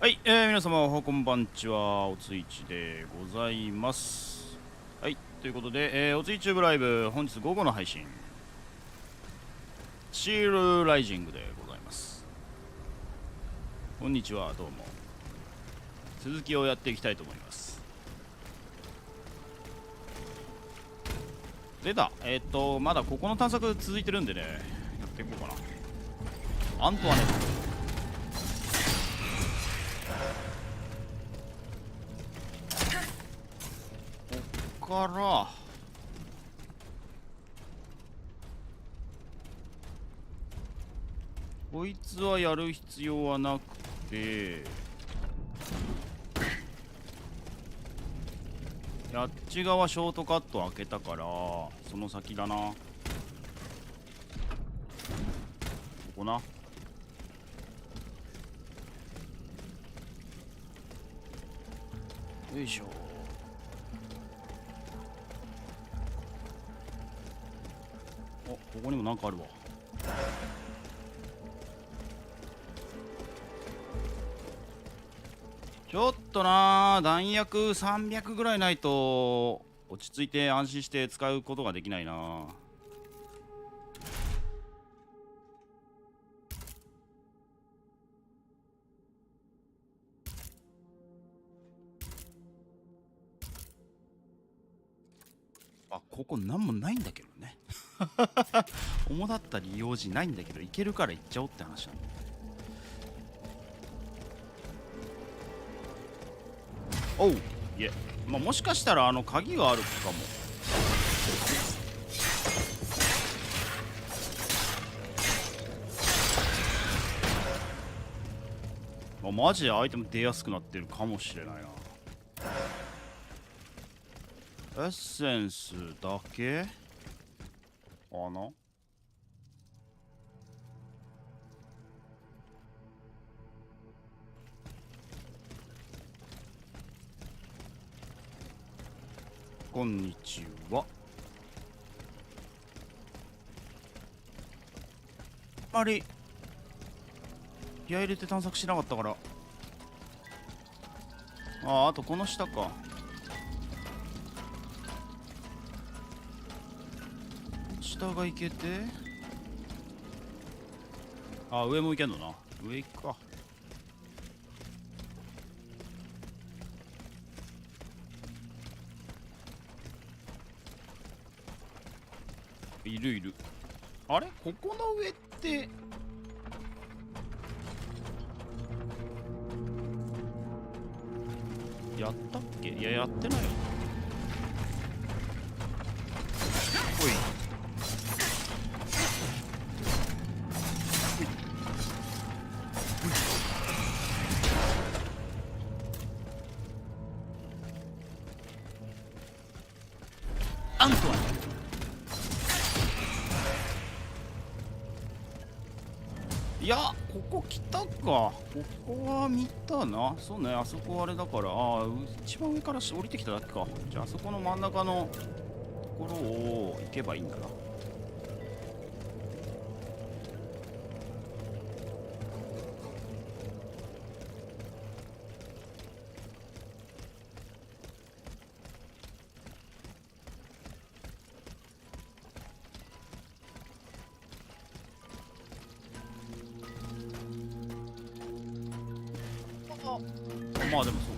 はい、皆様おはこんばんちは、おついちでございます。はい、ということで、おついチューブライブ、本日午後の配信、シールライジングでございます。こんにちは、どうも。続きをやっていきたいと思います。出た。まだここの探索続いてるんでね、やっていこうかな。アントワネット。からこいつはやる必要はなくて、あっち側ショートカット開けたからその先だな。ここな。よいしょ。ここにもなんかあるわ。ちょっとな、弾薬300ぐらいないと落ち着いて安心して使うことができないな。あ、ここなんもないんだけどね。主だった利用時ないんだけど、行けるから行っちゃおうって話なんだ。おう、いえ、まあ、もしかしたら鍵があるかも。マジでアイテム出やすくなってるかもしれないな。エッセンスだけかな。こんにちは。あまり気合い入れて探索しなかったから。あとこの下か。下が行けて、上も行けんのな。上行くか。いるいる。あれ、ここの上ってやったっけ？いや、やってないよ。おい。アントワン。いや、ここ来たか。ここは見たな。そうね、あそこあれだから、一番上から降りてきただけか。じゃあ、あそこの真ん中のところを行けばいいんだな。まあでもそう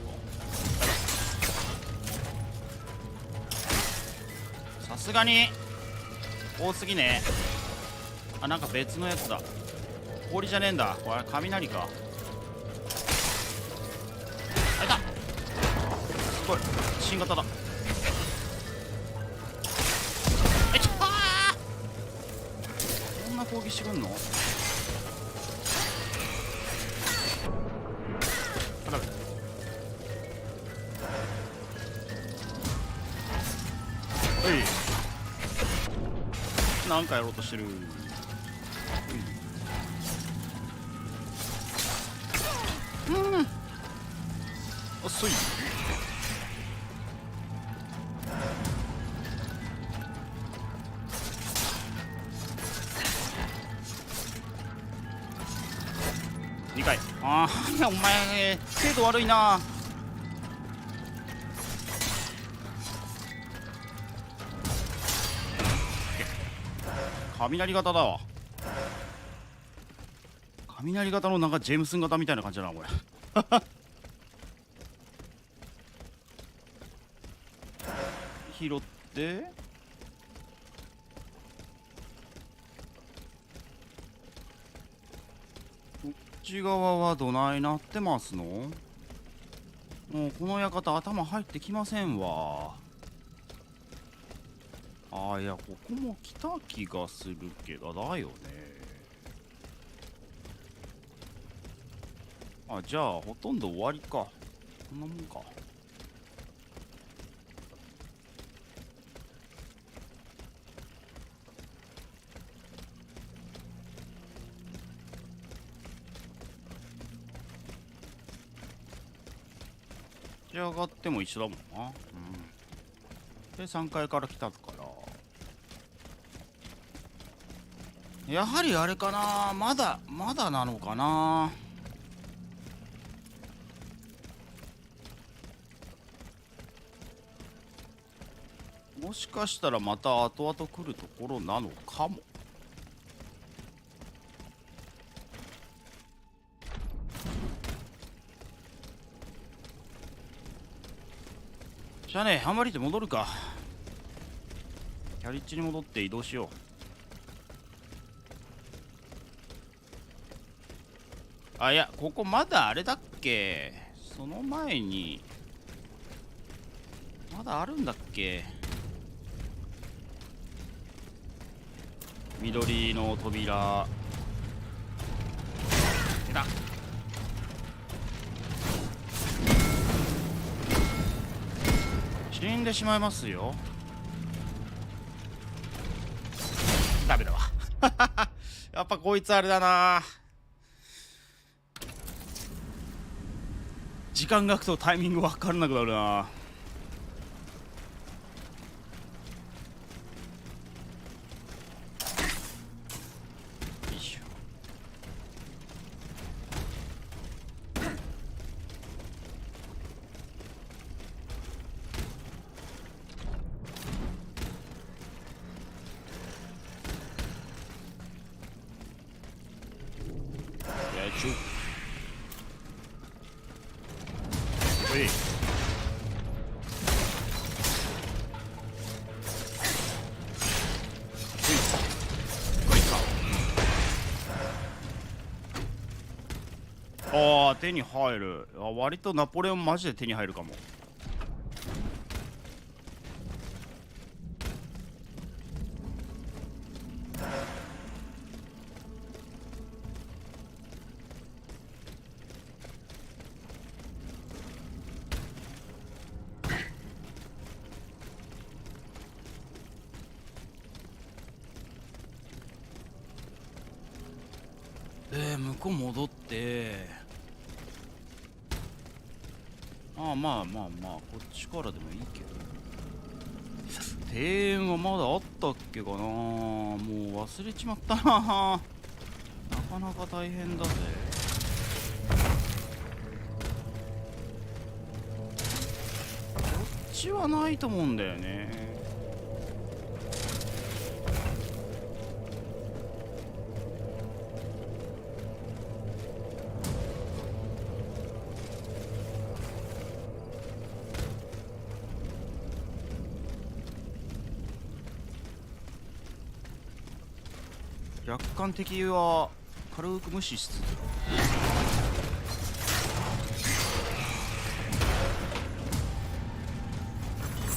か。さすがに多すぎね。なんか別のやつだ。氷じゃねえんだ。これ雷か。あいた。すごい新型だ。こんな攻撃してくんの？なんかやろうとしてる。遅い。理解。ああお前精度悪いな。雷型だわ。雷型のなんかジェームスン型みたいな感じだなこれ。拾ってこっち側はどないなってますの？もうこの館頭入ってきませんわ。ああいやここも来た気がするけどだよね。あじゃあほとんど終わりか。こんなもんか。仕上がっても一緒だもんな。うん。で3階から来たからやはりあれかな。まだなのかな。もしかしたらまた後々来るところなのかも。じゃあね、あんまりで戻るか。キャリッジに戻って移動しよう。あ、いや、ここまだあれだっけ。その前にまだあるんだっけ。緑の扉出た。死んでしまいますよ。ダメだわ。やっぱこいつあれだな。時間が空くとタイミング分からなくなるな。ああ手に入る。割とナポレオンマジで手に入るかも。向こう戻ってまあまあこっちからでもいいけど。庭園はまだあったっけかな。もう忘れちまったな。なかなか大変だぜ。こっちはないと思うんだよね。若干敵は軽く無視しつつ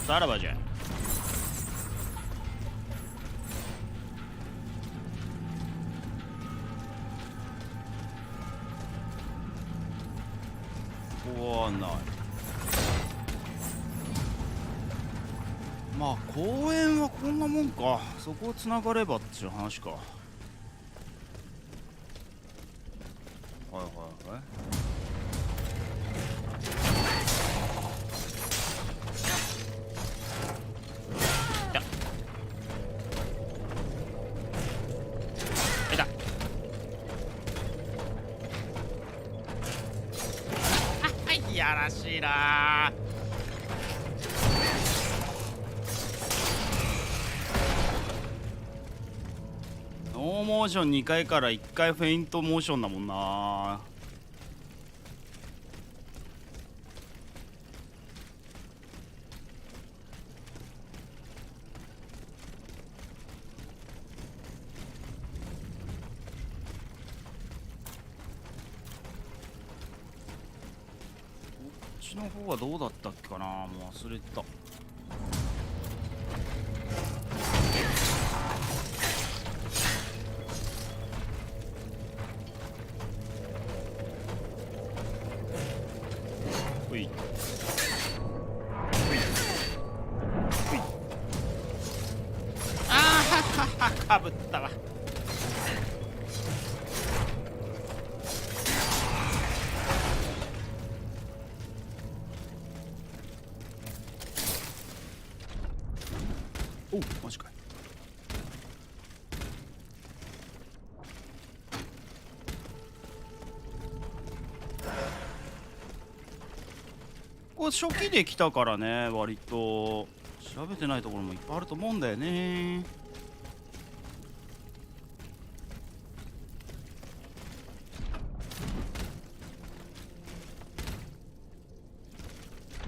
さらばじゃ。ここはない。まあ公園はこんなもんか。そこをつながればっていう話か。はいはいはい。いた。らしいな。ノーモーション2回から1回フェイントモーションだもんな。こっちの方はどうだったっけかな、もう忘れた。ほいほいほい。あーははは、かぶったわ。おう、マジかい。これ初期で来たからね、割と調べてないところもいっぱいあると思うんだよね。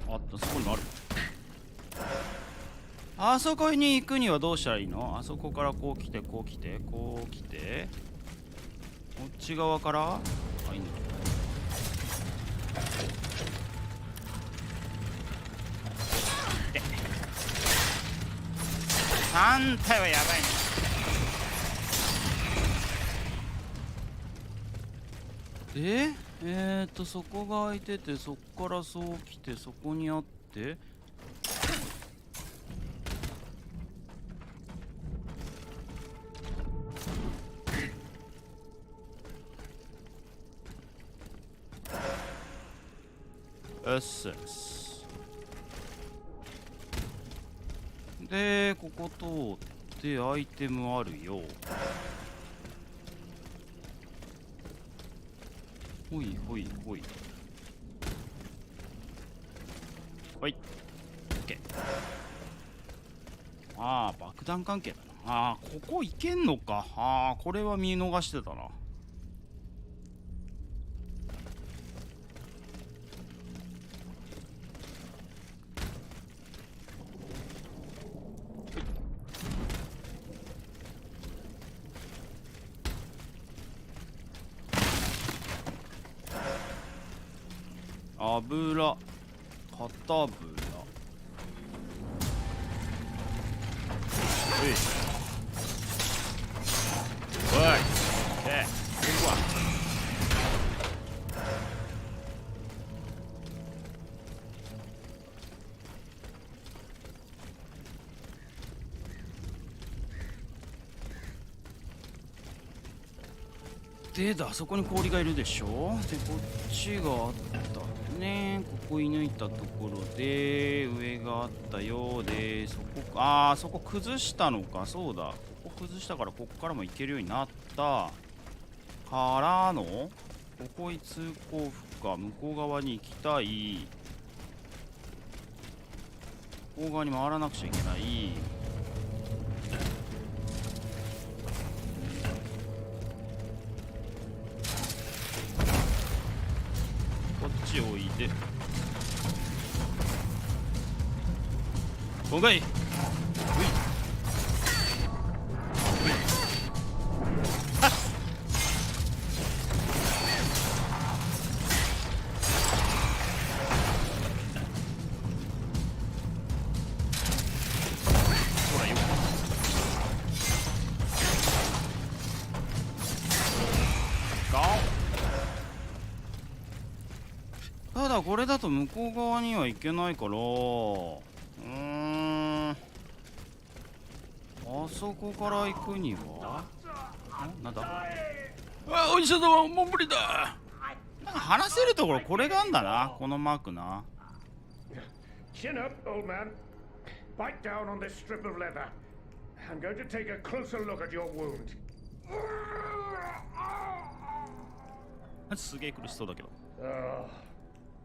あった、そこにもある。あそこに行くにはどうしたらいいの？あそこからこう来て、こう来て、こう来て、こっち側から、あ、いいんだ。3体はやばいね。で、そこが空いてて、そこからそう来て、そこにあって、エッセンスで、ここ通ってアイテムあるよ。ほいほいほいほい。オッケー。ああ、爆弾関係だな。ああ、ここ行けんのか。ああ、これは見逃してたな。油、肩油。おい。おい。ここは。でだ、そこに氷がいるでしょ。で、こっちがあったね。ここ射抜いたところで上があったようで、そこ、ああ、そこ崩したのか。そうだ、ここ崩したからここからも行けるようになったからの、ここに通行不可。向こう側に行きたい。向こう側に回らなくちゃいけない。こっちおいで。今回ただこれだと向こう側には行けないから、あそこから行くには、なんだ、あ、お医者様もう無理だ。なんか話せるところこれがあんだな、このマークな。Chin up, old man. Bite down on this strip of leather. I'm going to take a closer look at your wound. すげえ苦しそうだけど。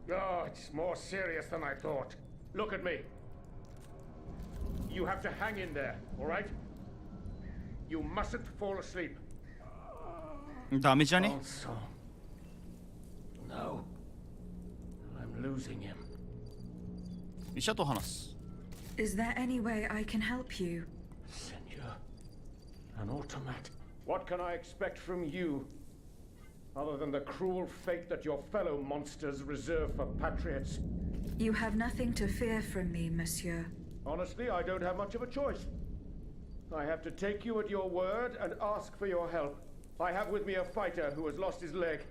Oh, it's more serious than I thought. Look at me. You have to hang in there, all right? You mustn't fall asleep. ダメじゃね Also, no. I'm losing him. 医者と話す。 Is there any way I can help you? Senor, an automat. What can I expect from you, other than the cruel fate that your fellow monsters reserve for patriots? You have nothing to fear from me, monsieur. Honestly, I don't have much of a choice. I have to take you at your word and ask for your help. I have with me a fighter who has lost his leg.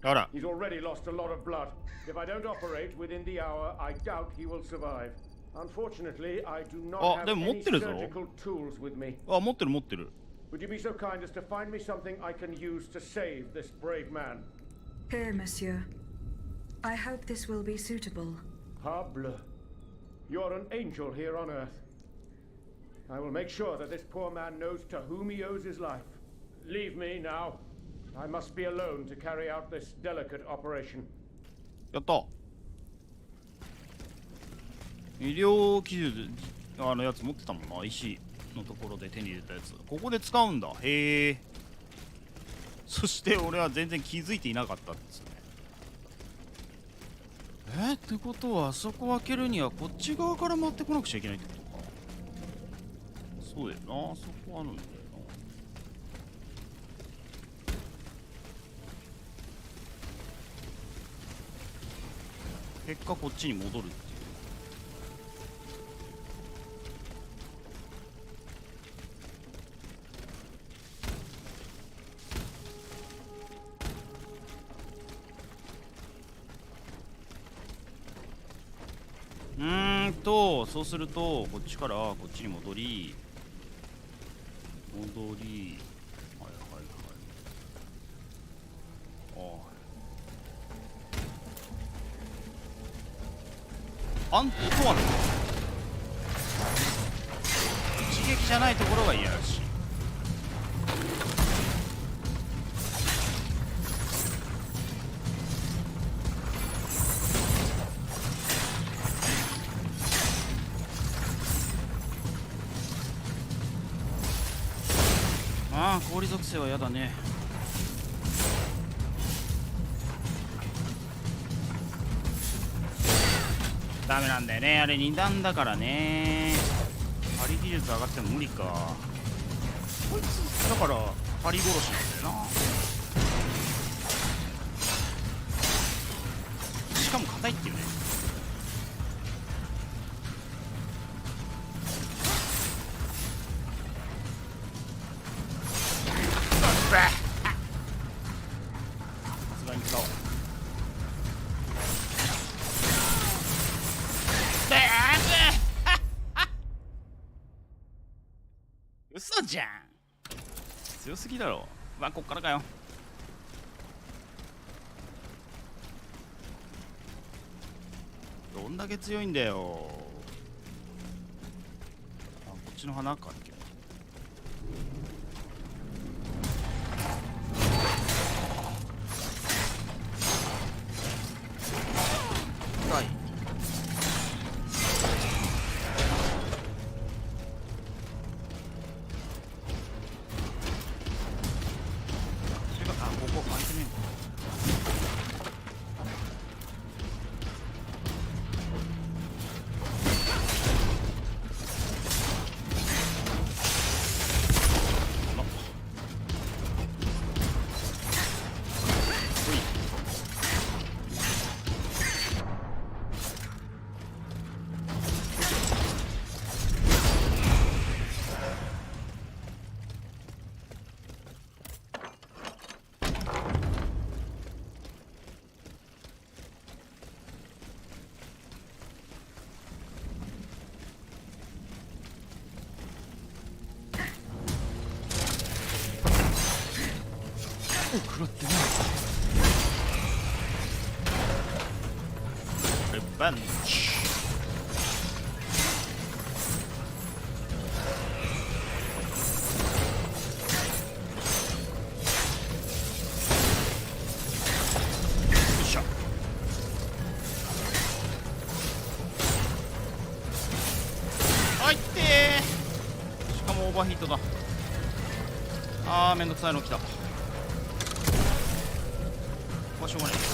あら、 He's already lost a lot of blood. If I don't operate within the hour, I doubt he will survive. Unfortunately, I do not have でも持 any ってるぞ。 surgical tools with me. あ、持ってる持ってる。 Would you be so kind as to find me something I can use to save this brave man? Here, monsieur. I hope this will be suitable. Parbleu. You're an angel here on Earth. I will make sure that this poor man knows to whom he owes his life. Leave me now. I must be alone to carry out this delicate operation. やった。医療技術やつ持ってたもんな。石のところで手に入れたやつ。ここで使うんだ。へえ。そして俺は全然気づいていなかったんですね。ってことはあそこを開けるにはこっち側から回ってこなくちゃいけないってことか。そうだよな。そこあるんだよな。結果こっちに戻るっていう。そうするとこっちからこっちに戻りはいはいはいアントワン一撃じゃないところが嫌らしい。氷属性はやだね。ダメなんだよね。あれ2段だからね。針技術上がっても無理か。こいつだから針殺しなんだよな。しかも硬いっていうね。嘘じゃん。強すぎだろ。まあこっからかよ。どんだけ強いんだよ。あ、こっちの花かっけ。はい。食らってない。レバンチ。よっしゃ。ーヒートだ。あーめんどくさいの来た。ここはしょうがない。倒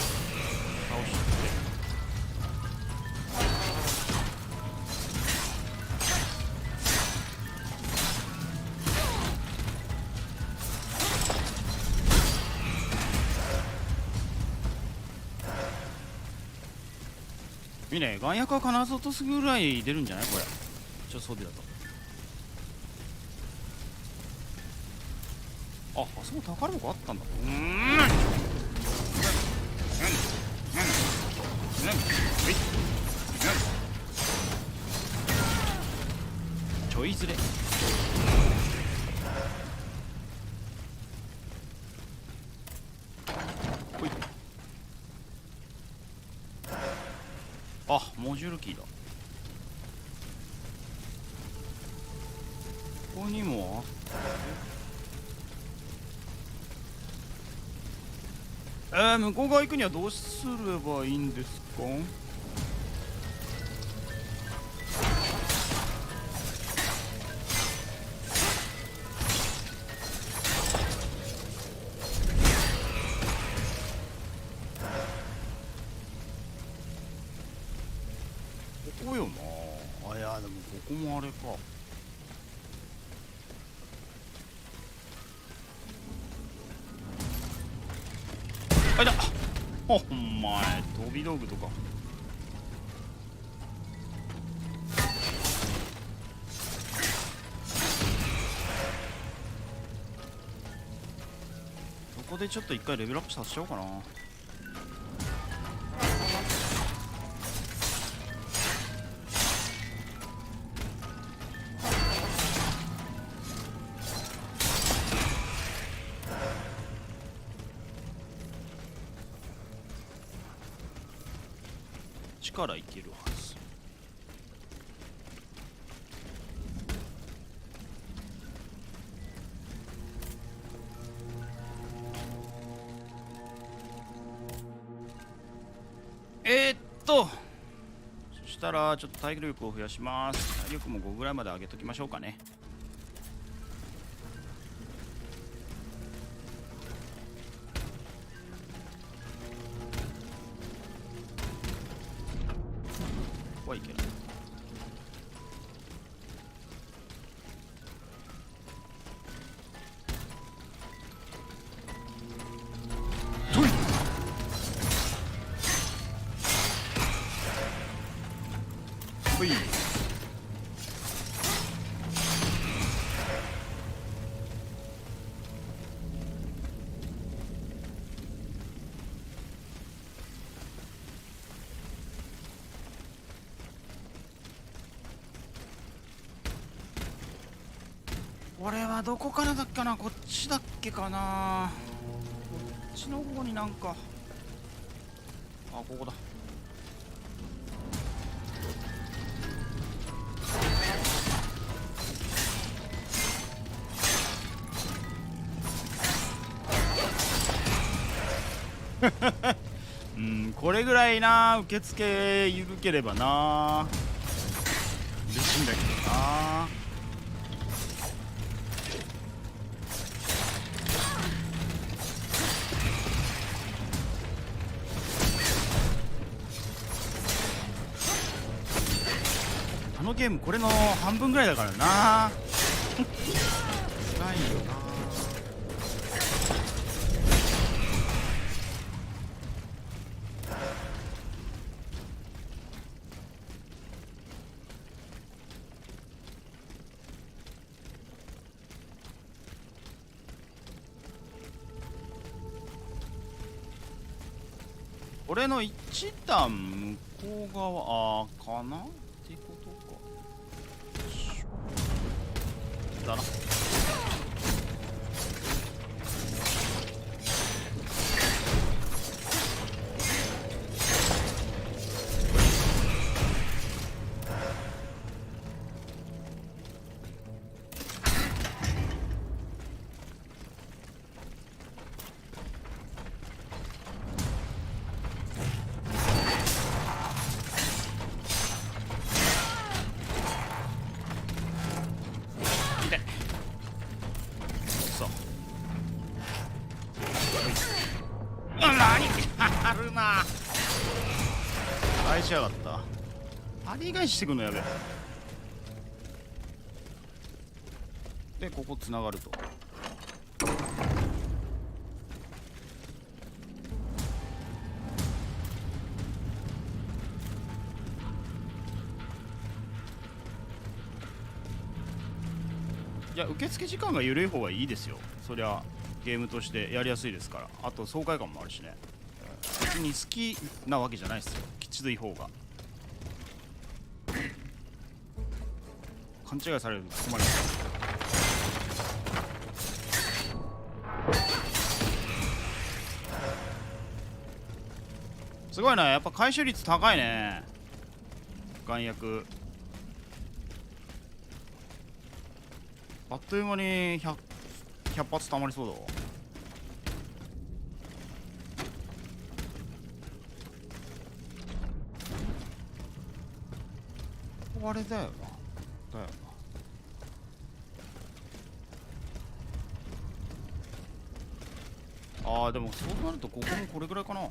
していいね。眼薬は必ず落とすぐらい出るんじゃないこれ。一応装備だと。あそこ宝箱あったんだ。ちょいずれ。ほい。あ、モジュールキーだ。ここにも向こう側行くにはどうすればいいんですか？ここよな。いやでもここもあれか。あいだ。お前飛び道具とか。そこでちょっと一回レベルアップさせちゃおうかな。からいけるはず。そしたらちょっと体力を増やします。体力も5ぐらいまで上げときましょうかね。いけない。ほい。これはどこからだっけな。こっちだっけかな。こっちの方になんか、あ、ここだ。これぐらいな受付緩ければな嬉しいんだけどな。あのゲームこれの半分ぐらいだからな辛いよな。俺の一段向こう側かなってことかだな。痛い。そ何あるな返しやがった。張り返してくんのやべえ。でここつながると。いや受付時間が緩い方がいいですよ。そりゃゲームとしてやりやすいですから。あと爽快感もあるしね。別に好きなわけじゃないですよ、きつい方が。勘違いされるの困ります。すごいな、やっぱ回収率高いね。弾薬あっという間に 100発たまりそうだわ。あれだよな。あーでもそうなるとここもこれぐらいかな。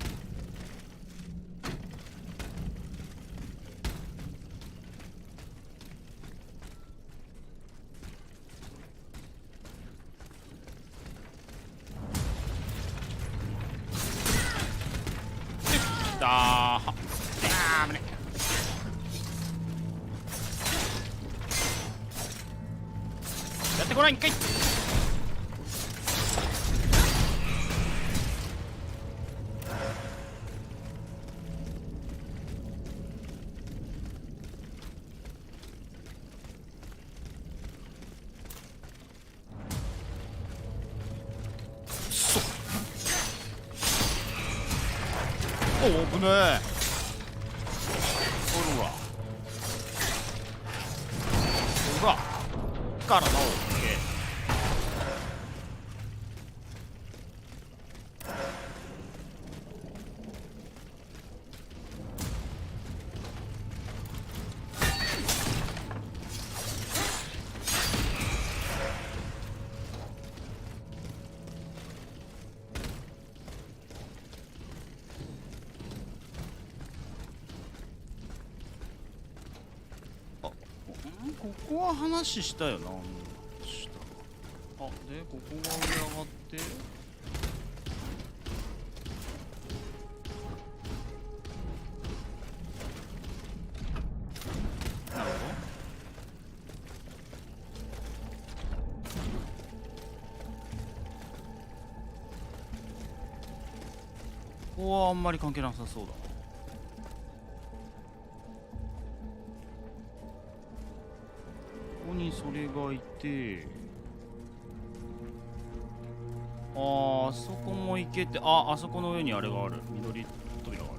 あー危ね。やってこないんかい。おお危ねえ。ほらほらからなおけ。ここは話したよな。あでここが上上がってなるほど。ここはあんまり関係なさそうだな。ここにそれがいて、あそこも行けて、あそこの上にあれがある。緑扉がある。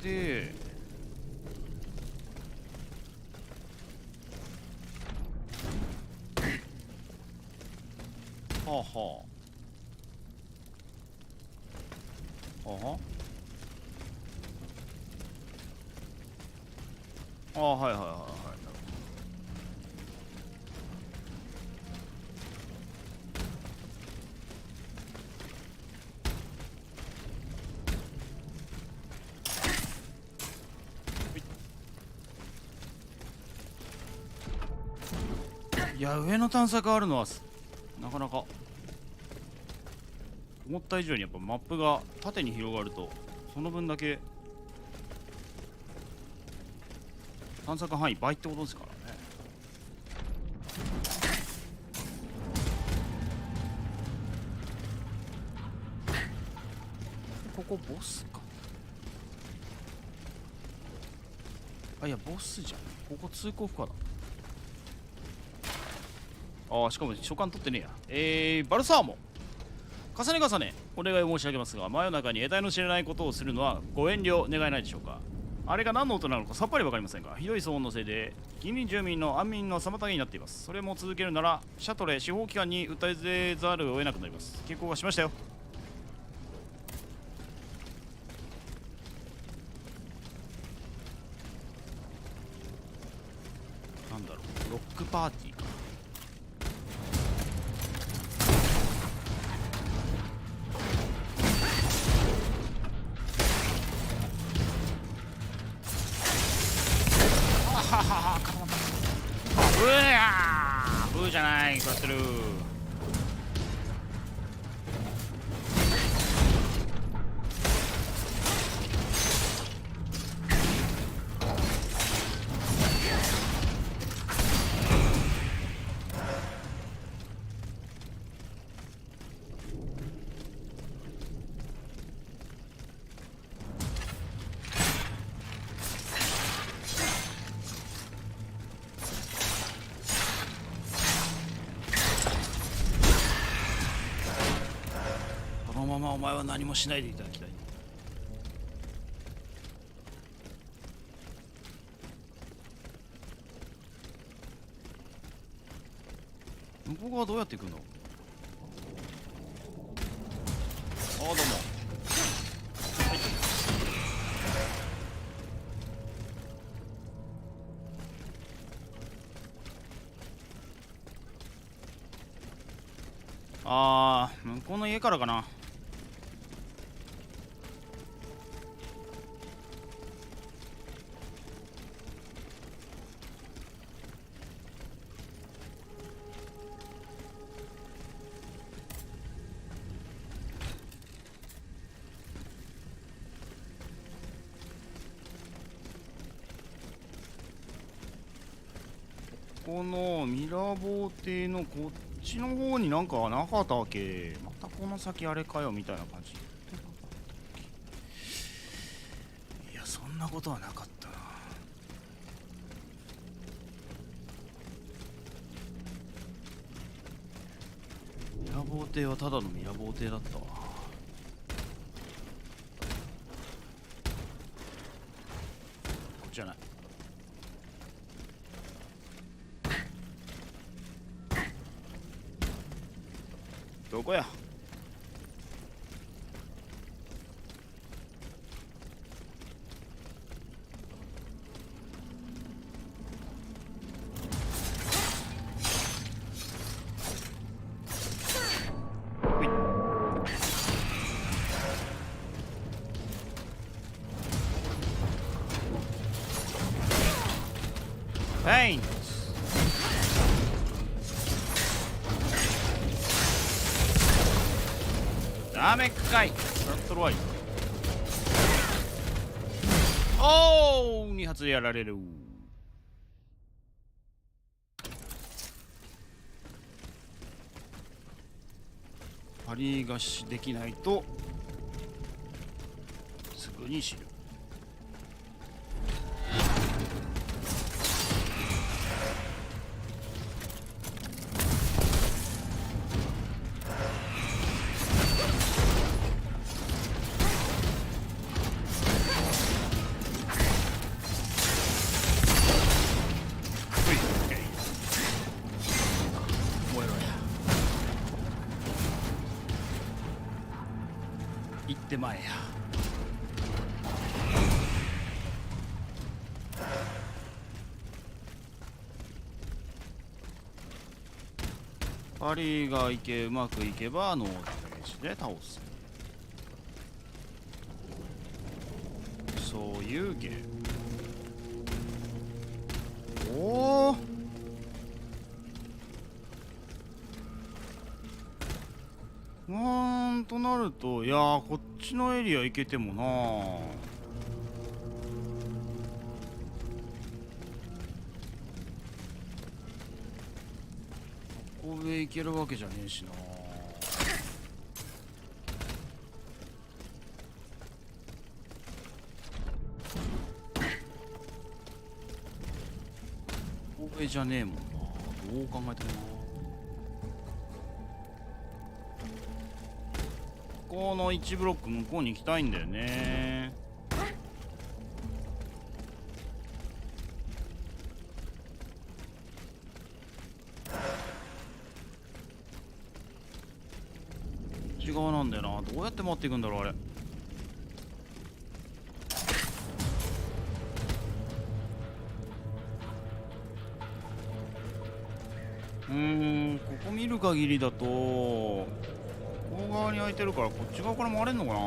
ではあはあはいはいはいはい。いや上の探索あるのはなかなか思った以上にやっぱマップが縦に広がるとその分だけ探索範囲倍ってことですからね。ここボスか。いやボスじゃん。ここ通行不可だ。しかも召喚取ってねえや。バルサーモ重ね重ねお願い申し上げますが、真夜中に得体の知れないことをするのはご遠慮願えないでしょうか。あれが何の音なのかさっぱりわかりませんが、ひどい騒音のせいで近隣住民の安眠の妨げになっています。それも続けるならシャトレ司法機関に訴えざるを得なくなります。結構がしましたよ。パーティーか。あははは、固まった。うわー、ブーじゃない、食らってる。このままお前は何もしないでいただきたい。向こう側どうやって行くの？ああ、どうも。はい。ああ、向こうの家からかな。このミラボー邸のこっちの方になんかなかったわけ。またこの先あれかよみたいな感じ。いや、そんなことはなかったな。ミラボー邸はただのミラボー邸だったわ。こっちじゃない。どこや。ほい。はい。ダメかい。食らっとるわい。おー、2発やられる。パリがしできないとすぐに死ぬ。行ってまえや。パリがうまくいけばノーダメージで倒す。そういうゲーム。おお、となると、いやー、こっちのエリア行けてもなー。ここ上行けるわけじゃねえしなー。ここ上じゃねえもんな。どう考えてもな。この1ブロック向こうに行きたいんだよね。内側なんだよな。どうやって回っていくんだろうあれ。ここ見る限りだと向こう側に開いてるからこっち側から回れんのかな。と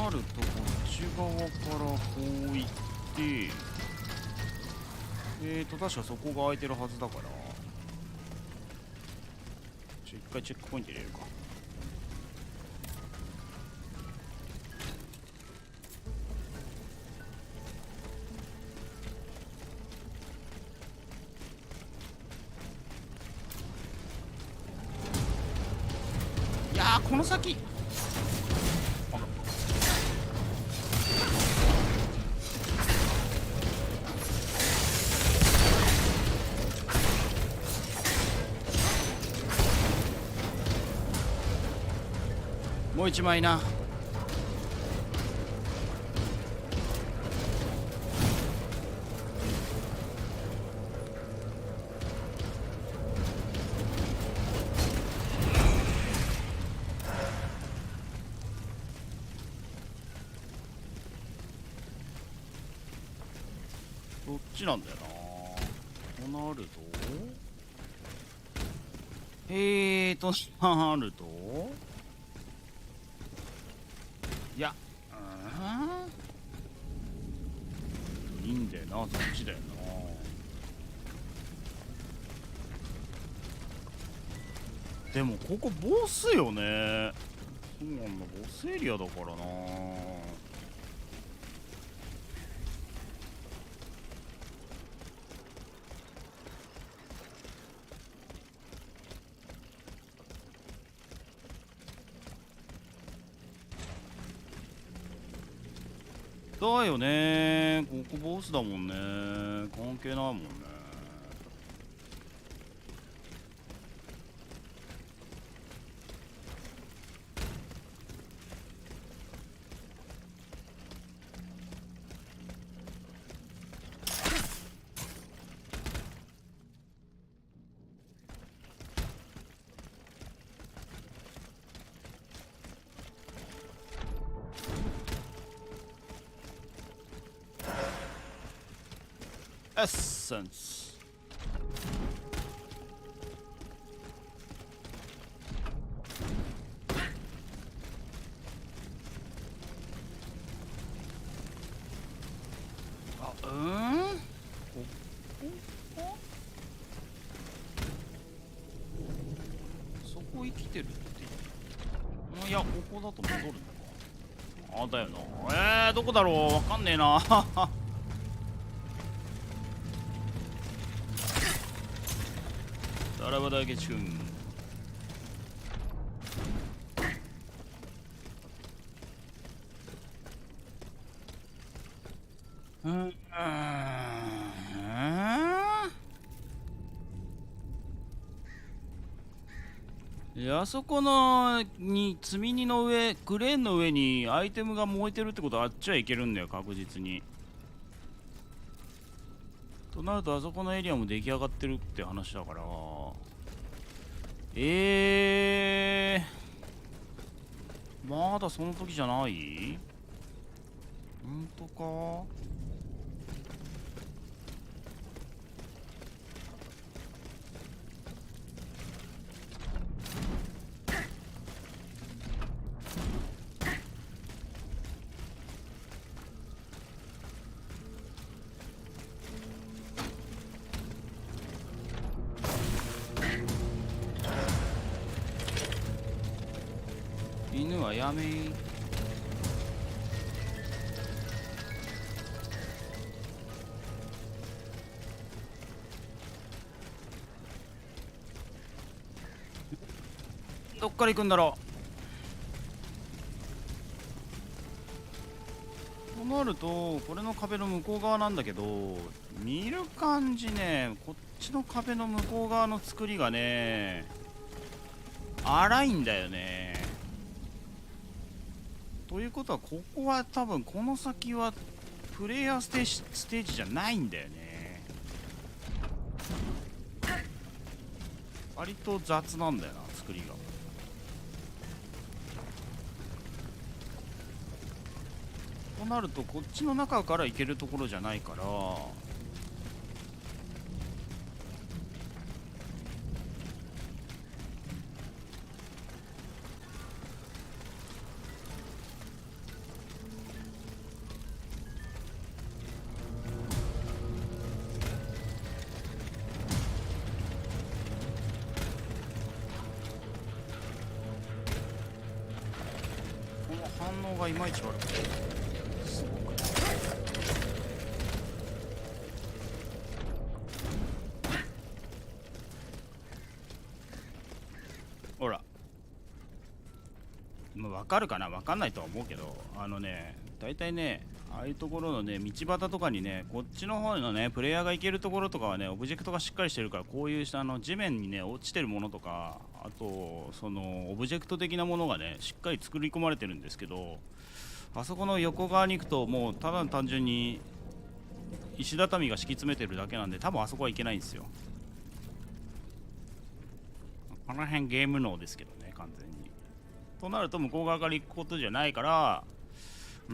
なるとこっち側からこう行って確かそこが空いてるはずだから一回チェックポイント入れるか。いやーこの先もう一枚な。どっちなんだよな。となるとなるといやいいんだよな、そっちだよな。でもここボスよね。そうなんだ、ボスエリアだからな。だよね、ここボスだもんね。関係ないもんね。エッセンス。あ、ここそこ生きてるって。いや、ここだと戻るのか。あ、だよな。どこだろう、わかんねえな。さらばだけちくん。あそこの積み荷の上、クレーンの上にアイテムが燃えてるってことはあっちはいけるんだよ、確実に。となるとあそこのエリアも出来上がってるって話だからまだその時じゃない？本当か？犬はやめー。どっから行くんだろう。となるとこれの壁の向こう側なんだけど、見る感じね、こっちの壁の向こう側の作りがね荒いんだよね。ということはここは多分この先はプレイヤーステージじゃないんだよね。割と雑なんだよな作りが。となるとこっちの中から行けるところじゃないから、この反応がいまいち悪くてすごく。ほら、まあ、分かるかな、分かんないとは思うけど、大体ね、ああいうところのね、道端とかにね、こっちの方のね、プレイヤーが行けるところとかはね、オブジェクトがしっかりしてるから、こういう地面にね、落ちてるものとか、あと、その、オブジェクト的なものがね、しっかり作り込まれてるんですけど、あそこの横側に行くと、もう、ただ単純に、石畳が敷き詰めてるだけなんで、多分あそこは行けないんですよ。この辺ゲーム脳ですけどね、完全に。となると向こう側から行くことじゃないから、こう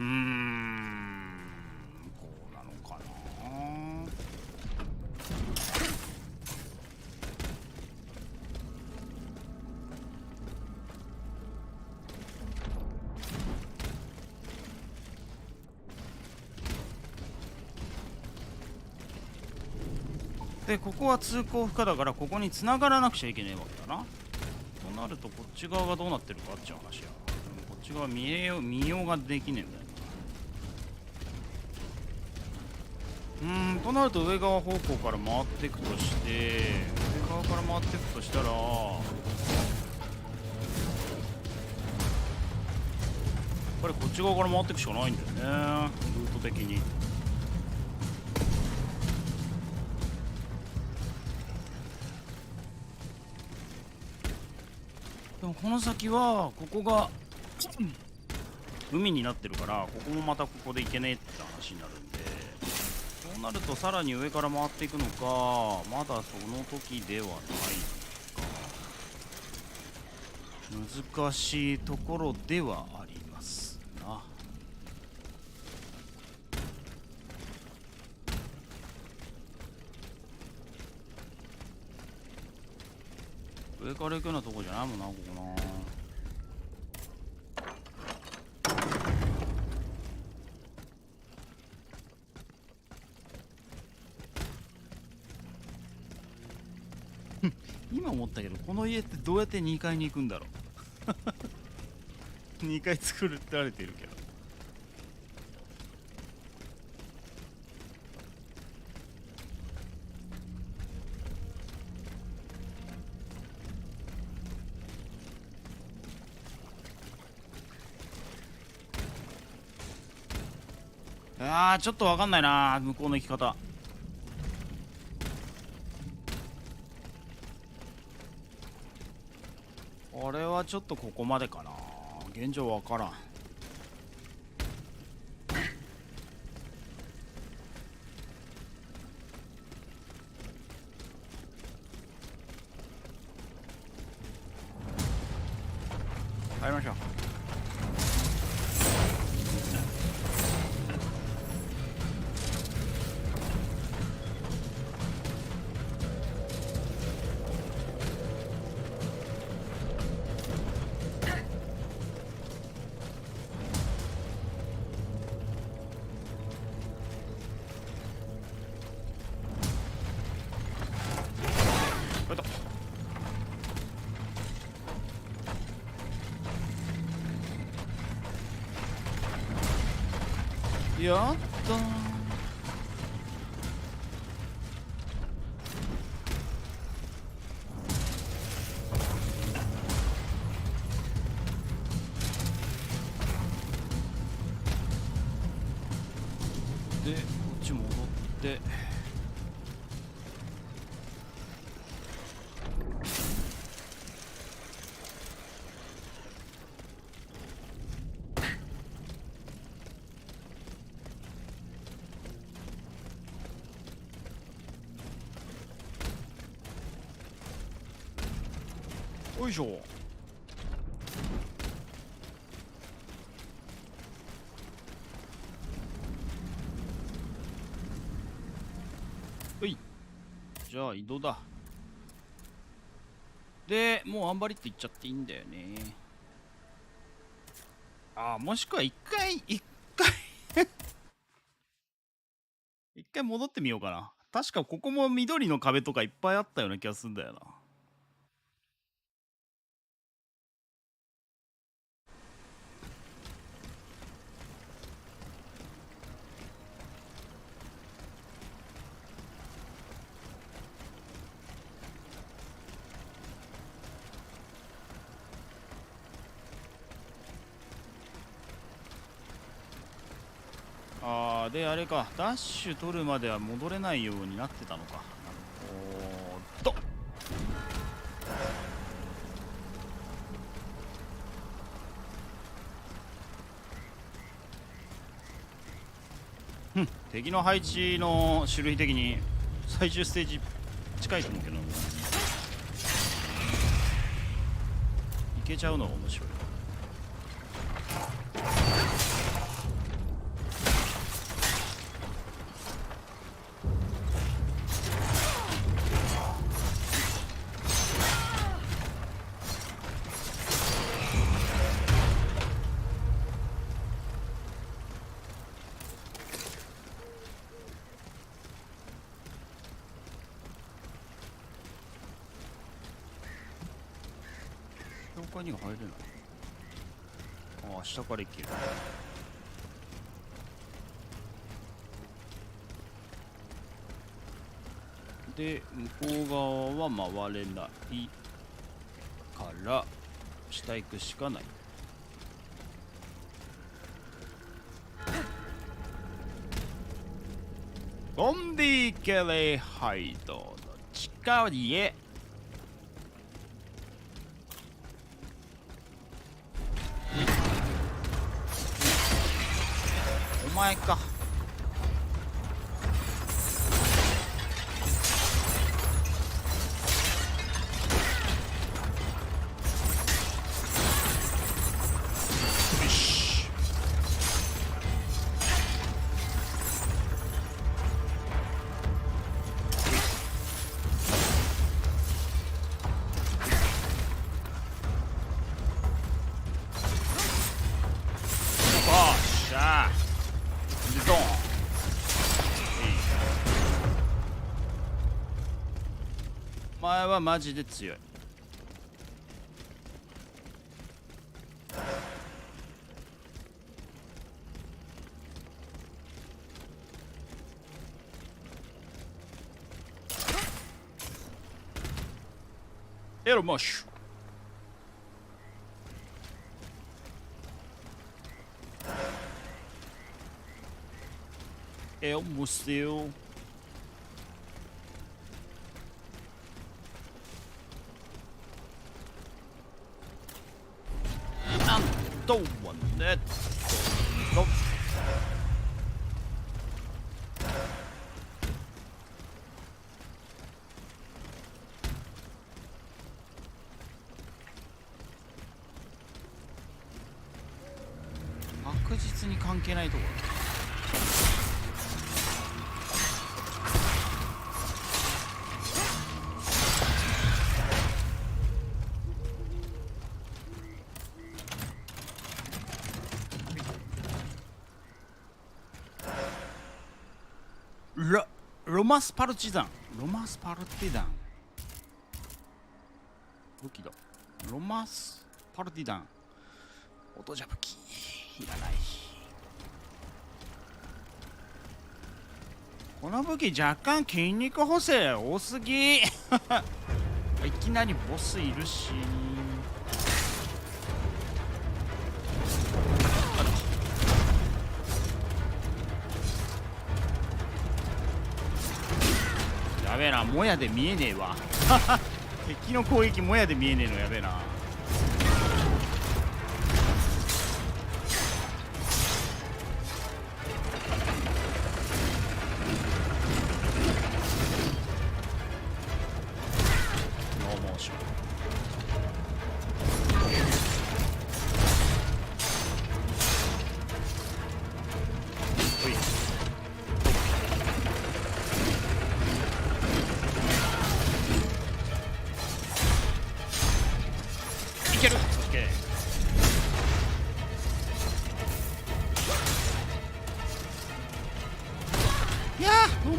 なのかな。で、ここは通行不可だから、ここに繋がらなくちゃいけないわけだな。となるとこっち側がどうなってるかっていう話や。こっち側見ようができねえんだよな。となると上側方向から回っていくとして、上側から回っていくとしたら、やっぱりこっち側から回っていくしかないんだよね、ルート的に。でもこの先はここが海になってるから、ここもまたここで行けねえって話になるんで、そうなるとさらに上から回っていくのか、まだその時ではないか。難しいところではありますな。上から行くようなとこじゃないもんな、ここな。今思ったけど、この家ってどうやって2階に行くんだろう2階作られているけど。ちょっと分かんないな、向こうの行き方。これはちょっとここまでかな。現状分からん。帰りましょう。やったー。で、こっち戻っていしょ。はい、じゃあ移動だ。でもうあんばりって言っちゃっていいんだよね。あ、もしくは一回一回戻ってみようかな。確かここも緑の壁とかいっぱいあったような気がするんだよな。であれか、ダッシュ取るまでは戻れないようになってたのか。なるほど。敵の配置の種類的に最終ステージ近いと思うけど、いけちゃうのが面白い。他には入れない。ああ、下から行ける。で向こう側は回れないから下行くしかない。ゴンディケレハイドの近いへ。お前か。よし。よっしゃー。ドン。お前はマジで強い。エロマッシュ。É o museu. Antou né? Go. 確実に関係ないところ。ロマスパルチザン。ロマスパルティダン。武器だ。ロマスパルティダン。音じゃ武器いらない。この武器若干筋肉補正多すぎ。いきなりボスいるし。やべえな、もやで見えねえわ。敵の攻撃もやで見えねえのやべえな。ノーモーション。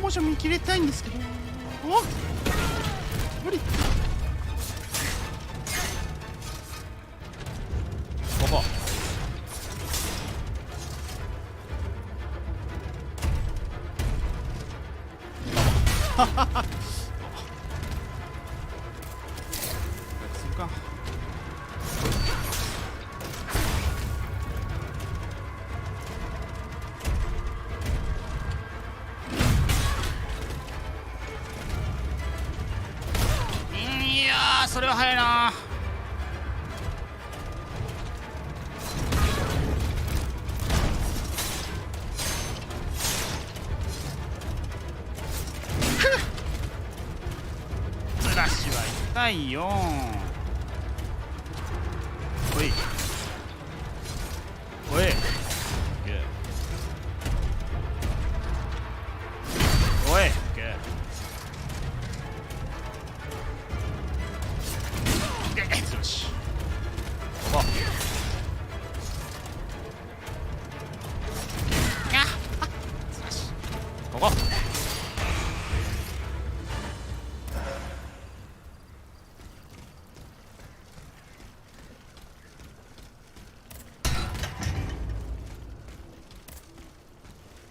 モーション見切れたいんですけど。おっ無理。ここはははするか。いやー、それは早いな。スラッシュは痛いよ。おいおいおい、よし、ここここ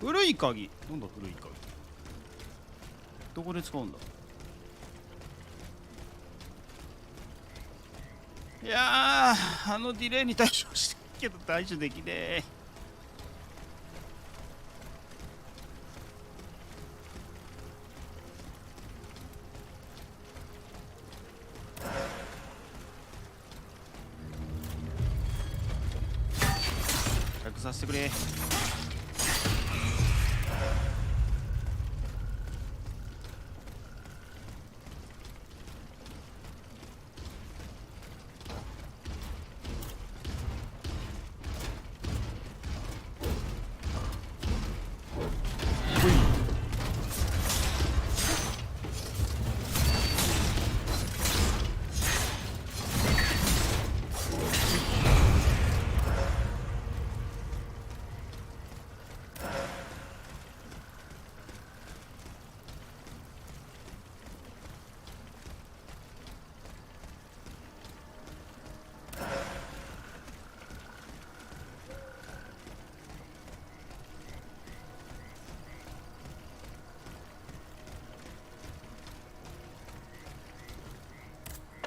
古い鍵。なんだ古い鍵。どこで使うんだ。いやー、あのディレイに対処してるけど対処できねえ。着させてくれ。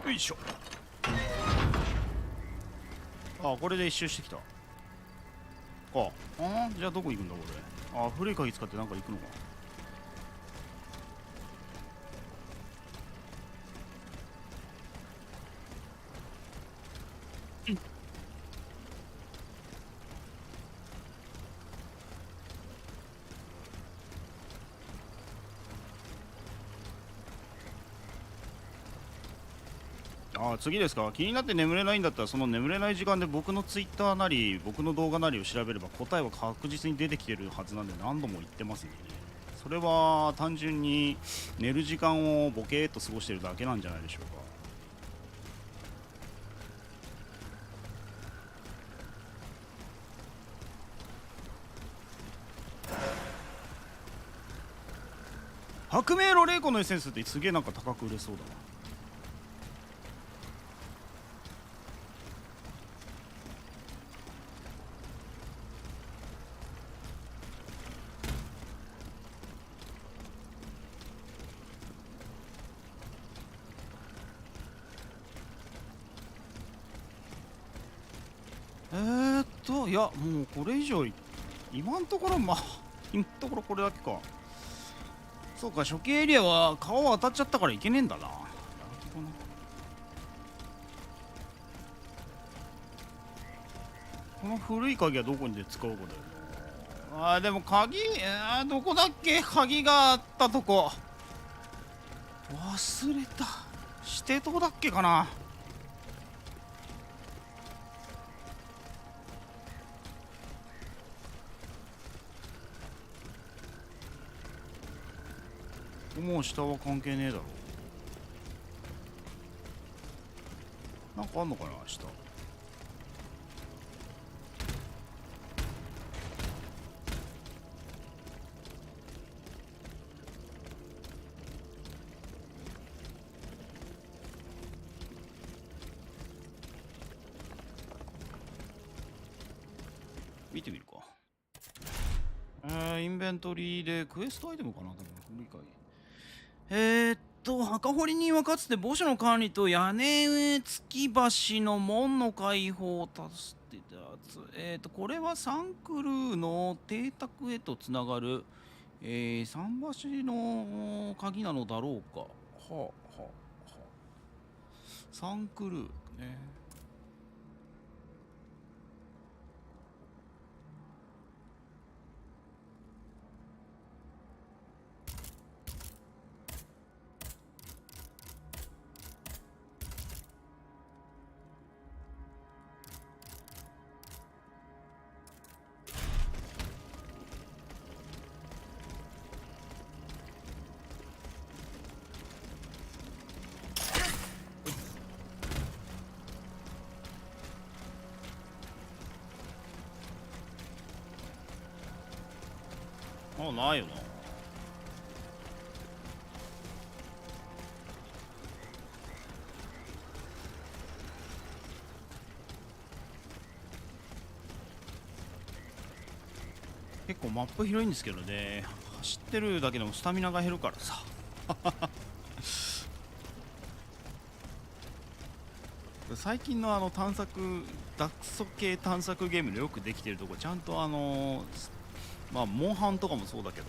よいしょ。あ、これで一周してきた。じゃあどこ行くんだこれ。あ、古い鍵使ってなんか行くのか。次ですか。気になって眠れないんだったら、その眠れない時間で僕のツイッターなり僕の動画なりを調べれば答えは確実に出てきてるはずなんで、何度も言ってますんでね。それは単純に寝る時間をボケーっと過ごしてるだけなんじゃないでしょうか。白迷路霊魂のエッセンスってすげえなんか高く売れそうだな。いや、もうこれ以上今のところ今のところこれだけか。そうか、初期エリアは川渡っちゃったからいけねえんだな。なるほどな。この古い鍵はどこにで使うかだよ。でも鍵、どこだっけ。鍵があったとこ忘れた。指定どこだっけかな。もう下は関係ねえだろ。なんかあんのかな下。見てみるか。インベントリーでクエストアイテムかな、多分。理解。墓掘り人はかつて墓所の管理と屋根上突き橋の門の開放を助けてたやつ。これはサンクルーの邸宅へとつながる、桟橋の鍵なのだろうか。はあ、はあ、はあ。サンクルーね。あ、ないよな。結構マップ広いんですけどね、走ってるだけでもスタミナが減るからさ。最近の探索、脱走系探索ゲームでよくできてるとこ、ちゃんとまあモンハンとかもそうだけど、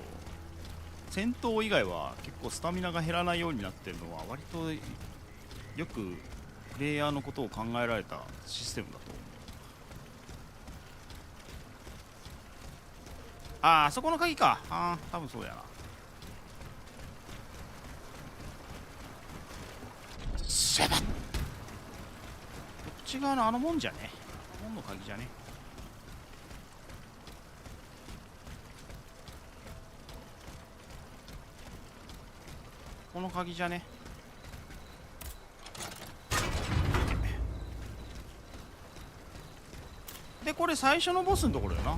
戦闘以外は結構スタミナが減らないようになってるのは割とよくプレイヤーのことを考えられたシステムだと思う。あそこの鍵か。多分そうやな。こっち側の門じゃね。門の鍵じゃね。この鍵じゃね。でこれ最初のボスのところよな。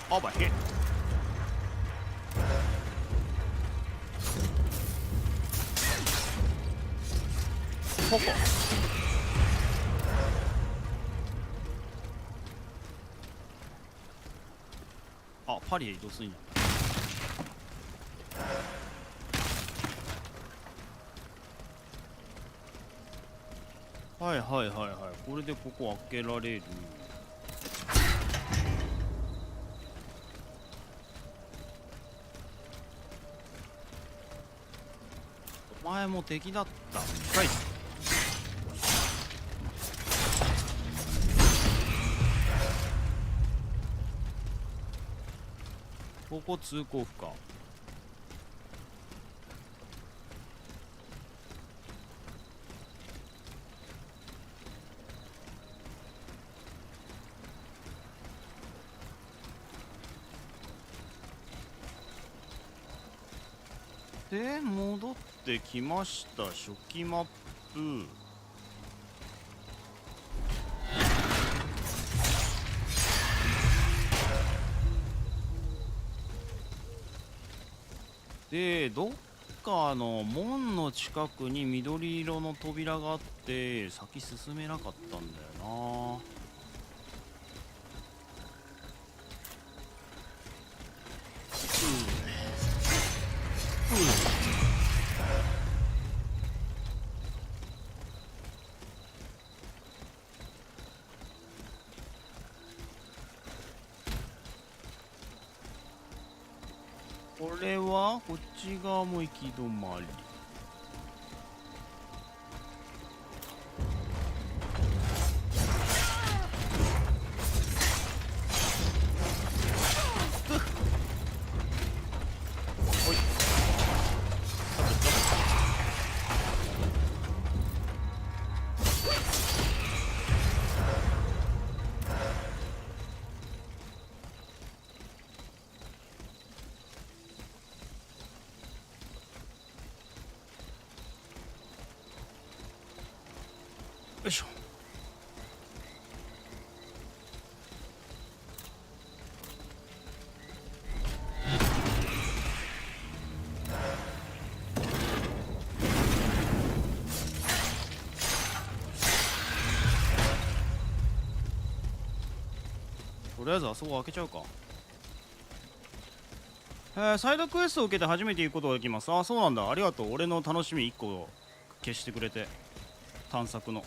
Overhit. ここ。パリへ移動するんや。はいはいはいはい。これでここ開けられる。お前も敵だったんかい。ここ通行不可。で戻ってきました。初期マップ。でどっかの門の近くに緑色の扉があって先進めなかったんだよな。これはこっち側も行き止まり。いしょ。とりあえずあそこ開けちゃうか。サイドクエストを受けて初めて行くことができます。あ、そうなんだ。ありがとう。俺の楽しみ1個消してくれて。探索の。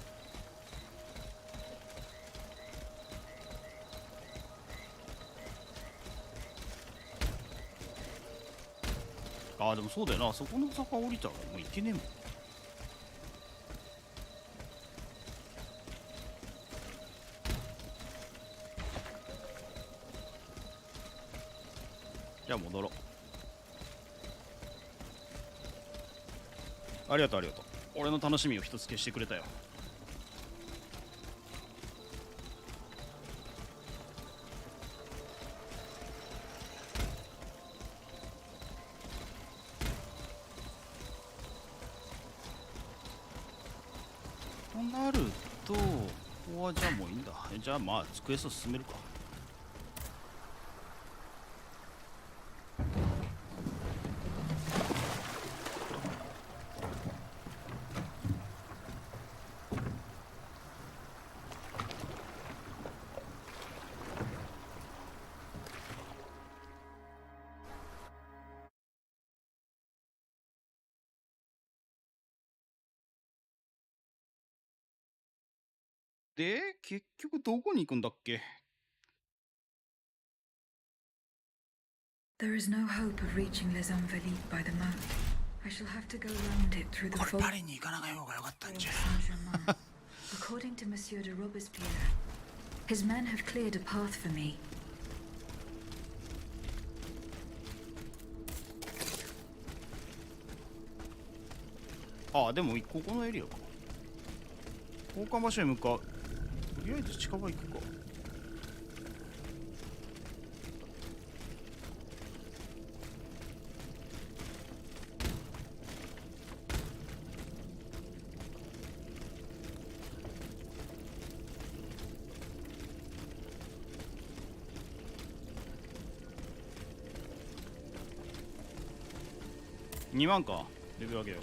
あ、でもそうだよな。そこの坂降りたらもう行けねえもん。じゃあ戻ろう。ありがとうありがとう。俺の楽しみを一つ消してくれたよ。となると、ここはじゃあもういいんだ。じゃあまあクエスト進めるか。で、結局どこに行くんだっけ。 There is no hope of reaching Les Invalides by the map. I shall have to go round it through the これ fog パリに行かない方がよかったんじゃ。 Saint-Germain. According to Monsieur de Robespierre, his men have cleared a path for me. あ、でもここのエリアか。交換場所へ向かう。とりあえず近場行くか。2万か。レベル上げよう。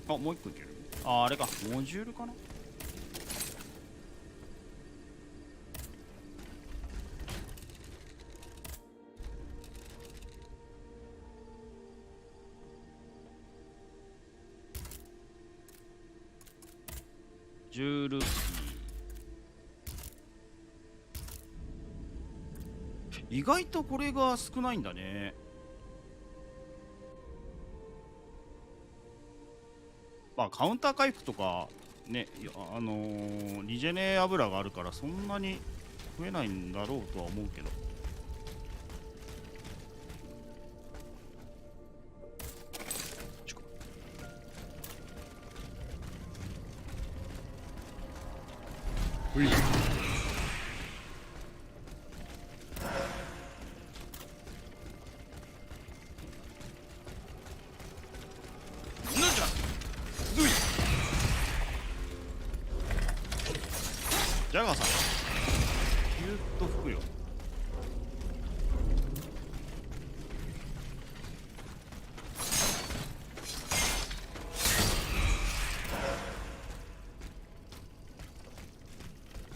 あ、もう一個いける。あ、あれか。モジュールかな。ジュールキー。意外とこれが少ないんだね。まあカウンター回復とかね、リジェネ油があるからそんなに増えないんだろうとは思うけど。ほい。ジャガーさん、ぎゅっと吹くよ。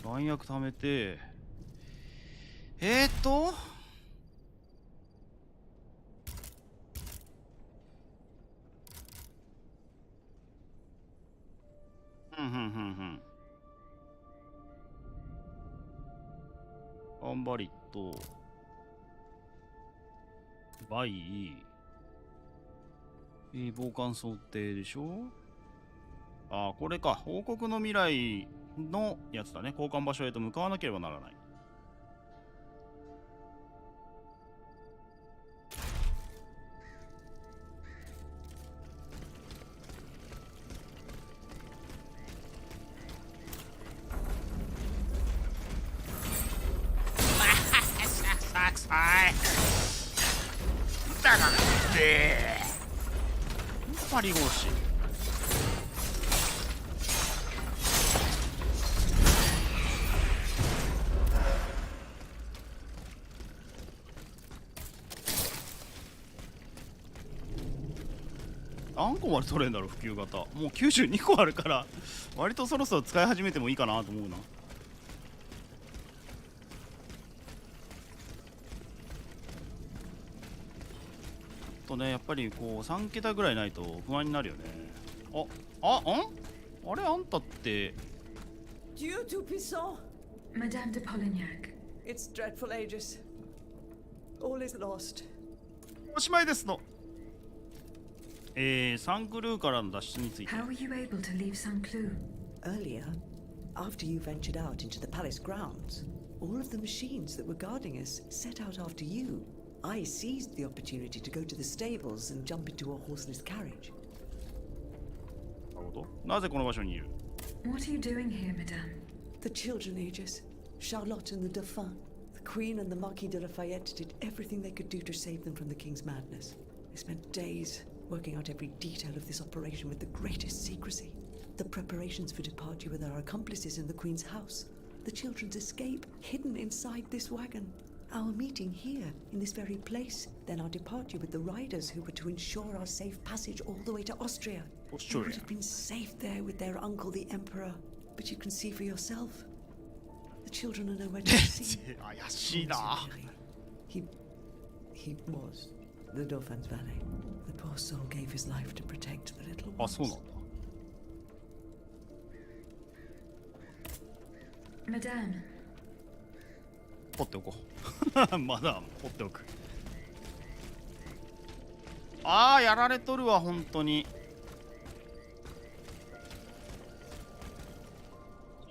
弾薬貯めて、アンバリット、バイ、傍観想定でしょ。あ、これか。報告の未来のやつだね。交換場所へと向かわなければならない。はいだからってパリ殺し。何個まで取れんだろう普及型。もう92個あるから割とそろそろ使い始めてもいいかなと思うな。とね、やっぱりこう3桁ぐらいないと不安になるよね。あれあんたって。 Dieu tout-puissant! Madame de Polignac. It's dreadful, Aegis. All is lost. おしまいですの。サンクルーからの脱出について。 How were you able to leave Saint-Cloud? Earlier, after you ventured out into the palace grounds, all of the machines that were guarding us set out after you. I seized the opportunity to go to the stables and jump into a horseless carriage. なるほど。なぜこの場所にいる？ What are you doing here, Madame? The children, Aegis. Charlotte and the Dauphin. The Queen and the Marquis de Lafayette did everything they could do to save them from the King's madness. They spent days working out every detail of this operation with the greatest secrecy. The preparations for departure with our accomplices in the Queen's house. The children's escape, hidden inside this wagon. Our meeting here, in this very place. Then our departure with the riders who were to ensure our safe passage all the way to Austria. They would have been safe there with their uncle, the Emperor. But you can see for yourself. The children are nowhere to be seen. 怪しいな。 He was the Dauphin's valet. The poor soul gave his life to protect the little あ、 ones. そうなんだ。 Madame, 掘っておこう。まだ掘っておく。ああ、やられとるわ、本当に。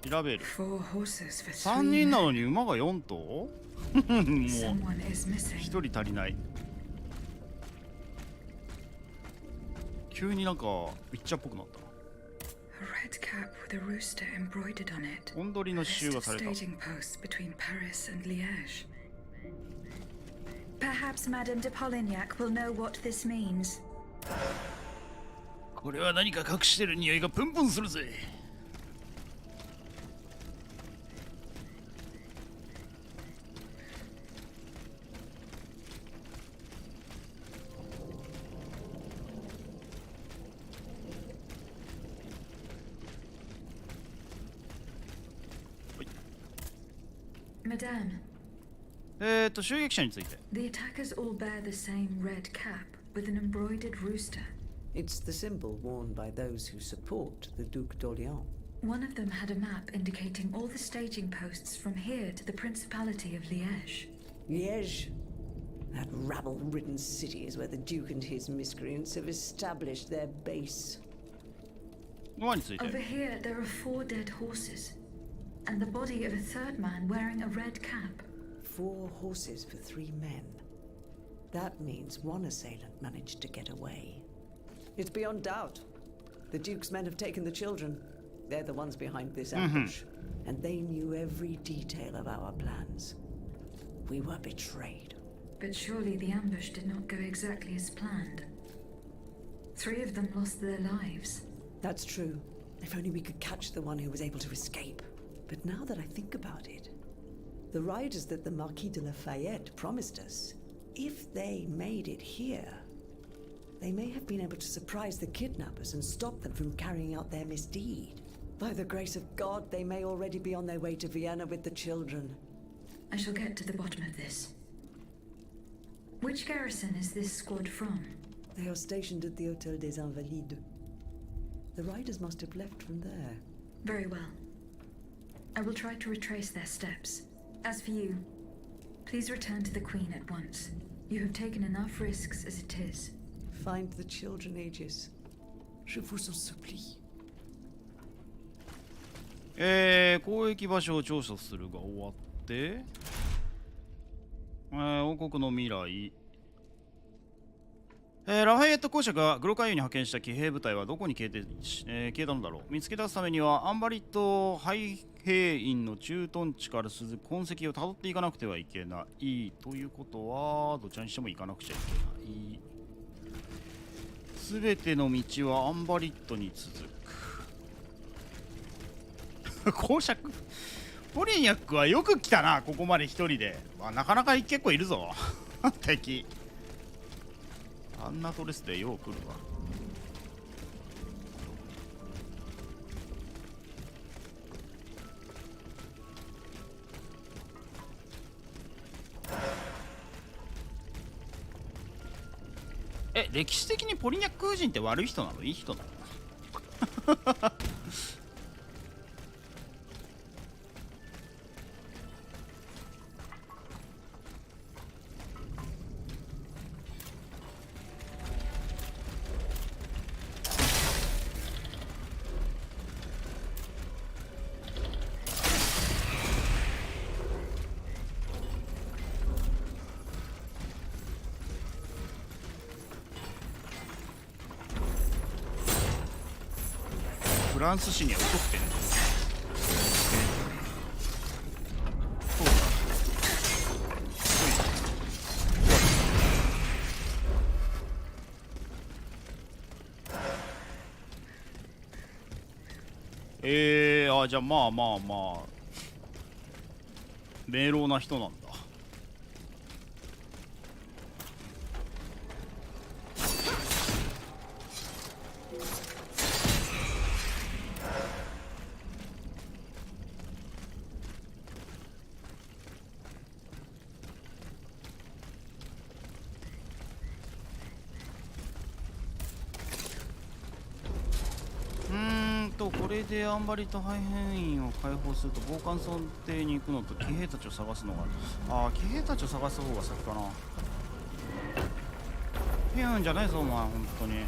調べる。 4 horses for 3 3人な men. のに馬が4頭もう Someone is missing. 1人足りない。急になんかウィッチャーっぽくなったな。 A red cap with a rooster embroidered on it. 本取りの刺繍 List が of された。 staging posts between Paris and Liège. Perhaps Madame de Polignac will know what this means. これは何か隠してる匂いがプンプンするぜ。Madame, 襲撃者について。 the attackers all bear the same red cap with an embroidered rooster. It's the symbol worn by those who support the Duc d'Orléans. One of them had a map indicating all the staging posts from here to the Principality of Liège. Liège. That rabble-ridden city is where the Duke and his miscreants have established their base. 馬について。 Over here, there are 4 dead horses, and the body of a third man wearing a red cap. 4 horses for 3 men. That means one assailant managed to get away. It's beyond doubt. The Duke's men have taken the children. They're the ones behind this ambush. And they knew every detail of our plans. We were betrayed. But surely the ambush did not go exactly as planned. 3 of them lost their lives. That's true. If only we could catch the one who was able to escape. But now that I think about it, the riders that the Marquis de Lafayette promised us, if they made it here, they may have been able to surprise the kidnappers and stop them from carrying out their misdeed. By the grace of God, they may already be on their way to Vienna with the children. I shall get to the bottom of this. Which garrison is this squad from? They are stationed at the Hôtel des Invalides. The riders must have left from there. Very well. I will try to retrace their steps. As for you, please return to the Queen at once. You have taken enough risks as it is. Find the children, Aegis. Je vous en supplie. 攻撃場所を調査するが終わって、王国の未来、ラファイエット公爵がグロカイユに派遣した騎兵部隊はどこに消えたのだろう。見つけ出すためにはアンバリットハイ兵員の駐屯地から続く痕跡をたどっていかなくてはいけない。ということはどちらにしても行かなくちゃいけない。すべての道はアンバリットに続く。公爵ポリニャックはよく来たな、ここまで一人で。まあ、なかなか結構いるぞ敵。あんなドレスでよう来るわ。歴史的にポリニャック夫人って悪い人なの？いい人なの？フランス紙には遅くてね。そうだ。じゃあまあまあまあ明朗な人なんだ。これでアンバリと廃兵員を解放すると防寒村邸に行くのと騎兵たちを探すのが、騎兵たちを探す方が先かな。ピューンじゃないぞお前、本当に。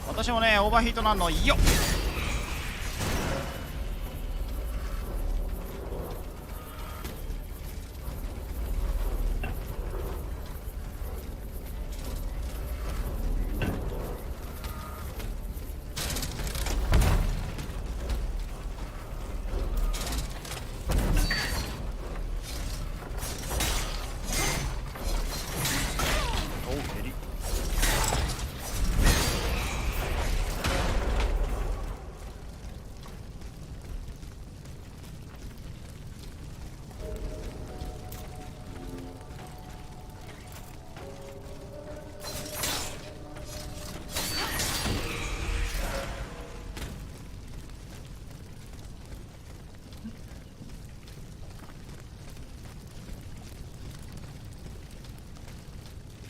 私もねオーバーヒートなんのよっ。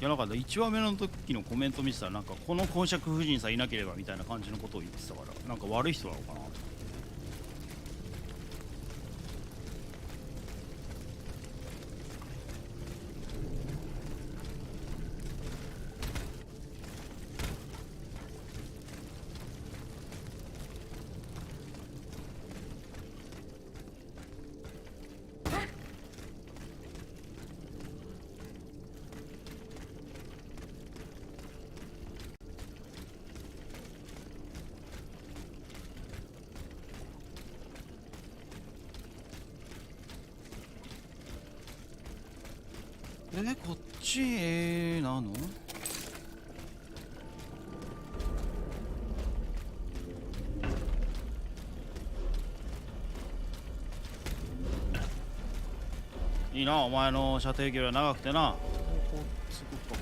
いやなんか1話目の時のコメント見てたらなんかこの公爵夫人さえいなければみたいな感じのことを言ってたからなんか悪い人なのかなと。こっちなの？いいなお前の射程距離は長くてな。ここすごく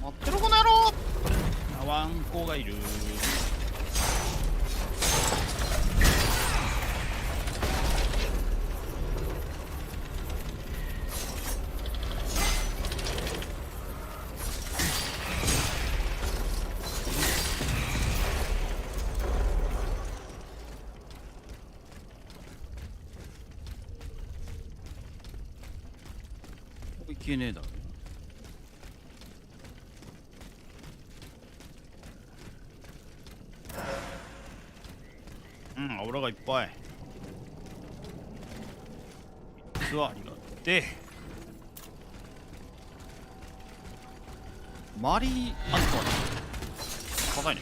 待ってろこの野郎。ワンコがいる。いけねえだろ。油がいっぱい。スはありがてマリーアントワネ硬いね。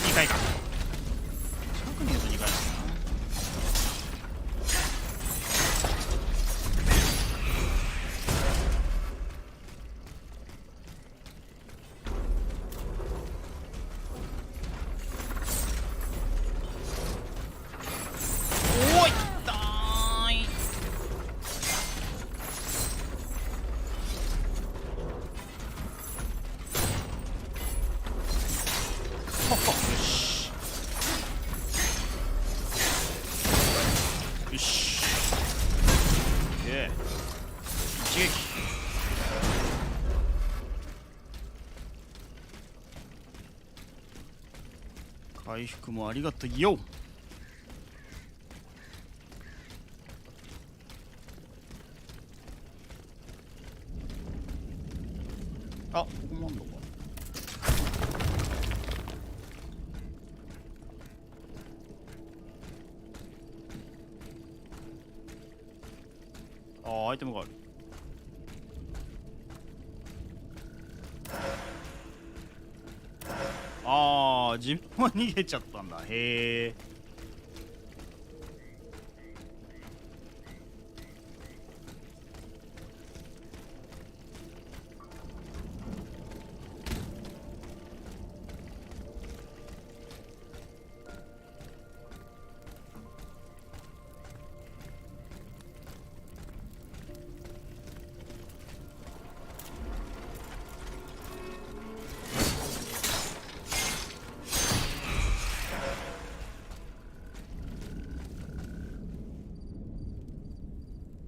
2回か近くにいると2回なんだな。おい痛い。よし。オッケー。一撃。回復もありがとうよ。あ、ここもあんのか。あ、アイテムがある。ああ、自分は逃げちゃったんだ。へえ。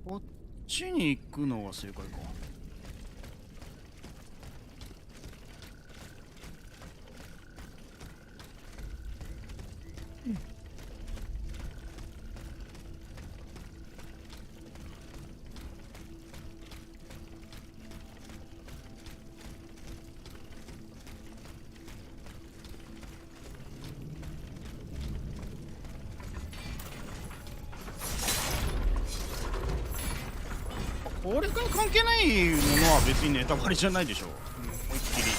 こっちに行くのが正解か。これから関係ないものは別にネタバレじゃないでしょ。思いっきり。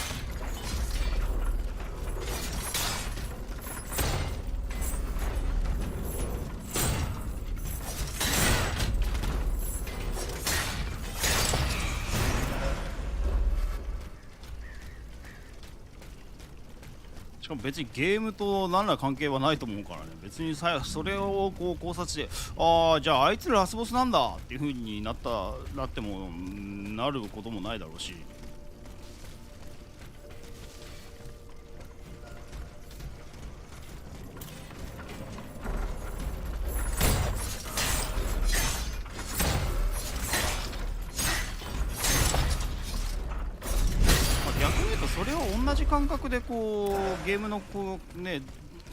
しかも別にゲームと何ら関係はないと思うからね。別にさ、それをこう考察して、ああじゃああいつらラスボスなんだっていう風になってもなることもないだろうし。逆に言うとそれを同じ感覚でこうゲームのこうね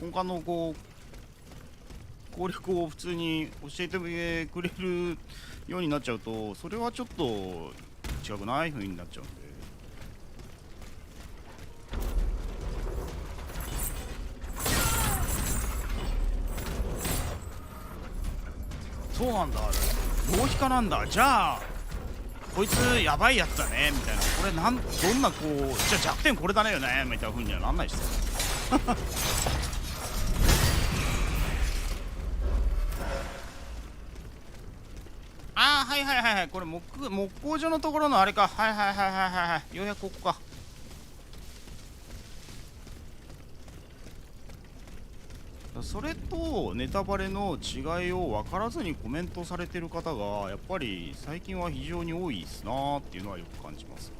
根幹のこう攻略を普通に教えてくれるようになっちゃうとそれはちょっと違くない風になっちゃうんで。そうなんだ、浪費家なんだ、じゃあこいつやばいやつだねみたいな、これどんなこうじゃあ弱点これだねよねみたいな風にはなんないっすよああはいはいはいはい、これ木工所のところのあれか、はいはいはいはいはいはい、ようやくここか。それとネタバレの違いを分からずにコメントされてる方がやっぱり最近は非常に多いですなーっていうのはよく感じます。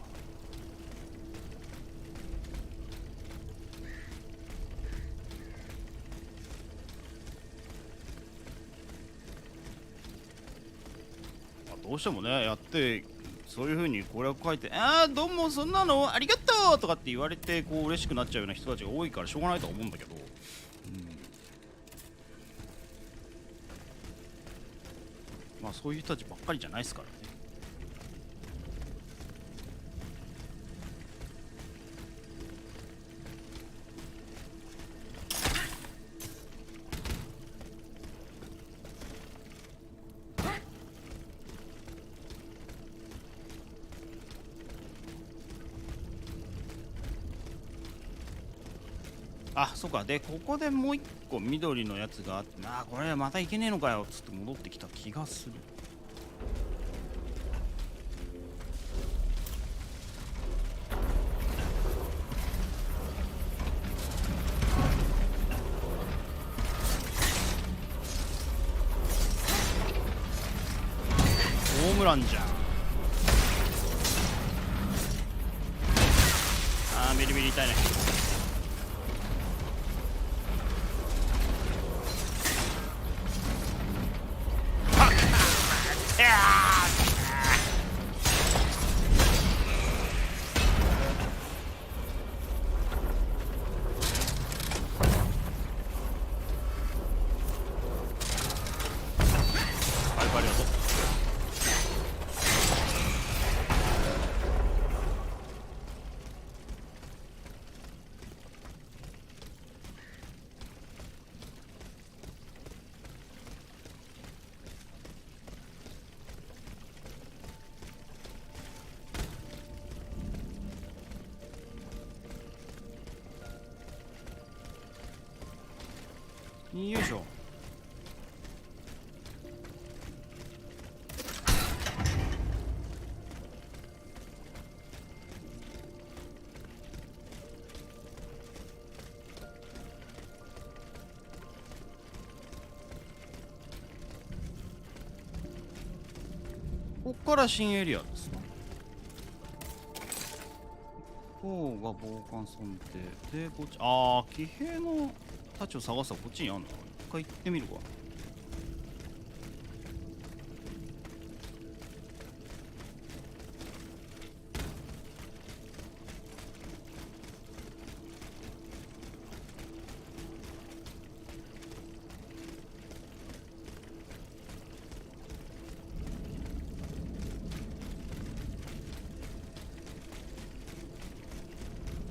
どうしてもねやってそういう風に攻略書いてどうもそんなのありがとうとかって言われてこう嬉しくなっちゃうような人たちが多いからしょうがないとは思うんだけど、まあそういう人たちばっかりじゃないですからね。あ、そうか。で、ここでもう一個緑のやつがあって、あー、これまたいけねえのかよっつって戻ってきた気がする。ホームランじゃん。あー、ビリビリ痛いね。よいしょ。こっから新エリアですね。ここが防寒尊帝で、こっち、ああ、騎兵のたちを探すはこっちにあるのかな。一回行ってみるわ。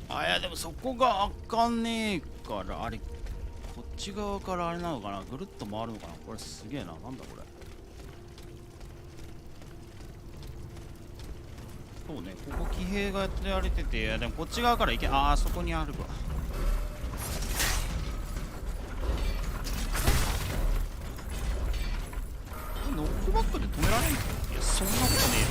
いやでもそこが開かねえから、あれこっち側からあれなのかな、ぐるっと回るのかな。これすげえな、なんだこれ。そうね、ここ騎兵がやってられてて、でもこっち側から行け、ああそこにあるわ。ノックバックで止められんの？いやそんなことねえよ。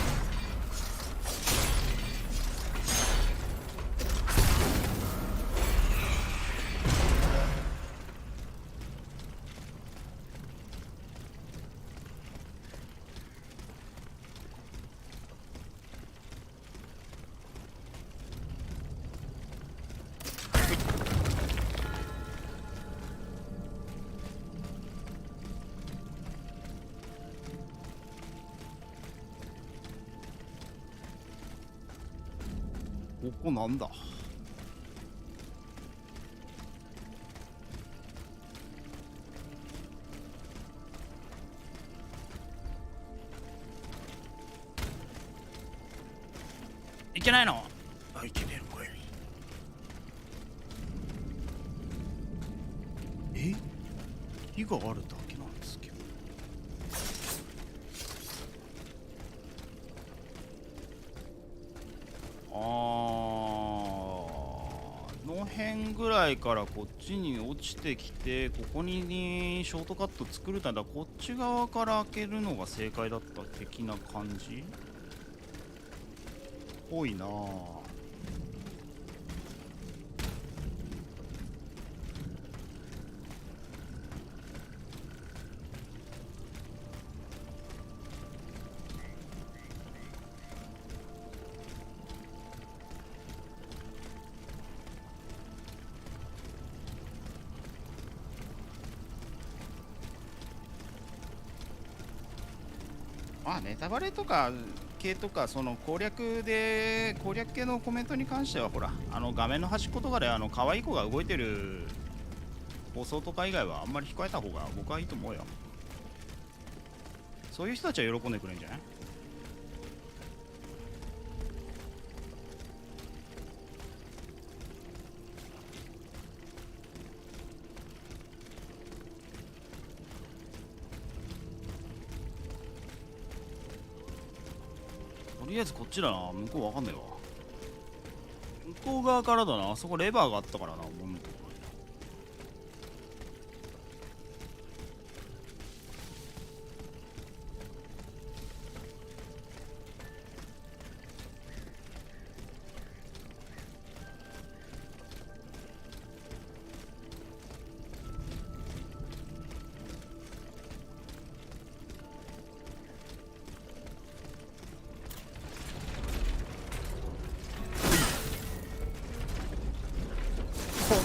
ここなんだ。いけないの？あ、いけねえのかい。火があるだけなんですけど。の辺ぐらいからこっちに落ちてきて、ここにショートカット作るためだ。こっち側から開けるのが正解だった的な感じぽいなあ。まあネタバレとか系とかその攻略系のコメントに関してはほら画面の端っことかで可愛い子が動いてる放送とか以外はあんまり控えた方が僕はいいと思うよ。そういう人たちは喜んでくれるんじゃない？とりあえずこっちだな。向こうわかんないわ。向こう側からだな。あそこレバーがあったからな。こ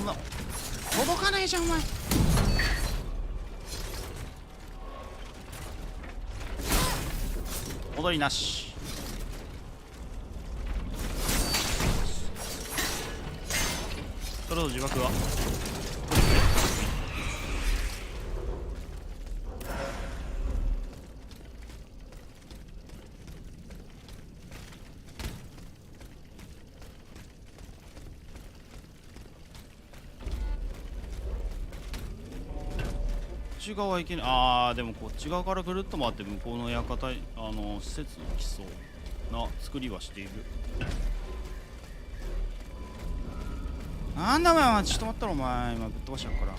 んな届かないじゃんお前。戻りなし。それと自爆はこっち側行けない。でもこっち側からぐるっと回って向こうの館、施設に来そうな作りはしている。なんだお前、ちょっと待ったろお前、今ぶっ飛ばしちゃうから。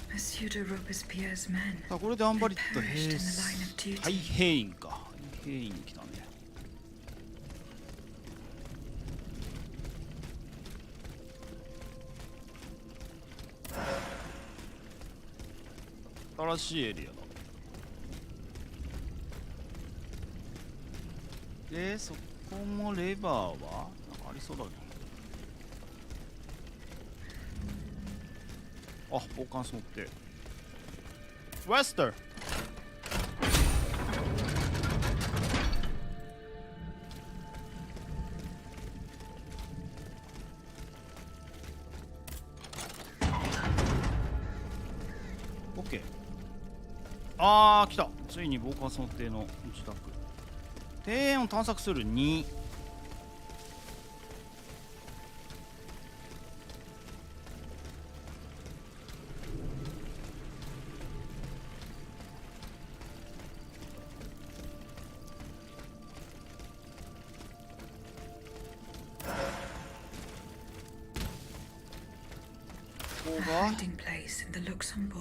Monsieur de Robespierre's men さあこれでアンバリット perished in the line of duty. 太平員か。太平員に来たね。新しいエリアだ。でそこもレバーはなんかありそうだね。あ、防寒装ってウェスター。オッケー。来た。ついに防寒装定の自宅。庭園を探索する2。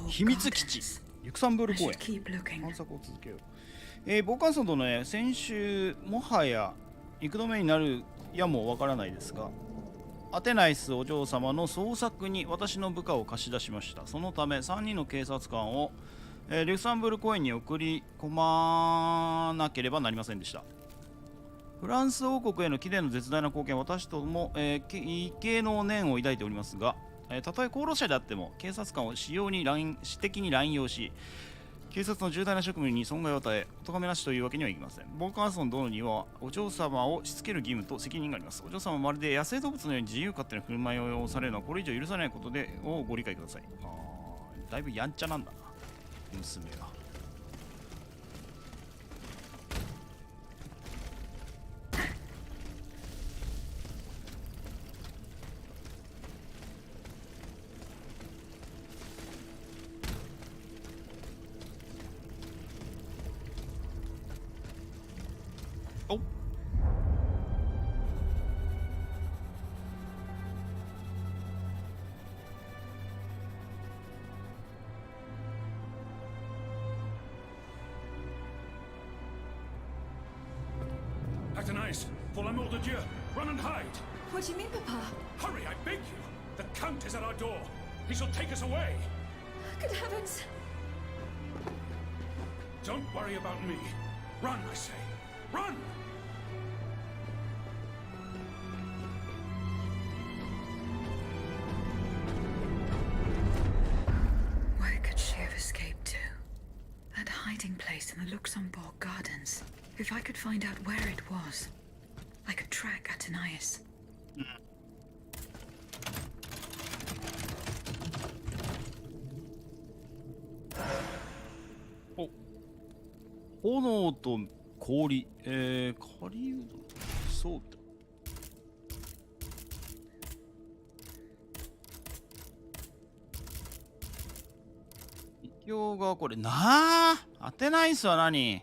秘密基地リュクサンブール公園探索を続けよう。防寒層とね、先週もはや行く止めになるやもわからないですが、アテナイスお嬢様の捜索に私の部下を貸し出しました。そのため3人の警察官を、リュクサンブール公園に送り込まなければなりませんでした。フランス王国への貴殿の絶大な貢献、私とも、畏敬の念を抱いておりますが、たとえ功労者であっても警察官を私的に乱用し、警察の重大な職務に損害を与え、お咎めなしというわけにはいきません。ボーカーソン殿にはお嬢様をしつける義務と責任があります。お嬢様はまるで野生動物のように自由勝手な振る舞いをされるのはこれ以上許されないことでをご理解ください。だいぶやんちゃなんだな、娘が。おっ、eyes. Pour la mort de Dieu. Run and hide. What do you mean, Papa? Hurry, I beg you. The Count is at our door. He shall take us away. Good heavens! Don't worry about me. Run, I say. Run! Where could she have escaped to? That hiding place in the Luxembourg Gardens. If I could find out where it was, I could track Athenais. 炎と氷、狩人、そうだ。一応がこれなあ、当てないっすわ。何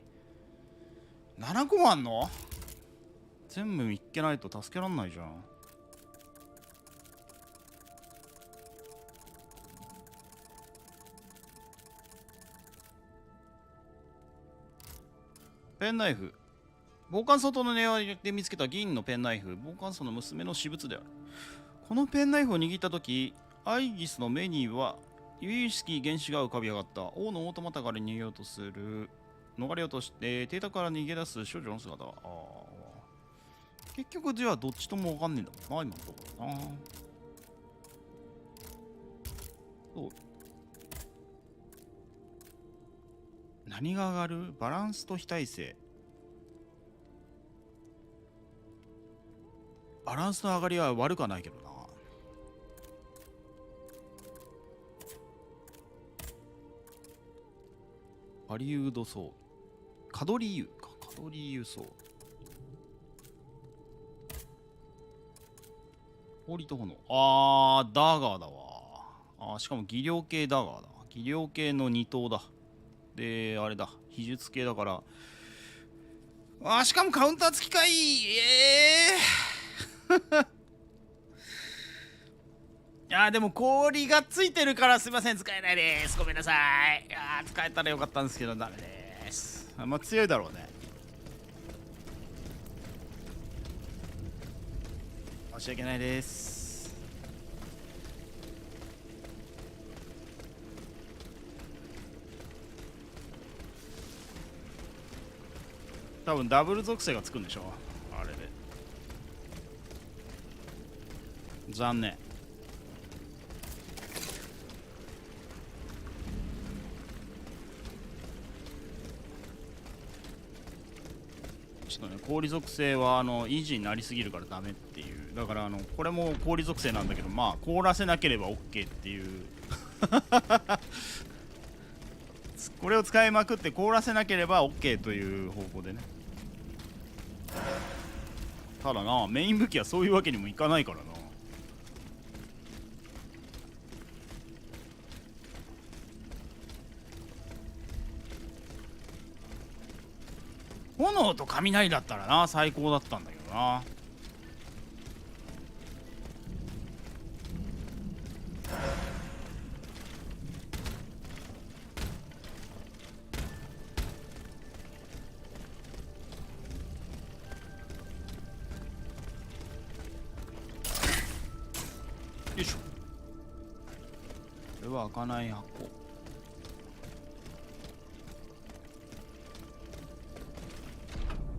7個もあんの？全部見っけないと助けらんないじゃん。ペンナイフ。傍観外の庭で見つけた銀のペンナイフ。傍観層の娘の私物である。このペンナイフを握ったとき、アイギスの目には由々しき原子が浮かび上がった。王のオートマタから逃げようとする。逃れようとして、邸宅から逃げ出す少女の姿。結局、じゃあどっちともわかんねえんだもんな、今のところな。そう。何が上がる？バランスと非耐性。バランスの上がりは悪くはないけどな。ハリウッドソー。カドリーユか。カドリーユソー。氷と炎。ダガーだわ。しかも技量系ダガーだ。技量系の2頭だ。で、あれだ。秘術系だから。しかもカウンター付きかい。でも氷がついてるからすいません、使えないです。ごめんなさい。使えたらよかったんですけどダメです。まあ強いだろうね。申し訳ないです。多分ダブル属性がつくんでしょ、あれで。残念。ちょっとね、氷属性は維持になりすぎるからダメっていう。だからこれも氷属性なんだけど、まあ凍らせなければ OK っていうこれを使いまくって凍らせなければ OK という方向でね。ただな、メイン武器はそういうわけにもいかないからな。炎と雷だったらな、最高だったんだけどな。よいしょ。これは開かない箱。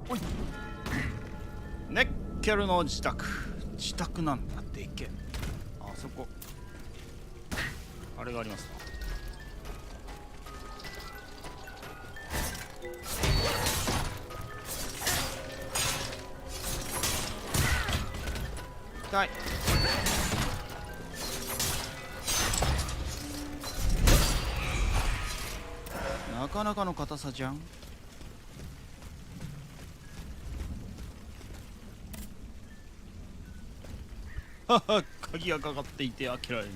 おい。ネッケルの自宅。自宅なんだっていけ。あそこ。あれがありますな。痛い。なかなかの硬さじゃん。はは、鍵がかかっていて開けられない。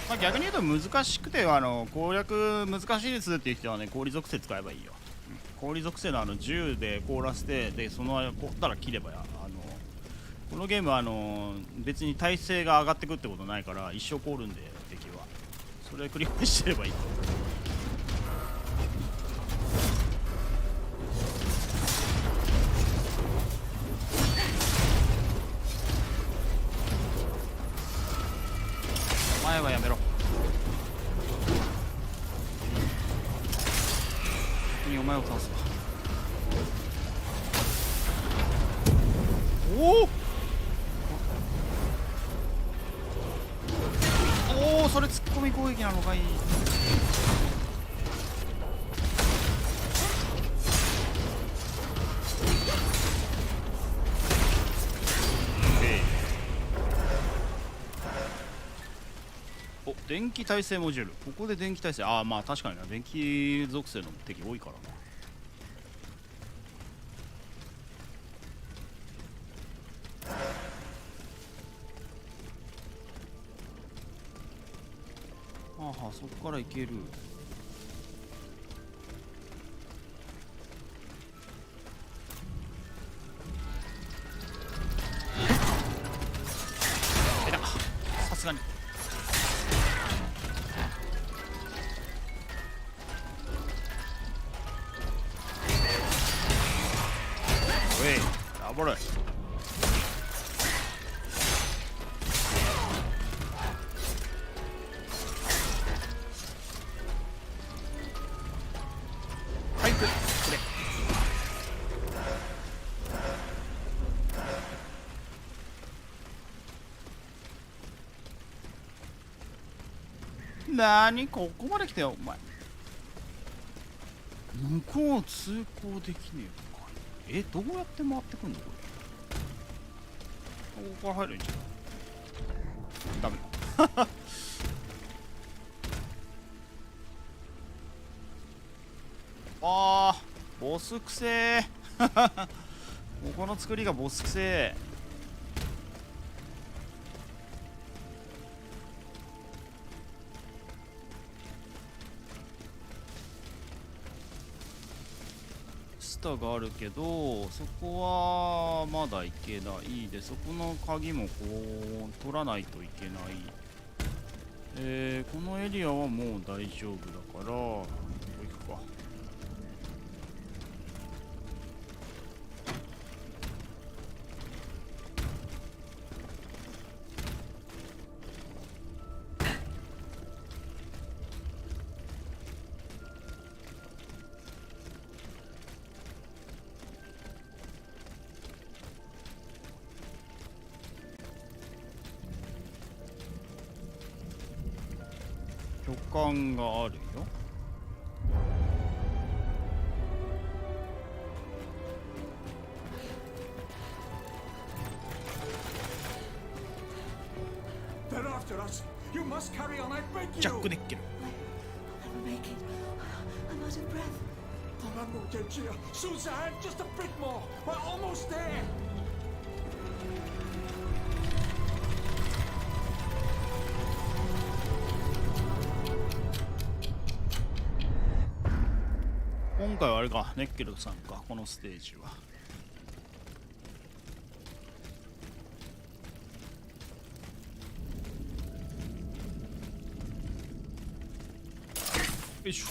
まあ逆に言うと難しくて攻略難しいですっていう人はね、氷属性使えばいいよ。氷属性の銃で凍らせて、でその間凍ったら切ればや、このゲームは別に耐性が上がってくってことないから一生凍るんで、敵はそれ繰り返してればいいと。お前はやめろ。先にお前を倒すわ。おお、それ突っ込み攻撃なのかい。お、電気耐性モジュール。ここで電気耐性、ああまあ確かにな、電気属性の敵多いからな。そこから行ける。えだ、さすがに。おい、やばれ。なに、ここまで来たよお前。向こう通行できねえのか。どうやって回ってくんのこれ。ここから入るんじゃん。ダメあー、ボスくせーここの作りがボスくせー。スタがあるけど、そこはまだいけないで、そこの鍵もこう取らないといけない。このエリアはもう大丈夫だから、ここ行くか。巨漢があるよ。They're after us. You must carry on, I beg you. ジャックデッケル。I'll make it. I'm out of breath. Tornado, Gentile. Suzanne, just a bit more. We're almost there. 今回はあれか、ネッケルさんか、このステージは。よいしょ。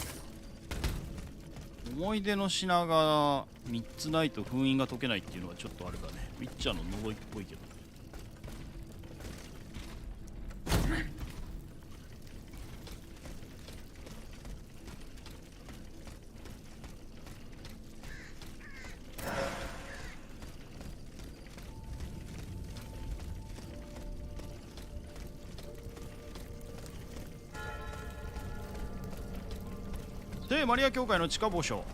思い出の品が3つないと封印が解けないっていうのはちょっとあれだね。ウィッチャーの呪いっぽいけど。で、マリア教会の地下墓所。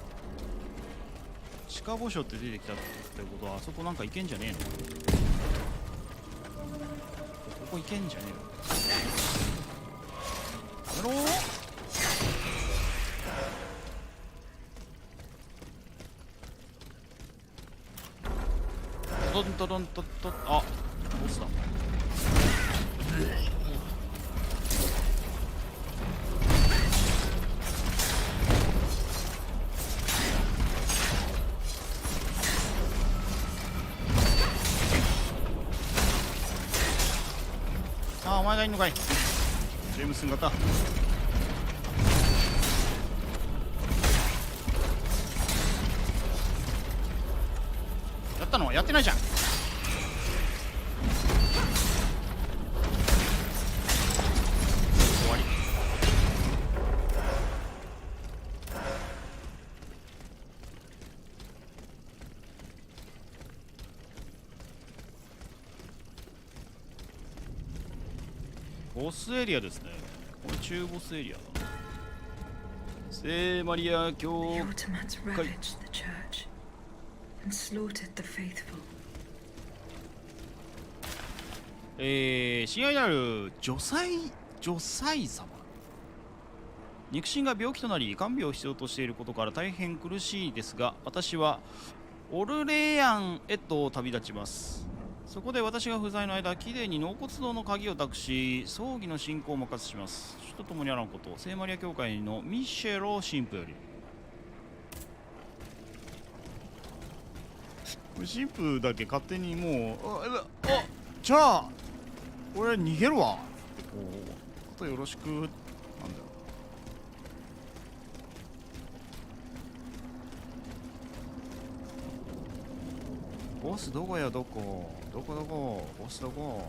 地下墓所って出てきたってことは、あそこなんか行けんじゃねえの。ここ行けんじゃねえの。やめろー。トントントントン。あ、ボスだ。お前がいんのかい。ジェームス型。やったのやってないじゃん。終わり。ボスエリアですね。これ中ボスエリアだな。聖マリア教 The Ottomans ravaged the church and slaughtered the faithful. 親愛なる女妻様。肉親が病気となり看病を必要としていることから大変苦しいですが、私はオルレアンへと旅立ちます。そこで私が不在の間、きれいに納骨堂の鍵を託し、葬儀の進行を任せします。主と共にあらんこと、聖マリア教会のミシェロ神父より。神父だけ勝手にもう、じゃあ俺逃げるわってこう、あとよろしくなんだよ。ボスどこや、どこボスどこ。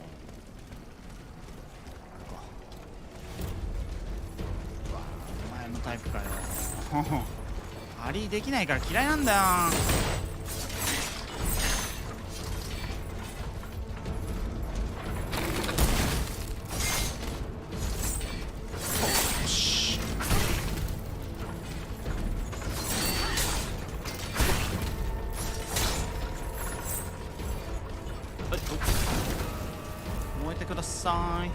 うわ、お前のタイプかよ。アリできないから嫌いなんだよ。燃えてください。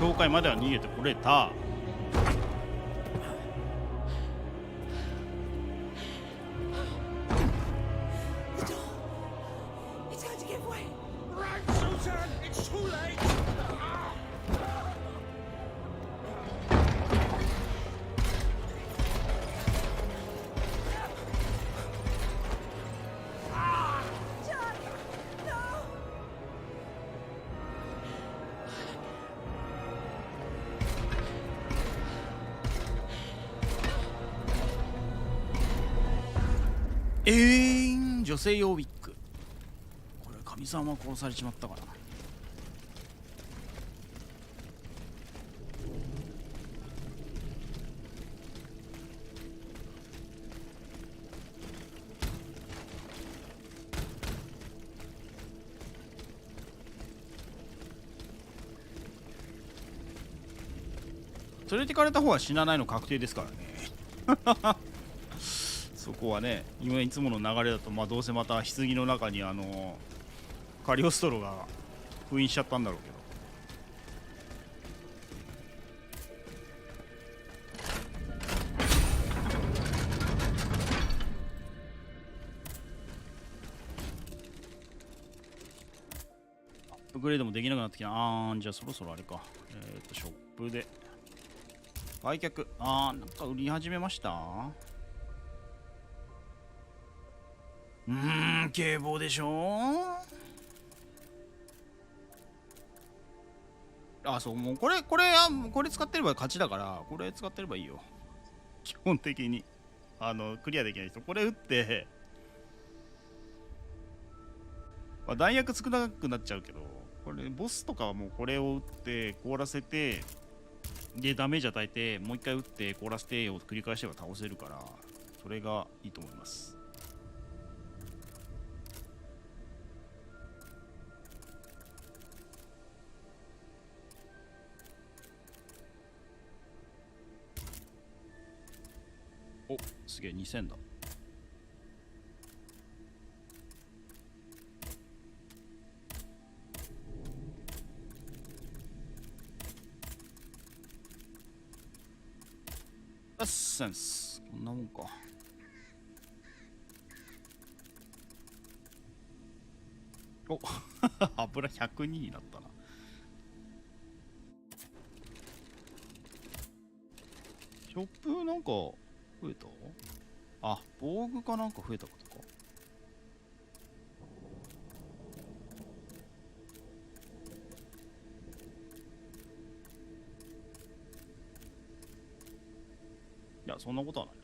教会までは逃げてこれた。It's going to give way. Right, Susan, it's too late. John 女性用ウィッグ。これ神様殺されちまったかな。連れてかれた方は死なないの確定ですからね。そこはね、今いつもの流れだと、まあどうせまた棺の中にカリオストロが封印しちゃったんだろうけど。アップグレードもできなくなってきた。じゃあそろそろあれか。ショップで売却。なんか売り始めました。警棒でしょ。そう、もうこれ使ってれば勝ちだから、これ使ってればいいよ。基本的にクリアできない人これ打って、弾薬少なくなっちゃうけど、これボスとかはもうこれを打って凍らせて、でダメージ与えてもう一回打って凍らせてを繰り返せば倒せるから、それがいいと思います。お、すげえ2000だ。エッセンスこんなもんか。お油102になったな。ショップなんか増えた？あ、防具かなんか増えたことか。いや、そんなことはない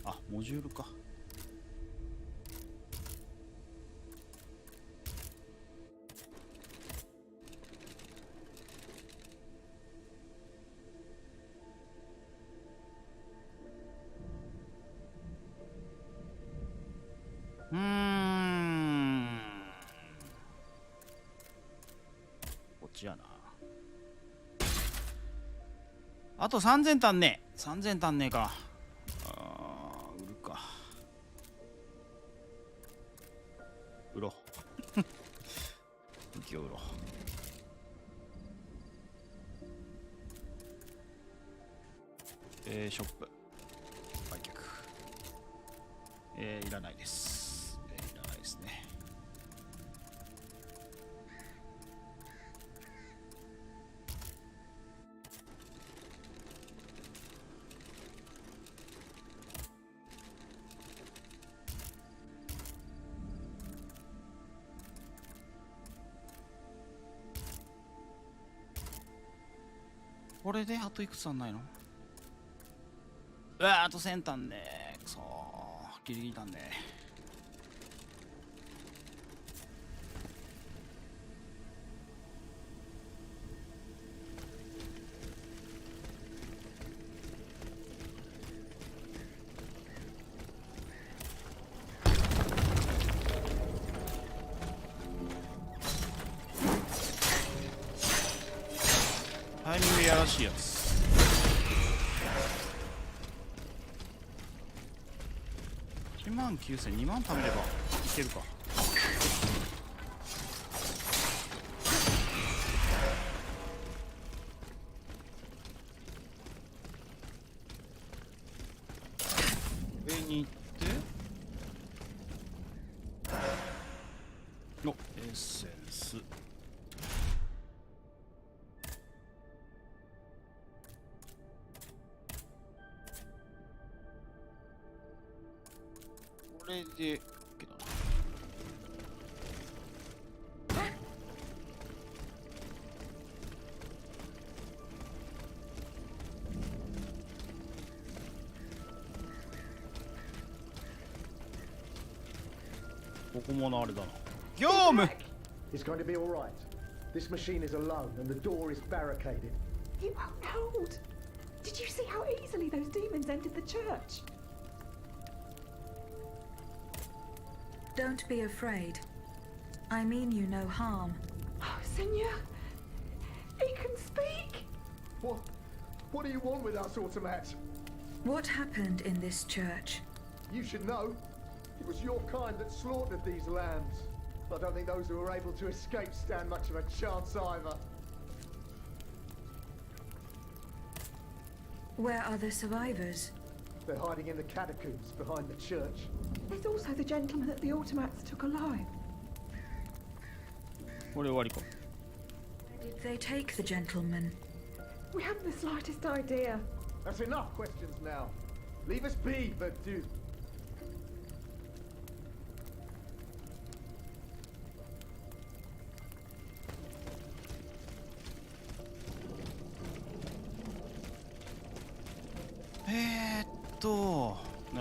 な。あ、モジュールか。こっちやな。あと3000足んねえ。3000足んねえか。売るか。売ろう。武器を売ろう。ショップ。売却。いらないです。いらないですね。これであといくつあんないの？うわー、あと1000足んねえ。くそー、ギリギリ足んねえ。タイミングやらしいやつ。1万9000、2万貯めればいけるか。上に行ってお、エッセンス。これで OK だな。ここもあれだな。業務 It's going to be all right. This machine is alone and the door is barricaded. It won't hold. Did you see how easily those demons entered the church? Don't be afraid. I mean you no harm. Oh, Senor, he can speak. What do you want with us, Automat? What happened in this church? You should know. It was your kind that slaughtered these lambs. I don't think those who were able to escape stand much of a chance either. Where are the survivors? They're hiding in the catacombs behind the church. There's also the gentleman that the automats took alive. これ終わりか。 Did they take the gentleman? We haven't the slightest idea. That's enough questions now. Leave us be, Verdu.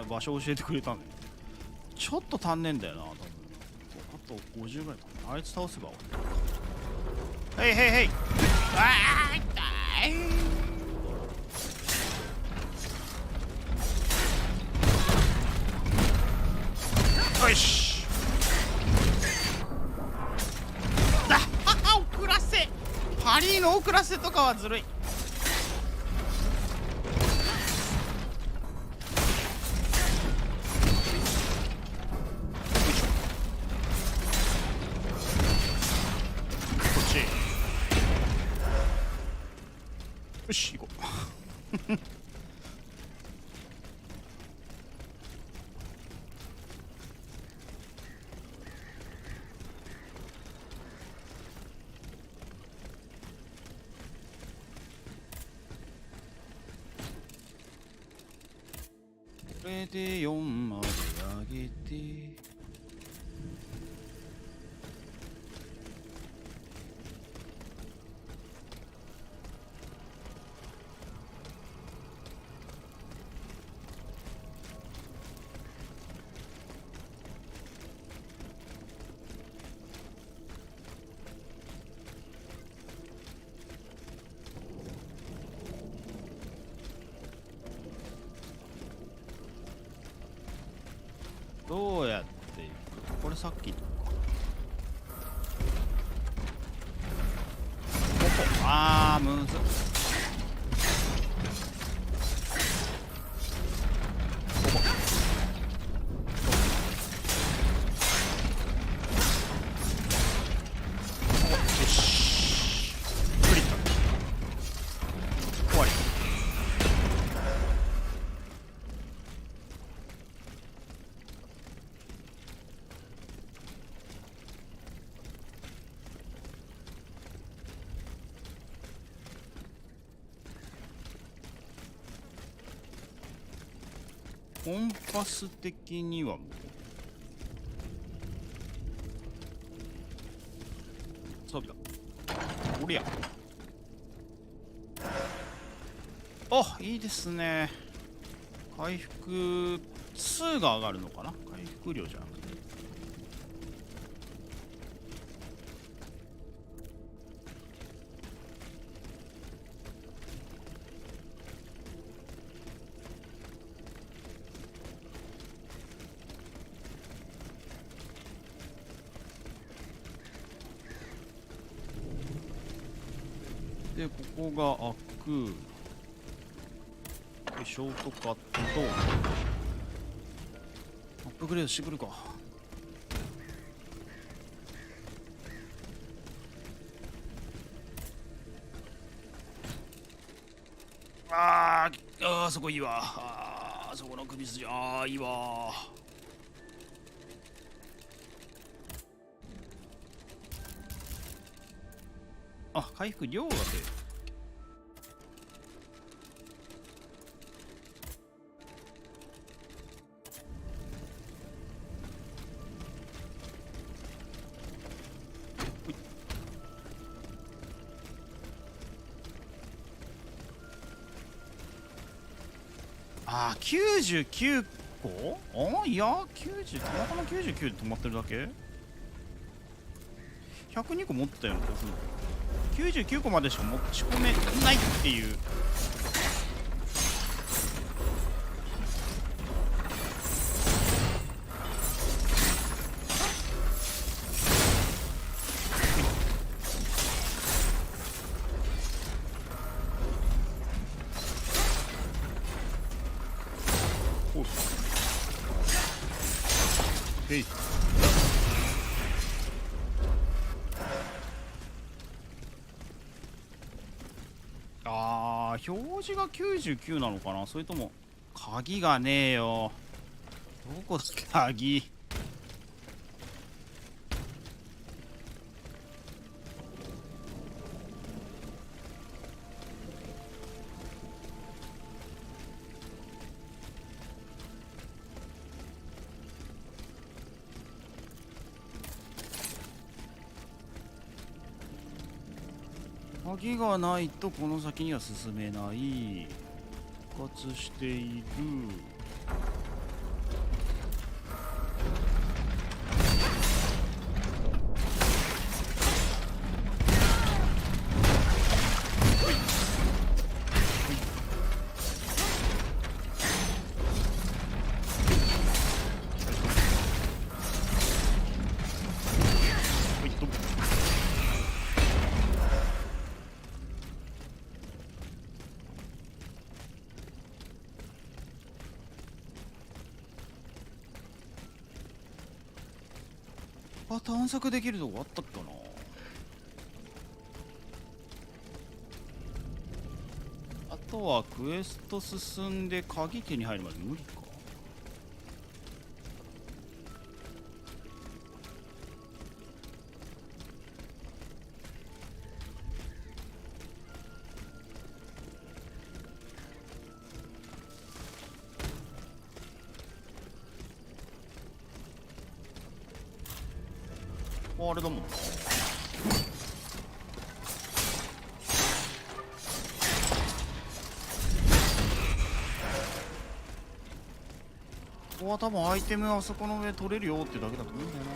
場所教えてくれたんだよ。ちょっと足んねえんだよな、多分。あと50ぐらいかな。あいつ倒せば終わり。へいへいへい。あー、痛い。よし。あ、遅らせ。ハリーの遅らせとかはずるい。よし行こう。これで4まで上げて、どうやっていく？これさっきのか。ここ。あーむずっ。ここ。よし。クリック。終わり。コンパス的には装備だ。おりゃ。あ、いいですね。回復数が上がるのかな。回復量じゃなくて。で、ここが開く。で、ショートカットとアップグレードしてくるか。そこいいわ。そこの首筋、いいわ。回復量が増える。99個？いや、90、たまたま99で止まってるだけ？ 102個持ってたような気がするんだけど。99個までしか持ち込めないっていう。表示が99なのかな。それとも鍵がねえよ。どこだっけ鍵。鍵がないとこの先には進めない。復活している。探索できるとこあったっけな。とはクエスト進んで鍵手に入るまで無理か。あれだもん。ここは多分アイテムあそこの上取れるよってだけだと思うんだよな。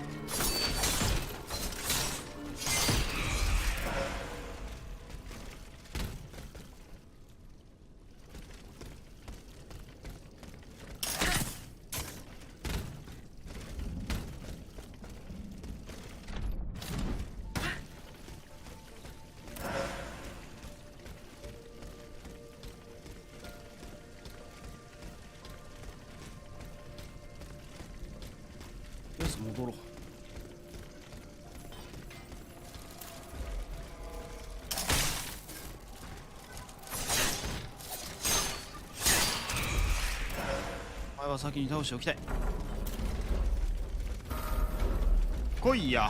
よし戻ろう。前は先に倒しておきたい。来いや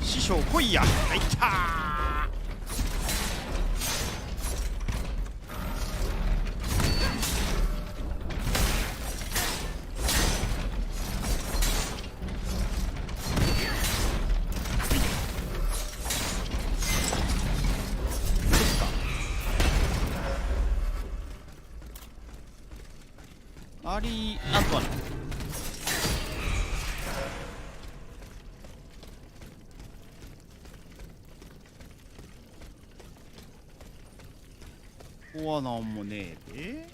師匠来いや。はいったー。ありあとはね、ここはなんもねえで、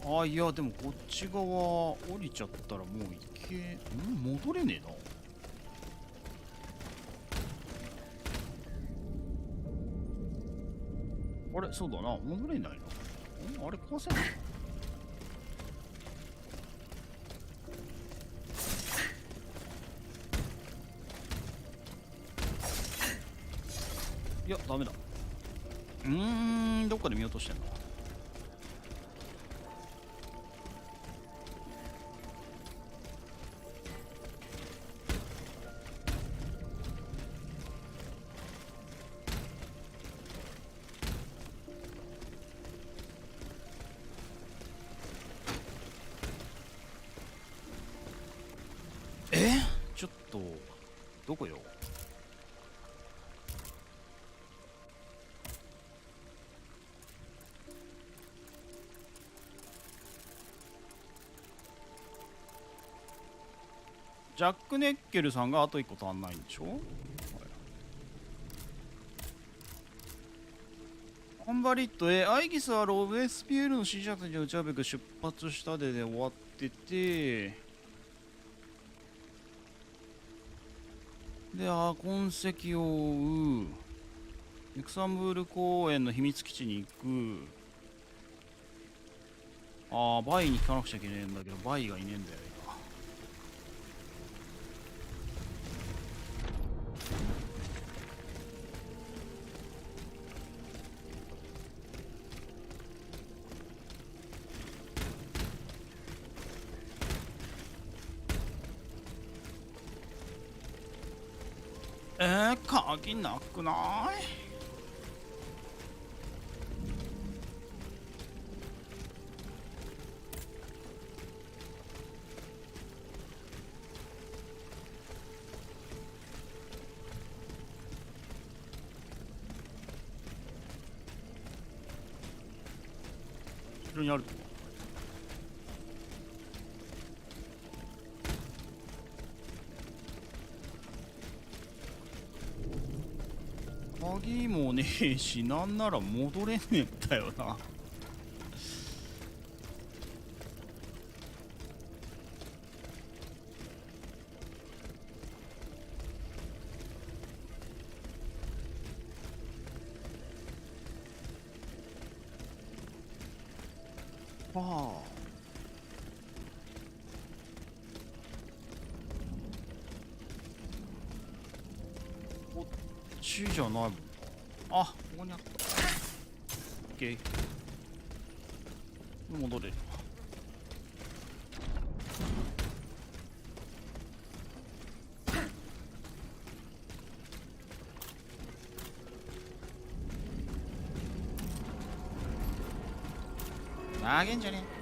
あ、いやでもこっち側降りちゃったらもう行け戻れねえな。あれそうだな、戻れないな。あれ壊せない。いやダメだ。どっかで見落としてんの。ちょっとどこよ。ジャック・ネッケルさんがあと1個足んないんでしょ。アンバリットへアイギスはロベスピエールの支持者たちを打ち破く出発したで終わってて、で、痕跡を追う。ユクサンブール公園の秘密基地に行く。バイに行かなくちゃいけねえんだけど、バイがいねえんだよ、今。鍵なくない？後ろにあるとこ。鍵もねえし、なんなら戻れねえんだよな。おっちじゃないもん。あ、ここにあった。オッケー。戻れる。投げんじゃねえ。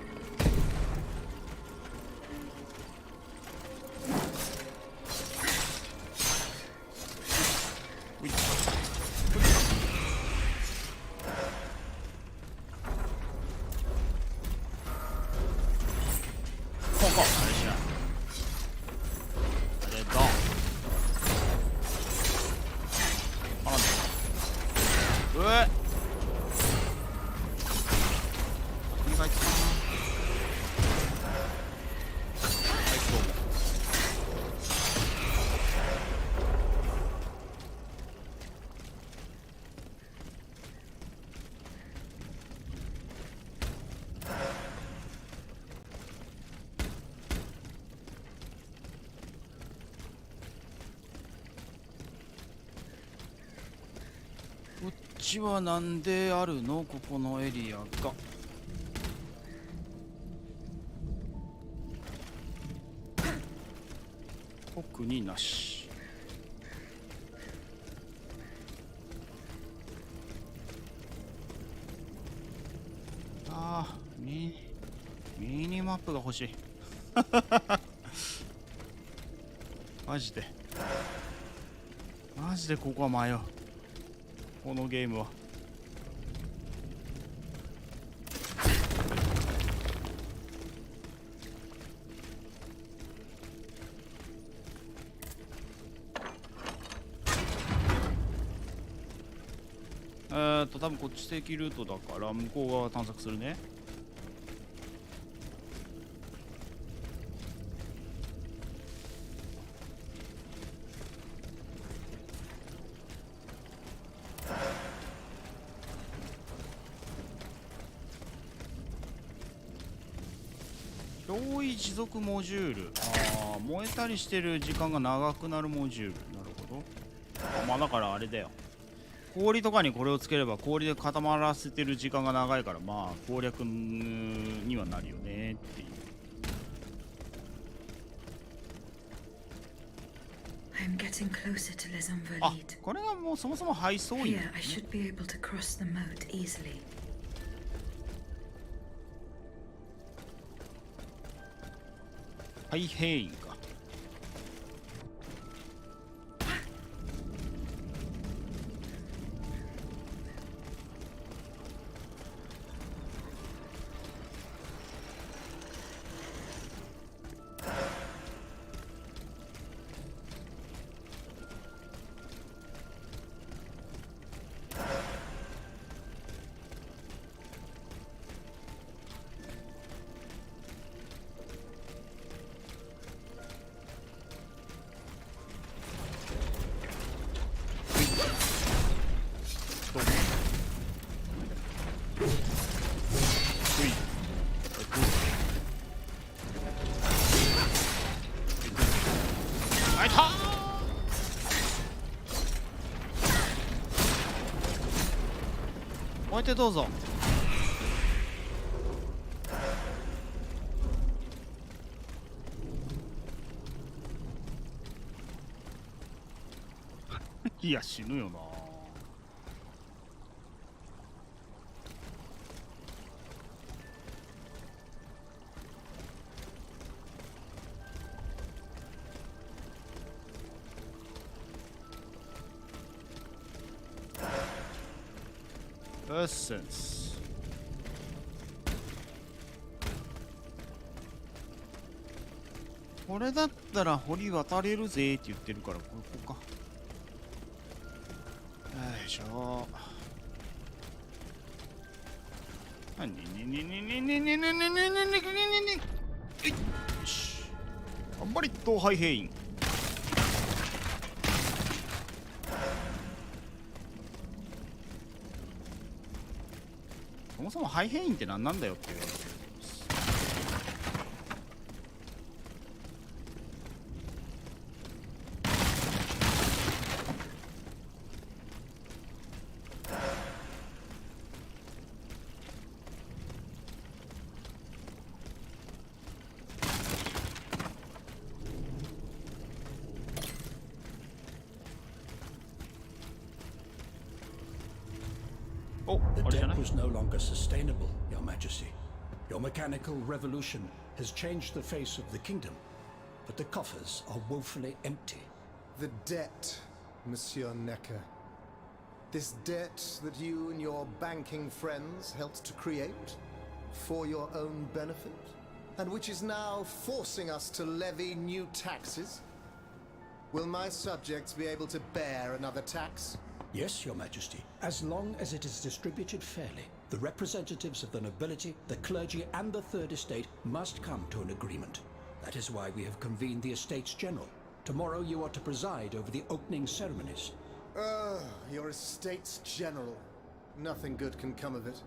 こっちはなんであるの？ここのエリアが。特になし。ああ、ミニマップが欲しい。マジでここは迷う。このゲームは。多分こっち正規ルートだから向こう側探索するね。同意持続モジュール。ああ、燃えたりしてる時間が長くなるモジュール。なるほど。まあだからあれだよ。氷とかにこれをつければ氷で固まらせてる時間が長いから、まあ攻略にはなるよねっていう。I'm getting closer to Les あ、 Invalides. これがもうそもそも配送員、 Here, I should be able to cross the moat easily. 配兵員か。置いてどうぞ。いや死ぬよな。エッセンス。これだったら堀渡れるぜって言ってるから、ここか。よいしょ。よし。頑張りとハイヘイン。そもそもハイヘインって何なんだよって言われてる。was no longer sustainable, Your Majesty. Your mechanical revolution has changed the face of the kingdom, but the coffers are woefully empty. The debt, Monsieur Necker. This debt that you and your banking friends helped to create for your own benefit, and which is now forcing us to levy new taxes. Will my subjects be able to bear another tax? Yes, Your Majesty, as long as it is distributed fairly. The representatives of the nobility, the clergy, and the Third Estate must come to an agreement. That is why we have convened the Estates General. Tomorrow you are to preside over the opening ceremonies. Your Estates General. Nothing good can come of it.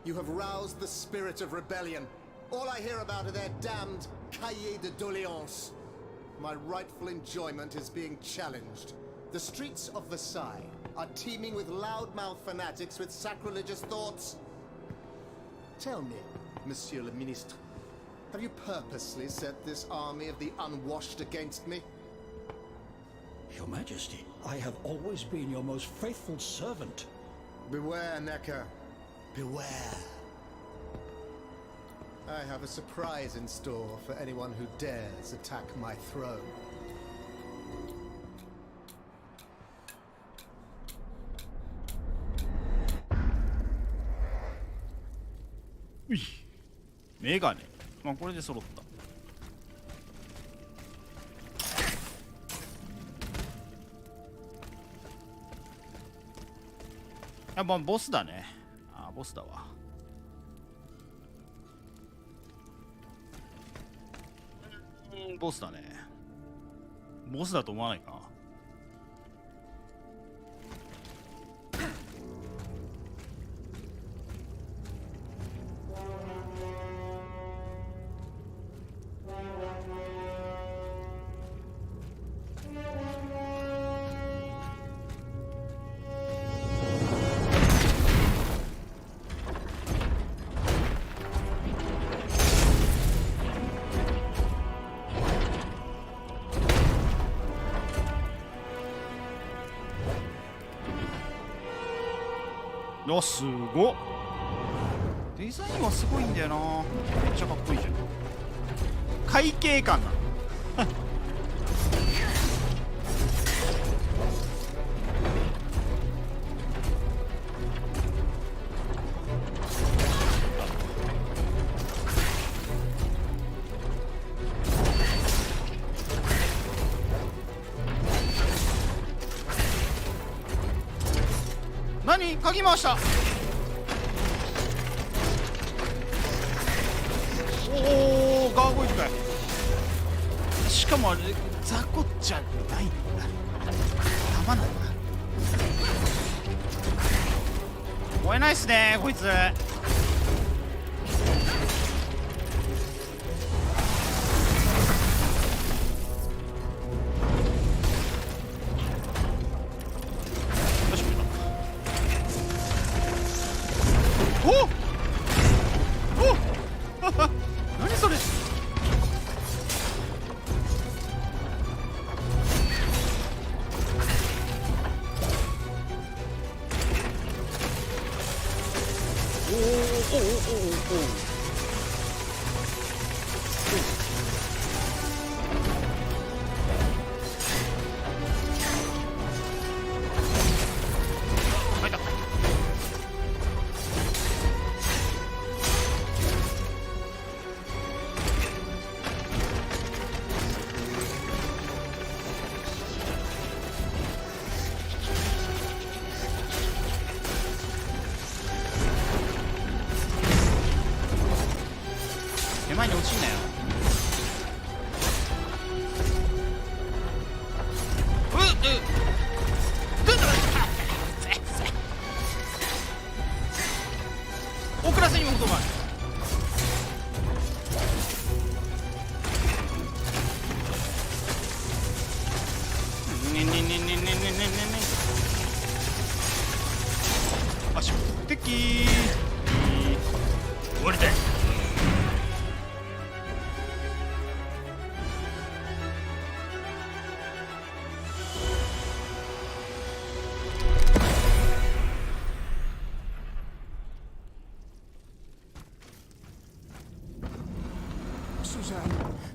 You have roused the spirit of rebellion. All I hear about are their damned cahiers de doléances. My rightful enjoyment is being challenged. The streets of Versailles are teeming with loudmouth fanatics with sacrilegious thoughts. Tell me, Monsieur le Ministre, have you purposely set this army of the unwashed against me? Your Majesty, I have always been your most faithful servant. Beware, Necker. Beware. I have a surprise in store for anyone who dares attack my throne. メガネ。まあこれで揃った。やっぱボスだね。ああ、ボスだわ。ボスだね。ボスだと思わないか。あ、すごっ。デザインはすごいんだよな。めっちゃかっこいいじゃん。会計感なの。何？鍵回した。おお、ガーゴイルかい。しかもあれ雑魚じゃないんだ。弾なんだ。燃えないっすねこいつ。何それ。おおおおおお。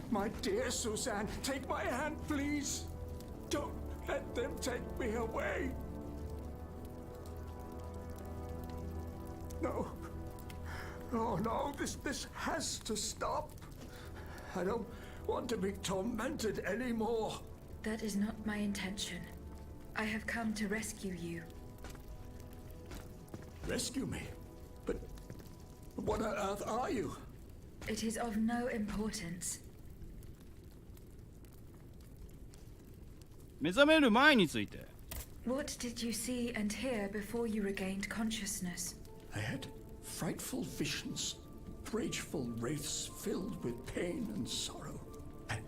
My dear Suzanne, take my hand, please. Don't let them take me away. No. Oh no, this has to stop. I don't want to be tormented anymore. That is not my intention. I have come to rescue you. Rescue me? But what on earth are you? It is of no importance. 目覚める前について。 What did you see and hear before you regained consciousness? I had frightful visions, rageful wraiths filled with pain and sorrow.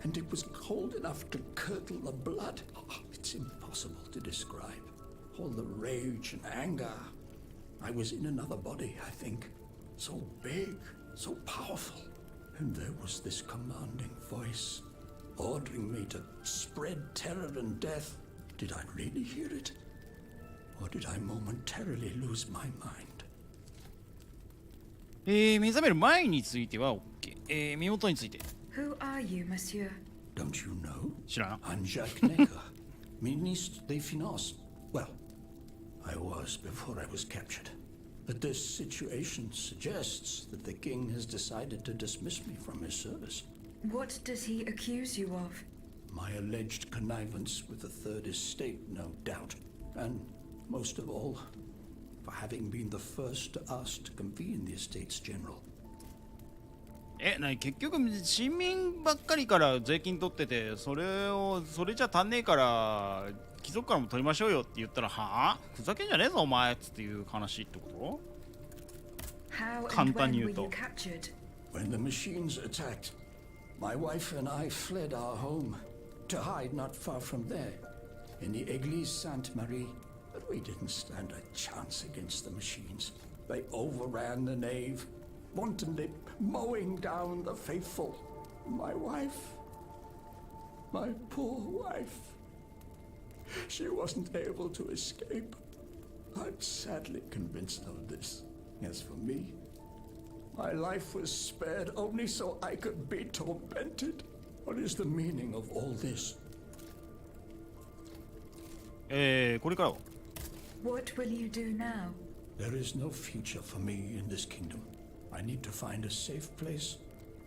And it was cold enough to curdle the blood. It's impossible to describe. All the rage and anger. I was in another body, I think. So big, so powerful. And there was this commanding voice, ordering me to spread terror and death. Did I really hear it? Or did I momentarily lose my mind? 目覚める前については OK。身元について。 Who are you, monsieur? Don't you know? 知らん。 Anjak Necker, Ministre des Finances. Well, I was before I was captured. But this situation suggests that the king has decided to dismiss me from his service. What does he accuse you of? My alleged connivance with the Third Estate, no doubt. And most of all, for having been the first to ask to convene the Estates General. 結局市民ばっかりから税金取ってて、それじゃ足んねえから貴族からも取りましょうよって言ったら、はあふざけんじゃねえぞお前っていう話ってこと？ How 簡 and 単 when に were 言う you と。 captured? When the machines attacked, my wife and I fled our home to hide not far from there, in the Église Sainte-Marie. But we didn't stand a chance against the machines. They overran the nave, wantonly mowing down the faithful. My wife, my poor wife, she wasn't able to escape. I'm sadly convinced of this. As for me, my life was spared only so I could be tormented. What is the meaning of all this? これからは What will you do now? There is no future for me in this kingdom. I need to find a safe place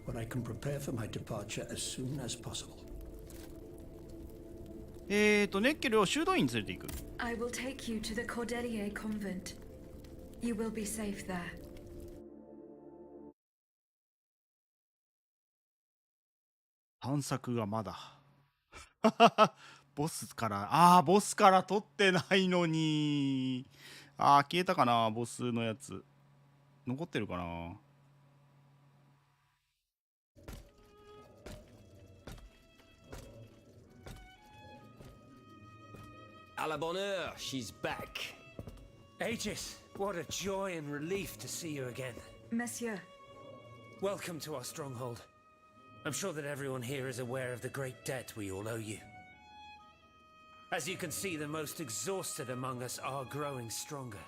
where I can prepare for my departure as soon as possible. ネッケルを修道院に連れて行く。 I will take you to the Cordelier convent. You will be safe there. 探索がまだ。ボスから取ってないのに。消えたかな、ボスのやつ。残ってるかな。À la bonne heure, she's back. Aegis, what a joy and relief to see you again. Monsieur, Welcome to our stronghold. I'm sure that everyone here is aware of the great debt we all owe you. As you can see, the most exhausted among us are growing stronger.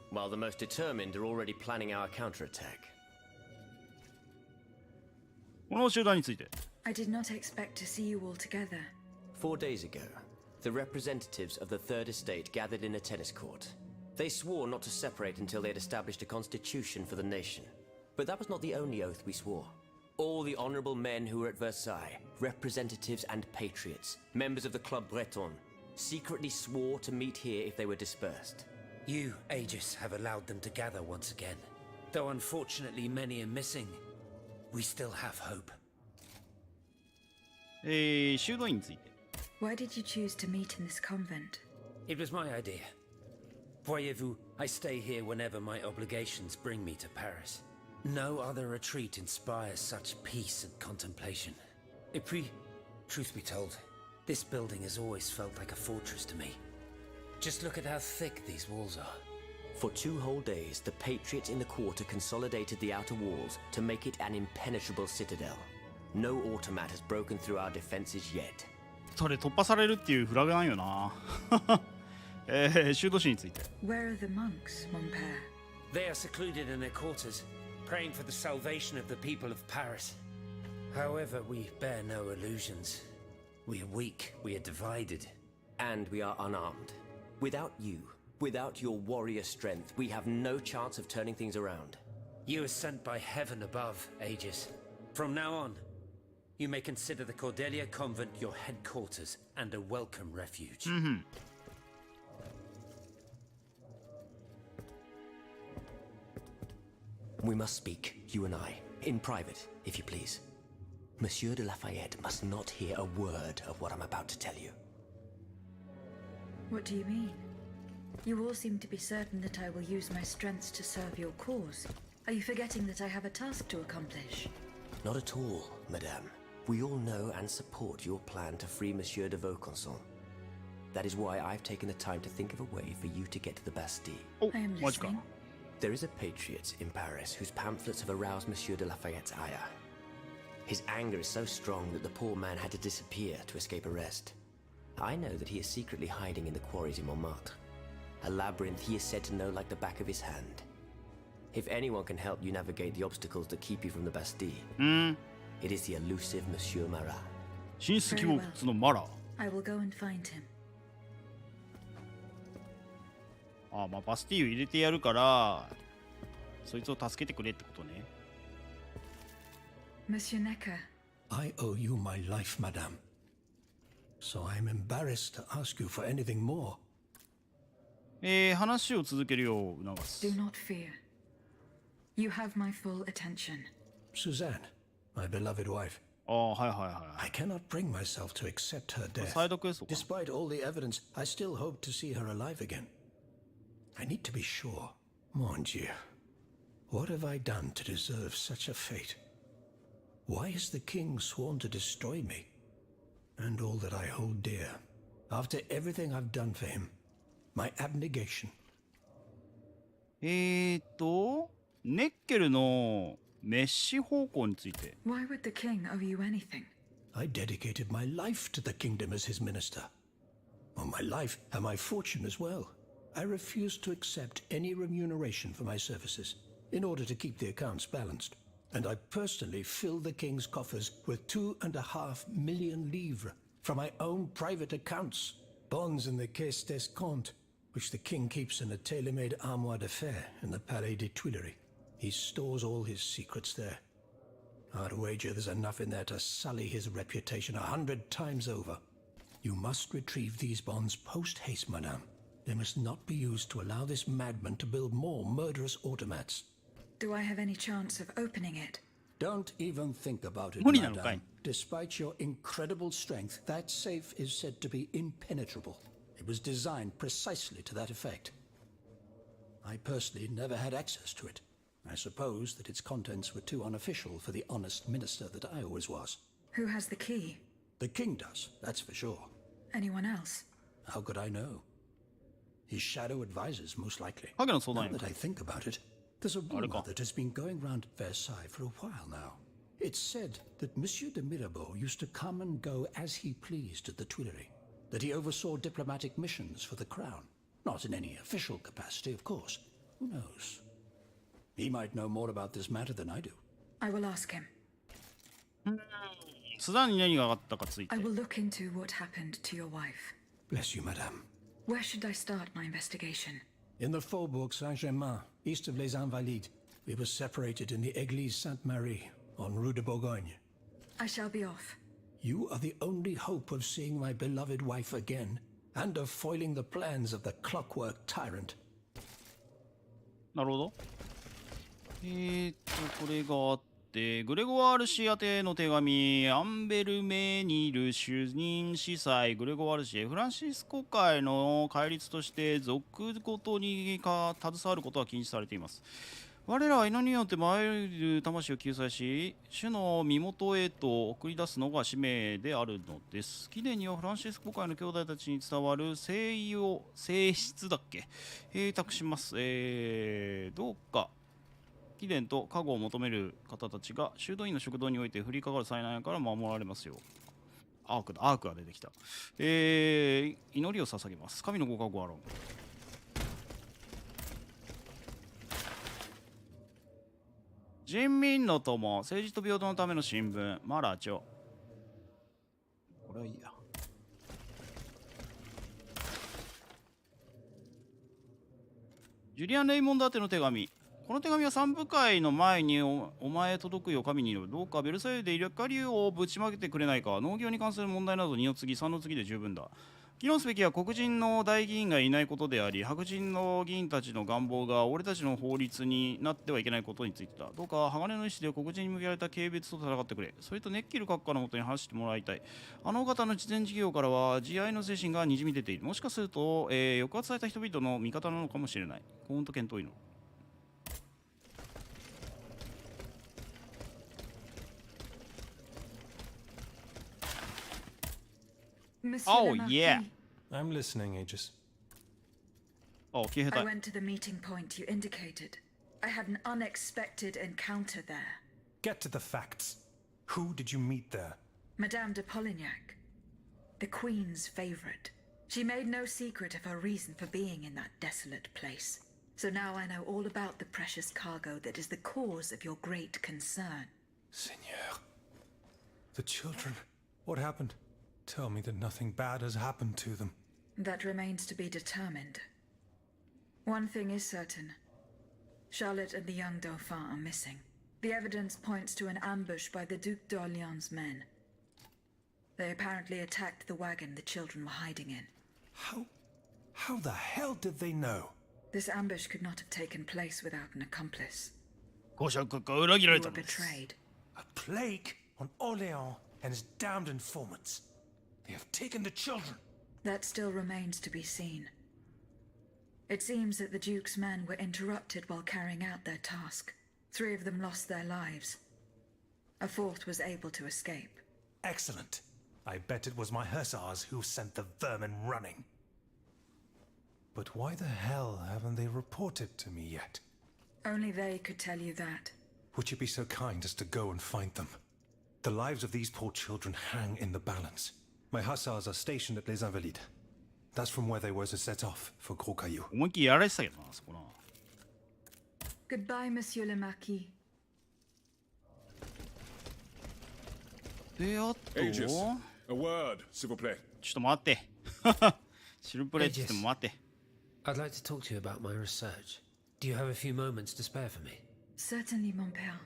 While the most determined are already planning our counterattack. この集団について。 I did not expect to see you all together. 4 days ago, the representatives of the Third Estate gathered in a tennis court. They swore not to separate until they had established a constitution for the nation. But that was not the only oath we swore. All the honorable men who were at Versailles, representatives and patriots, members of the Club Breton, secretly swore to meet here if they were dispersed. You, Aegis, have allowed them to gather once again. Though unfortunately many are missing, we still have hope. 修道院について。 Why did you choose to meet in this convent? It was my idea. Voyez-vous, I stay here whenever my obligations bring me to Paris. No other retreat inspires such peace and contemplation. Et puis, truth be told, this building has always felt like a fortress to me. Just look at how thick these walls are. For 2 whole days, the patriots in the quarter consolidated the outer walls to make it an impenetrable citadel. No automat has broken through our defenses yet. それ突破されるっていうフラグなんよな。修道士について。 Where are the monks, mon père? They are secluded in their quarters, praying for the salvation of the people of Paris. However, we bear no illusions. We are weak, we are divided. And we are unarmed. Without you, without your warrior strength, we have no chance of turning things around. You are sent by heaven above, Aegis. From now on, you may consider the Cordelia Convent your headquarters and a welcome refuge. We must speak, you and I, in private, if you please. Monsieur de Lafayette must not hear a word of what I'm about to tell you. What do you mean? You all seem to be certain that I will use my strengths to serve your cause. Are you forgetting that I have a task to accomplish? Not at all, madame. We all know and support your plan to free Monsieur de Vaucanson. That is why I've taken the time to think of a way for you to get to the Bastille. Oh, I am listening. There is a patriot in Paris whose pamphlets have aroused Monsieur de Lafayette's ire. His anger is so strong that the poor man had to disappear to escape arrest. I know that he is secretly hiding in the quarries in Montmartre. A labyrinth he is said to know like the back of his hand. If anyone can help you navigate the obstacles that keep you from the Bastille, it is the elusive Monsieur Marat. 神出鬼没のマラー。 I will go and find him. ああ、まあバスティーユ入れてやるから、そいつを助けてくれってことね。Monsieur Necker. I owe you my life, madame. So I'm embarrassed to ask you for anything more. 話を続けるよう促す。 Do not fear. You have my full attention. Suzanne, my beloved wife. ああ、はいはいは I cannot bring myself to accept her い。 death. サイドクエストか。 Despite all the evidence, I still hope to see her alive again. I need to be sure. Mon Dieu. What have I done to deserve such a fate? Why has the king sworn to destroy me? And all that I hold dear. After everything I've done for him. My abnegation. ネッケルのメッシ方向について。 Why would the king owe you anything? I dedicated my life to the kingdom as his minister. Well, my life and my fortune as well. I refuse to accept any remuneration for my services in order to keep the accounts balanced. And I personally filled the king's coffers with 2.5 million livres from my own private accounts. Bonds in the Caisse d'Escompte, which the king keeps in a tailor-made armoire de fer in the Palais des Tuileries. He stores all his secrets there. I'd wager there's enough in there to sully his reputation 100 times over. You must retrieve these bonds post-haste, madame. They must not be used to allow this madman to build more murderous automats. Do I have any chance of opening it? Don't even think about it, 無理なのかい。 madame. Despite your incredible strength, that safe is said to be impenetrable. It was designed precisely to that effect. I personally never had access to it. I suppose that its contents were too unofficial for the honest minister that I always was. Who has the key? The king does, that's for sure. Anyone else? How could I know? His shadow advisors, most likely. 影の相談 Now 員 that I think about it, there's a rumor that has been going round Versailles for a while now. It's said that Monsieur de Mirabeau used to come and go as he pleased at the Tuileries, that he oversaw diplomatic missions for the crown. Not in any official capacity, of course. Who knows? He might know more about this matter than I do. I will ask him. スザンに何があったかついて I。will look into what happened to your wife. Bless you, madame. Where should I start my investigation? In the Faubourg Saint-Germain, east of Les Invalides, we were separated in the Église Sainte-Marie, on Rue de Bourgogne. I shall be off. You are the only hope of seeing my beloved wife again, and of foiling the plans of the clockwork tyrant. なるほど。これがあって、グレゴワール氏宛ての手紙、アンベルメニル主任司祭グレゴワール氏へフランシスコ会の戒律として属ごとに携わることは禁止されています。我らは祈りによって参る魂を救済し、主の身元へと送り出すのが使命であるのです。貴殿にはフランシスコ会の兄弟たちに伝わる性質だっけ、託します。どうか貴殿と加護を求める方たちが修道院の食堂において降りかかる災難から守られますよう。アークだ、アークが出てきた。祈りを捧げます。神のご加護あろう。人民の友、政治と平等のための新聞、マラチョ。これはいいや。ジュリアン・レイモンド宛ての手紙。この手紙は三部会の前に お前へ届くよ神にいる。どうかベルサイユで怒りをぶちまけてくれないか。農業に関する問題など2の次3の次で十分だ。議論すべきは黒人の大議員がいないことであり、白人の議員たちの願望が俺たちの法律になってはいけないことについてだ。どうか鋼の意志で黒人に向けられた軽蔑と戦ってくれ。それと熱気る閣下のもとに話してもらいたい。あの方の慈善事業からは慈愛の精神がにじみ出ている。もしかすると、抑圧された人々の味方なのかもしれない。幸運と健闘いの。Oh, yeah. I'm listening, Aegis. Oh, okay, I went to the meeting point you indicated. I had an unexpected encounter there. Get to the facts. Who did you meet there? Madame de Polignac, the Queen's favorite. She made no secret of her reason for being in that desolate place. So now I know all about the precious cargo that is the cause of your great concern. Seigneur. The children. What happened? Tell me that nothing bad has happened to them. That remains to be determined. One thing is certain. Charlotte and the young Dauphin are missing. The evidence points to an ambush by the Duc d'Orléans' men. They apparently attacked the wagon the children were hiding in. How the hell did they know? This ambush could not have taken place without an accomplice. You were betrayed. A plague on Orléans and his damned informants. They have taken the children. That still remains to be seen. It seems that the Duke's men were interrupted while carrying out their task. 3 of them lost their lives. A 4th was able to escape. Excellent. I bet it was my hussars who sent the vermin running. But why the hell haven't they reported to me yet? Only they could tell you that. Would you be so kind as to go and find them? The lives of these poor children hang in the balance. My hussars are stationed at Les Invalides. That's from where they were to set off for Gros Caillou. 思いっきりやられてたけどな、そこな。Goodbye, Monsieur le Marquis. で、あと、ち Aegis, a word, s'il vous plaît. ょっと待って。シルプレッチっても待って。I'd like to talk to you about my research. Do you have a few moments to spare for me? Certainly, mon père.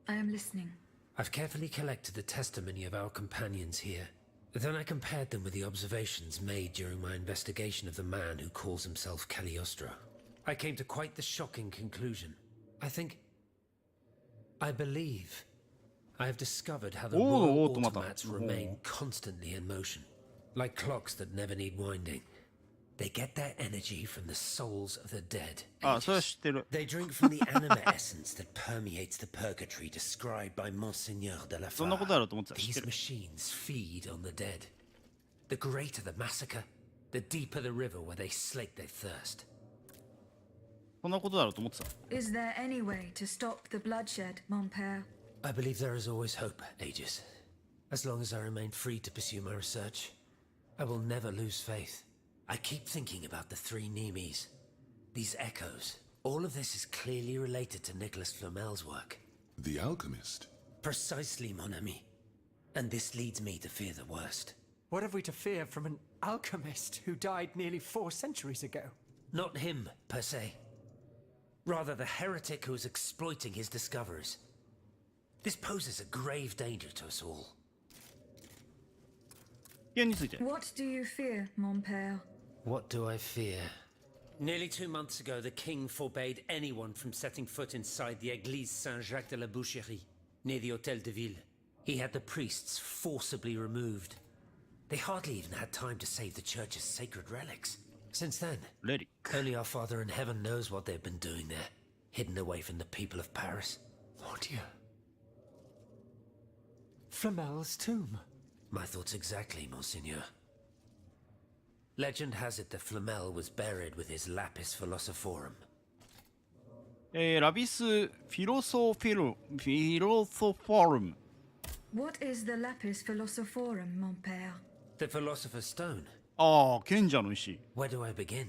I am listening. I've carefully collected the testimony of our companions here. Then I compared them with the observations made during my investigation of the man who calls himself Cagliostro. I came to quite the shocking conclusion. I believe I have discovered how the royal automats remain constantly in motion, like clocks that never need winding. They get their energy from the souls of the dead. They drink from the anima essence that permeates the purgatory described by Monseigneur de la Fare. These machines feed on the dead. The greater the massacre, the deeper the river where they slake their thirst. そんなことだろうと思ってた。Is there any way to stop the bloodshed, mon père? I believe there is always hope, Aegis. As long as I remain free to pursue my research, I will never lose faith. I keep thinking about the 3 Nemes. These echoes. All of this is clearly related to Nicholas Flamel's work. The alchemist? Precisely, mon ami. And this leads me to fear the worst. What have we to fear from an alchemist who died nearly 4 centuries ago? Not him, per se. Rather the heretic who is exploiting his discoveries. This poses a grave danger to us all. What do you fear, mon père? What do I fear? Nearly 2 months ago, the king forbade anyone from setting foot inside the Église Saint-Jacques de la Boucherie, near the Hôtel de Ville. He had the priests forcibly removed. They hardly even had time to save the church's sacred relics. Since then, only our Father in Heaven knows what they've been doing there, hidden away from the people of Paris. Oh dear. Flamel's tomb. My thoughts exactly, Monseigneur. Legend has it that Flamel was buried with his lapis philosophorum. ラビスフィロソフォルム。What is the lapis philosophorum, mon père? The philosopher's stone. ああ、賢者の石。Where do I begin?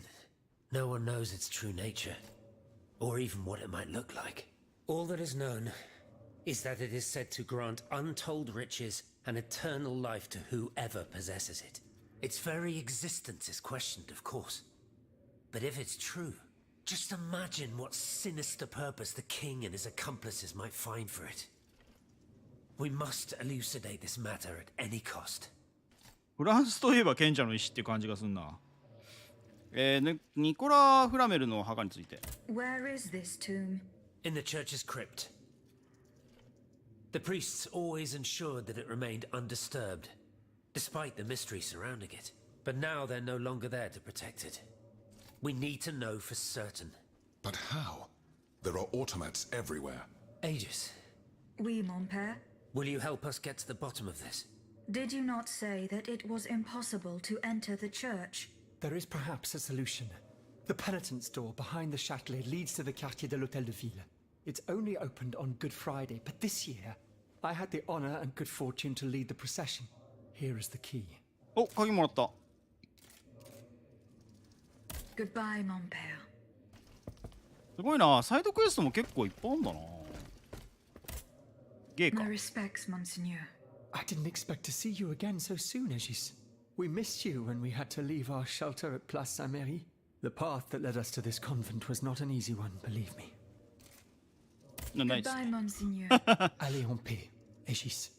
No one knows its true nature, or even what it might look like. All that is known is that it is said to grant untold riches and eternal life to whoever possesses it. Its very existence is questioned, of course. But if it's true, just imagine what sinister purpose the king and his accomplices might find for it. We must elucidate this matter at any cost. フランスといえば賢者の石っていう感じがすんな。ニコラ・フラメルの墓について。Where is this tomb? In the church's crypt. The priests always ensured that it remained undisturbed, despite the mystery surrounding it. But now they're no longer there to protect it. We need to know for certain. But how? There are automats everywhere. Aegis, Oui, mon père. will you help us get to the bottom of this? Did you not say that it was impossible to enter the church? There is perhaps a solution. The penitence door behind the Châtelet leads to the Quartier de l'Hôtel de Ville. It's only opened on Good Friday, but this year, I had the honor and good fortune to lead the procession. Here is the key. お、鍵もらった。Goodbye, mon père. すごいな。サイドクエストも結構いっぱいあるんだな。ゲーか。 My respects, Monseigneur. I didn't expect to see you again so soon, Aegis. We missed you when we had to leave our shelter at Place Saint-Méry. The path that led us to this convent was not an easy one, believe me. ないっす Goodbye, ね。 Monseigneur. Allez en paix, Aegis.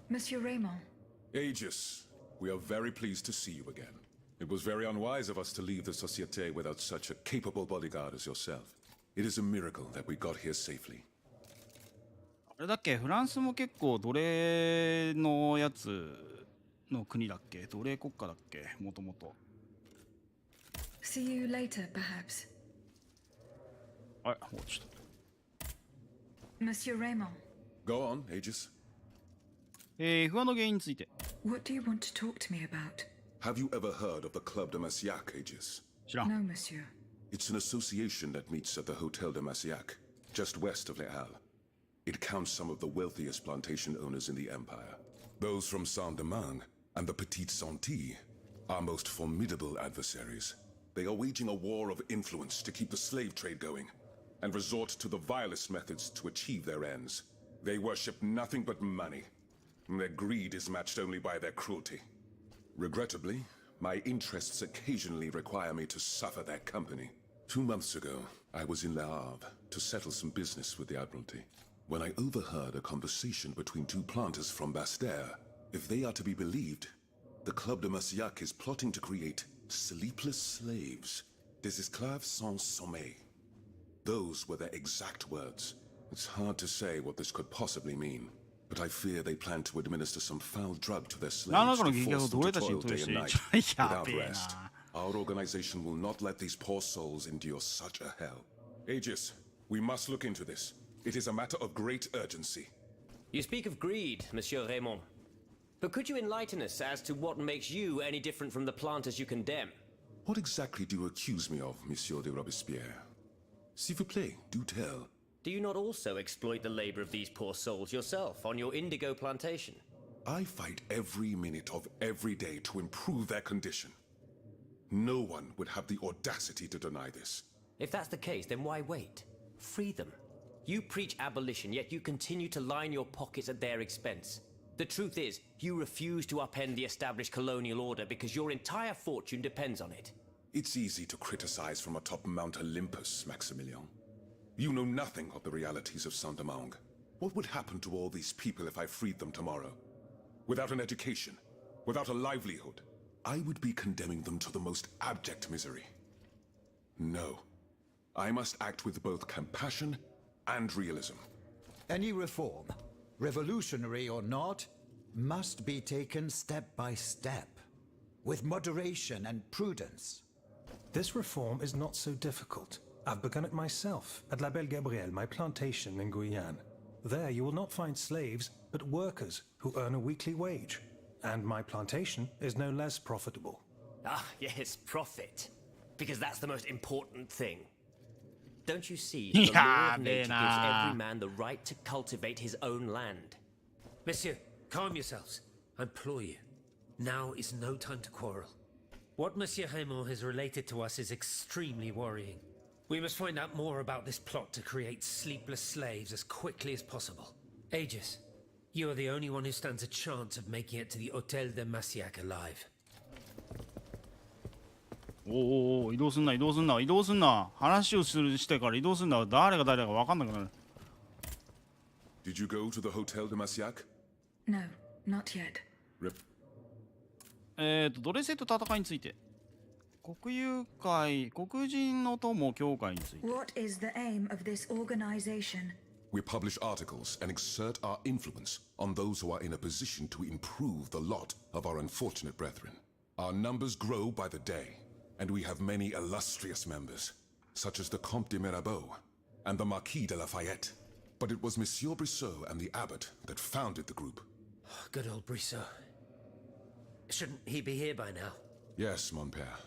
Monsieur Raymond. Aegis, we are very pleased to see you again. It was very unwise of us to leave the Société without such a capable bodyguard as yourself. It is a miracle that we got here safely. あれだっけ、フランスも結構奴隷のやつの国だっけ、奴隷国家だっけ、もともと。See you later, perhaps. あれ、もうちょっと。Monsieur Raymond. Go on, Aegis. 不安の原因について。 What do you want to talk to me about? Have you ever heard of the Club de Massiac, Aegis? 知らん。 No, monsieur. It's an association that meets at the Hotel de Massiac, just west of Les Halles. It counts some of the wealthiest plantation owners in the empire. Those from Saint-Domingue and the Petite Santilles are most formidable adversaries. They are waging a war of influence to keep the slave trade going, and resort to the vilest methods to achieve their ends. They worship nothing but money. Their greed is matched only by their cruelty. Regrettably, my interests occasionally require me to suffer their company. 2 months ago, I was in Le Havre to settle some business with the Admiralty, when I overheard a conversation between 2 planters from Bastère. If they are to be believed, the Club de Massiac is plotting to create sleepless slaves, des esclaves sans sommeil. Those were their exact words. It's hard to say what this could possibly mean, but I fear they plan to administer some foul drug to their slaves to force them to toil day and night without rest. Our organization will not let these poor souls endure such a hell. Aegis, we must look into this. It is a matter of great urgency. You speak of greed, Monsieur Raymond. But could you enlighten us as to what makes you any different from the planters you condemn? What exactly do you accuse me of, Monsieur de Robespierre? S'il vous plaît, do tell. Do you not also exploit the labor of these poor souls yourself on your indigo plantation? I fight every minute of every day to improve their condition. No one would have the audacity to deny this. If that's the case, then why wait? Free them. You preach abolition, yet you continue to line your pockets at their expense. The truth is, you refuse to upend the established colonial order because your entire fortune depends on it. It's easy to criticize from atop Mount Olympus, Maximilian. You know nothing of the realities of Saint-Domingue. What would happen to all these people if I freed them tomorrow? Without an education, without a livelihood, I would be condemning them to the most abject misery. No. I must act with both compassion and realism. Any reform, revolutionary or not, must be taken step by step, with moderation and prudence. This reform is not so difficult. I've begun it myself at La Belle Gabrielle, my plantation in Guyane. There you will not find slaves, but workers who earn a weekly wage. And my plantation is no less profitable. Ah, yes, profit. Because that's the most important thing. Don't you see, the law of nature gives every man the right to cultivate his own land. Monsieur, calm yourselves. I implore you. Now is no time to quarrel. What Monsieur Raymond has related to us is extremely worrying. We must find out more about this plot to create sleepless slaves as quickly as possible. Aegis, you are the only one who stands a chance of making it to the Hôtel de Massiac alive. おお、移動すんな、移動すんな、移動すんな。話をしてから移動すんな。誰が誰だか分かんなくなる。Did you go to the Hotel de Massiac? No, not yet. 奴隷制と戦いについて。国有会、黒人の友協会について。What is the aim of this organization? We publish articles and exert our influence on those who are in a position to improve the lot of our unfortunate brethren. Our numbers grow by the day, and we have many illustrious members, such as the Comte de Mirabeau and the Marquis de Lafayette. But it was Monsieur Brissot and the abbot that founded the group. Good old Brissot. Shouldn't he be here by now? Yes, mon père.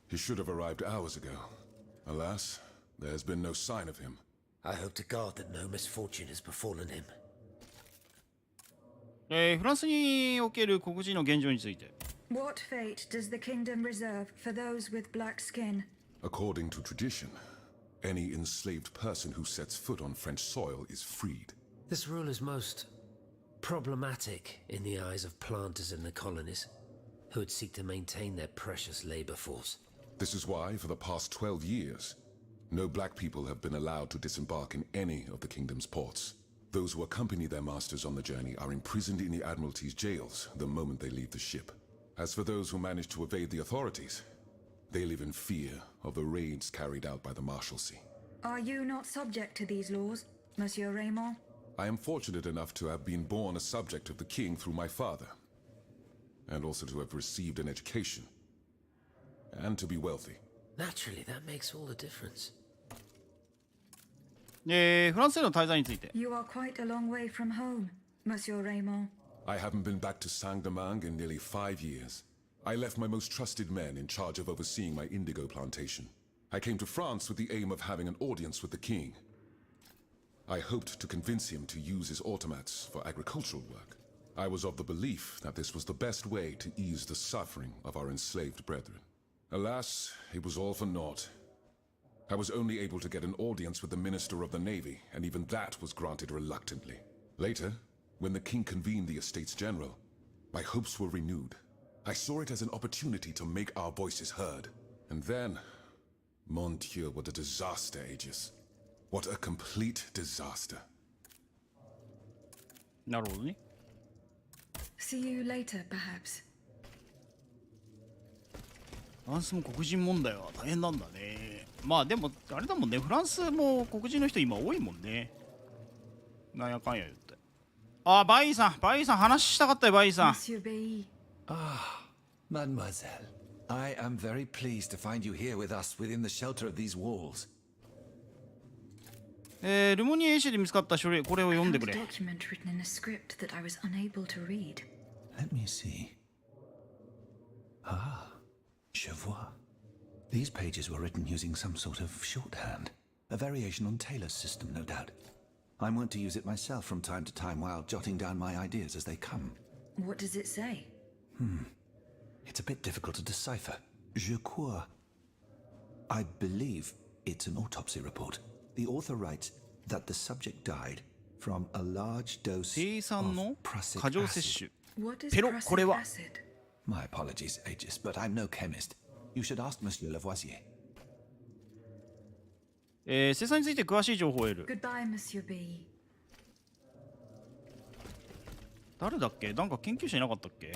He should have arrived hours ago. Alas, there has been no sign of him. I hope to God that no misfortune has befallen him. フランスにおける黒人の現状について。What fate does the kingdom reserve for those with black skin? According to tradition, any enslaved person who sets foot on French soil is freed. This rule is most problematic in the eyes of planters in the colonies, who would seek to maintain their precious labor force. This is why, for the past 12 years, no black people have been allowed to disembark in any of the kingdom's ports. Those who accompany their masters on the journey are imprisoned in the Admiralty's jails the moment they leave the ship. As for those who manage to evade the authorities, they live in fear of the raids carried out by the Marshalsea. Are you not subject to these laws, Monsieur Raymond? I am fortunate enough to have been born a subject of the king through my father, and also to have received an education, and to be wealthy. Naturally, that makes all the difference. フランスへの滞在について。You are quite a long way from home, Monsieur Raymond. I haven't been back to Saint-Domingue in nearly 5 years. I left my most trusted men in charge of overseeing my indigo plantation. I came to France with the aim of having an audience with the king. I hoped to convince him to use his automats for agricultural work. I was of the belief that this was the best way to ease the suffering of our enslaved brethren. Alas, it was all for naught. I was only able to get an audience with the Minister of the Navy, and even that was granted reluctantly. Later, when the king convened the Estates General, my hopes were renewed. I saw it as an opportunity to make our voices heard. And then, mon Dieu, what a disaster, Aegis. What a complete disaster. なるほどね。See you later, perhaps. フランスも黒人問題は大変なんだね。まあでもあれだもんね、フランスも黒人の人今多いもんね。なんやかんや言って。あ、バイさん話したかったよ、バイさん。Monsieur B. Ah, mademoiselle. I am very pleased to find you here with us within the shelter of these walls. ルモニエ市で見つかった書類、これを読んでくれ。Document written in a script that I was unable to read. Let me see. Ah, je vois. These pages were written using some sort of shorthand, a variation on Taylor's system, no doubt. I'm wont to use it myself from time to time while jotting down my ideas as they come. What does it say? It's a bit difficult to decipher. Je crois. I believe it's an autopsy report. The author writes that the subject died from a large dose 生産の of prussic 過剰摂取。 What is ペロ、これは。 prussic acid? My apologies, Aegis, but I'm no chemist. You should ask Monsieur Lavoisier. 生産について詳しい情報を得る。 Goodbye, Monsieur B. 誰だっけ？なんか研究者いなかったっけ？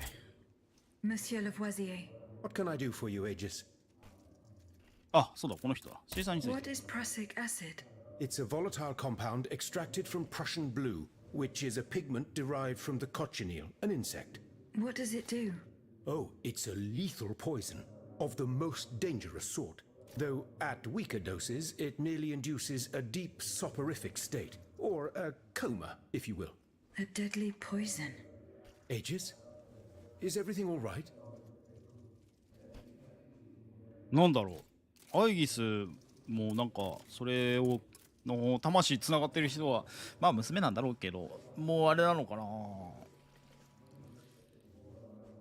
Monsieur Lavoisier. What can I do for you, Aegis? あ、そうだ、この人だ。生産について。 What is prussic acid? It's a volatile compound extracted from Prussian blue, which is a pigment derived from the cochineal, an insect. What does it do? Oh, it's a lethal poison of the most dangerous sort. Though at weaker doses, it merely induces a deep soporific state, or a coma, if you will. A deadly poison. Aegis? Is everything all right? なんだろう。アイギスもなんかそれをの魂つながってる人はまあ娘なんだろうけど、もうあれなのかな。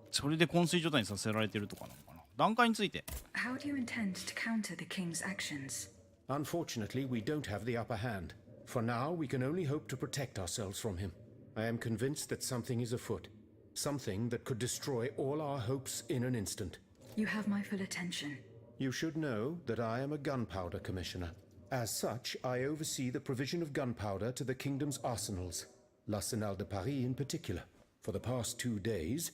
それで昏睡状態にさせられてるとかなのかな。段階について。 How do you intend to counter the king's actions? Unfortunately, we don't have the upper hand. For now, we can only hope to protect ourselves from him. I am convinced that something is afoot. Something that could destroy all our hopes in an instant. You have my full attention. You should know that I am a gunpowder commissioner. As such, I oversee the provision of gunpowder to the kingdom's arsenals, l'Arsenal de Paris in particular. For the past 2 days,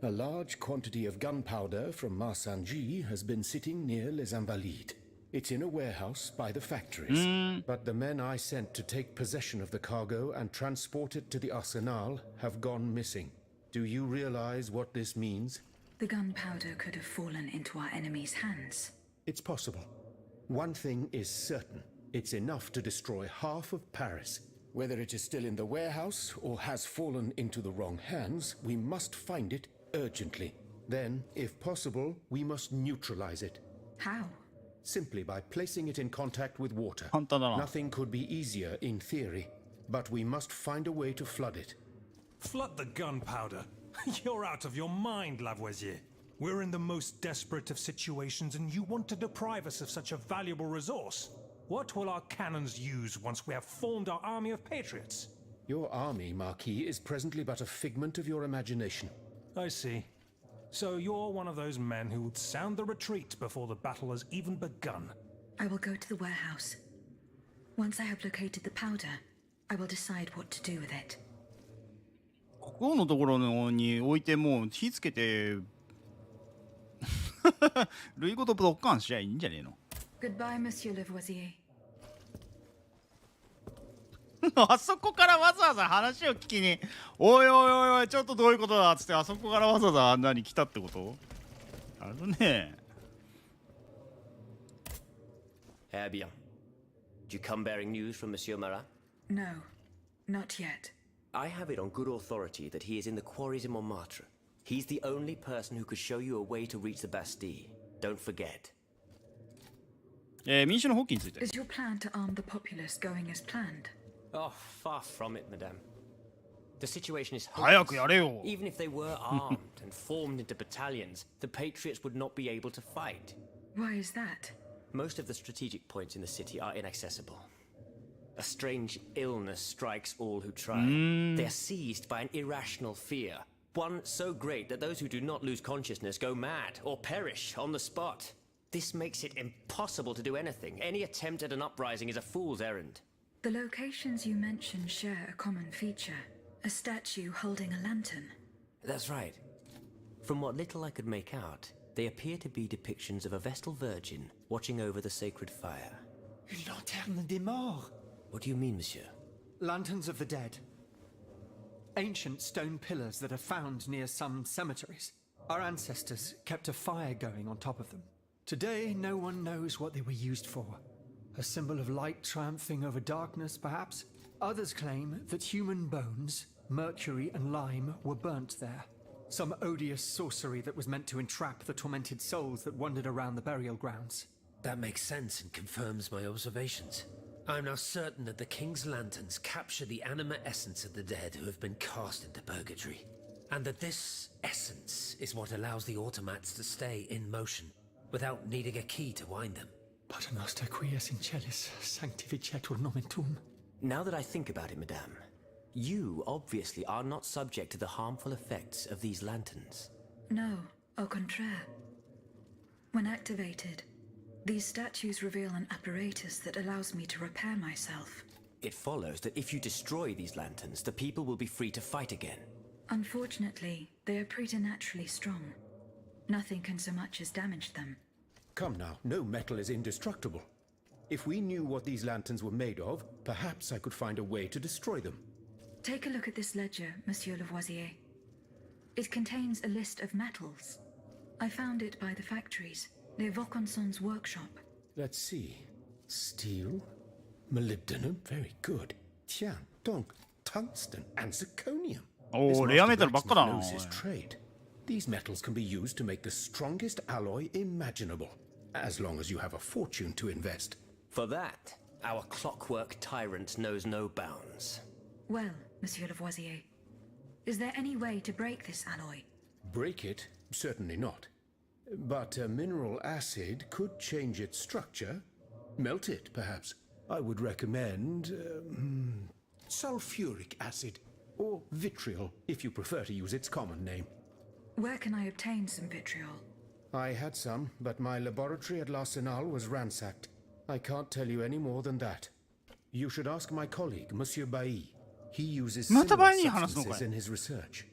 a large quantity of gunpowder from Marsanji has been sitting near Les Invalides. It's in a warehouse by the factories. But the men I sent to take possession of the cargo and transport it to the Arsenal have gone missing. Do you realize what this means? The gunpowder could have fallen into our enemy's hands. It's possible. One thing is certain. It's enough to destroy half of Paris. Whether it is still in the warehouse or has fallen into the wrong hands, we must find it urgently. Then, if possible, we must neutralize it. How? Simply by placing it in contact with water. 簡単だな。 Nothing could be easier in theory, but we must find a way to flood it. Flood the gunpowder? You're out of your mind, Lavoisier. We're in the most desperate of situations, and you want to deprive us of such a valuable resource. What will our cannons use once we have formed our army of patriots? Your army, Marquis, is presently but a figment of your imagination. I see. So you're one of those men who would sound the retreat before the battle has even begun. I will go to the warehouse. Once I have located the powder, I will decide what to do with it. ここのところに置いてもう火つけて類ごとドッカンしちゃいいんじゃねえの。 Goodbye, Monsieur Lavoisier. あそこからわざわざ話を聞きに「おいおいおいおいちょっとどういうことだ」っつってあそこからわざわざあんなに来たってこと？あのね。 Eh bien. Do you come bearing news from Monsieur Marat? No, not yet. I have it on good authority that he is in the quarries in Montmartre. He's the only person who could show you a way to reach the Bastille. Don't forget. 民主の放棄について。 Is your plan to arm the populace going as planned? Oh, far from it, madame. The situation is 早くやれよ。 Even if they were armed and formed into battalions, the patriots would not be able to fight. Why is that? Most of the strategic points in the city are inaccessible. A strange illness strikes all who try. They are seized by an irrational fear, one so great that those who do not lose consciousness go mad or perish on the spot. This makes it impossible to do anything. Any attempt at an uprising is a fool's errand. The locations you mentioned share a common feature. A statue holding a lantern. That's right. From what little I could make out, they appear to be depictions of a Vestal Virgin watching over the sacred fire. Une lanterne des morts. What do you mean, monsieur? Lanterns of the dead. Ancient stone pillars that are found near some cemeteries. Our ancestors kept a fire going on top of them. Today, no one knows what they were used for. A symbol of light triumphing over darkness, perhaps? Others claim that human bones, mercury and lime, were burnt there. Some odious sorcery that was meant to entrap the tormented souls that wandered around the burial grounds. That makes sense and confirms my observations. I'm now certain that the King's lanterns capture the anima essence of the dead who have been cast into purgatory, and that this essence is what allows the automats to stay in motion, without needing a key to wind them. Pater noster quies in celis sanctificetur nomen tuum. Now that I think about it, madame, you obviously are not subject to the harmful effects of these lanterns. No, au contraire. When activated, these statues reveal an apparatus that allows me to repair myself. It follows that if you destroy these lanterns, the people will be free to fight again. Unfortunately, they are preternaturally strong. Nothing can so much as damage them. Come now, no metal is indestructible. If we knew what these lanterns were made of, perhaps I could find a way to destroy them. Take a look at this ledger, Monsieur Lavoisier. It contains a list of metals. I found it by the factories, near Vaucanson's workshop. Let's see. Steel, molybdenum, very good. Tiens, donc, tungsten and zirconium. Oh,レアメタルばっかだな。 knows his trade. These metals can be used to make the strongest alloy imaginable, as long as you have a fortune to invest. For that, our clockwork tyrant knows no bounds. Well, Monsieur Lavoisier, is there any way to break this alloy? Break it? Certainly not. But a mineral acid could change its structure. Melt it, perhaps. I would recommend sulfuric acid, or vitriol, if you prefer to use its common name. Where can I obtain some vitriol? I had some, but my laboratory at L'Arsenal was ransacked. I can't tell you any more than that. You should ask my colleague, Monsieur Bailly. He uses similar substances in his research.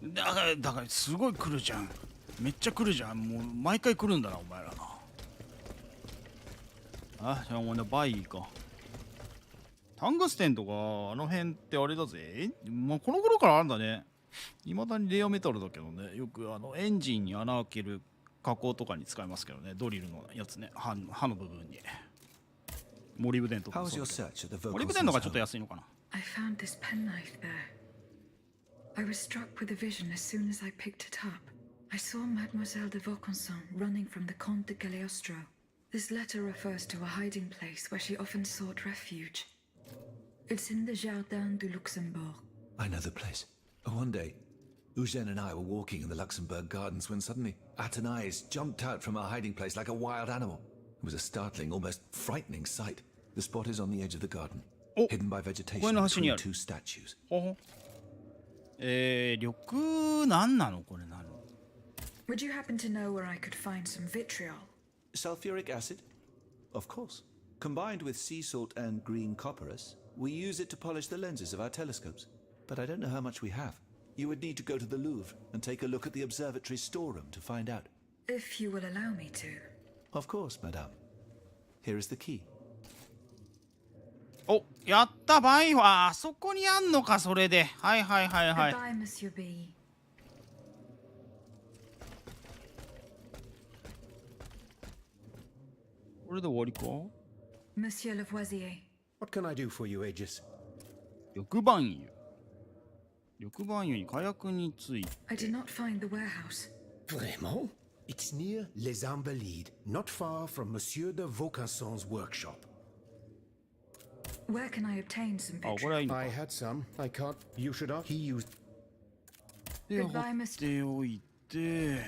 だからすごい来るじゃん。めっちゃ来るじゃん。もう毎回来るんだな、お前らな。あ、じゃあお前バイか。タングステンとかあの辺ってあれだぜ。まあ、この頃からあるんだね。いまだにレアメタルだけどね。よくエンジンに穴開ける加工とかに使いますけどね。ドリルのやつね。刃の部分に。モリブデンとか。モリブデンのがちょっと安いのかな。I found this penknife there. I was struck with a vision as soon as I picked it up. I saw Mademoiselle de Vaucanson running from the Comte de Cagliostro. This letter refers to a hiding place where she often sought refuge. It's in the Jardin du Luxembourg. I know the place. One day, Eugène and I were walking in the Luxembourg gardens when suddenly Athénaïs jumped out from our hiding place like a wild animal. It was a startling, almost frightening sight. The spot is on the edge of the garden, hidden by vegetation between two statues. 緑なんなのこれなの Would you happen to know where I could find some vitriol? Sulfuric acid? Of course. Combined with sea salt and green copperas, we use it to polish the lenses of our telescopes. But I don't know how much we have. You would need to go to the Louvre and take a look at the observatory's storeroom to find out. If you will allow me to. Of course, madame. Here is the key. お、やったバイはあそこにあんのかそれで。はいはいはいはい。Goodbye, Monsieur B. これで終わりか Monsieur Lavoisier. What can I do for you, Aegis? 緑番油。緑番油に火薬について。I did not find the warehouse. Vraiment? It's near Les Invalides, not far from Monsieur de Vaucanson's workshop. Where can I obtain some あ、これはいい vitriol? のか。 I had some. I can't. You should ask. He used. で、放っておいて。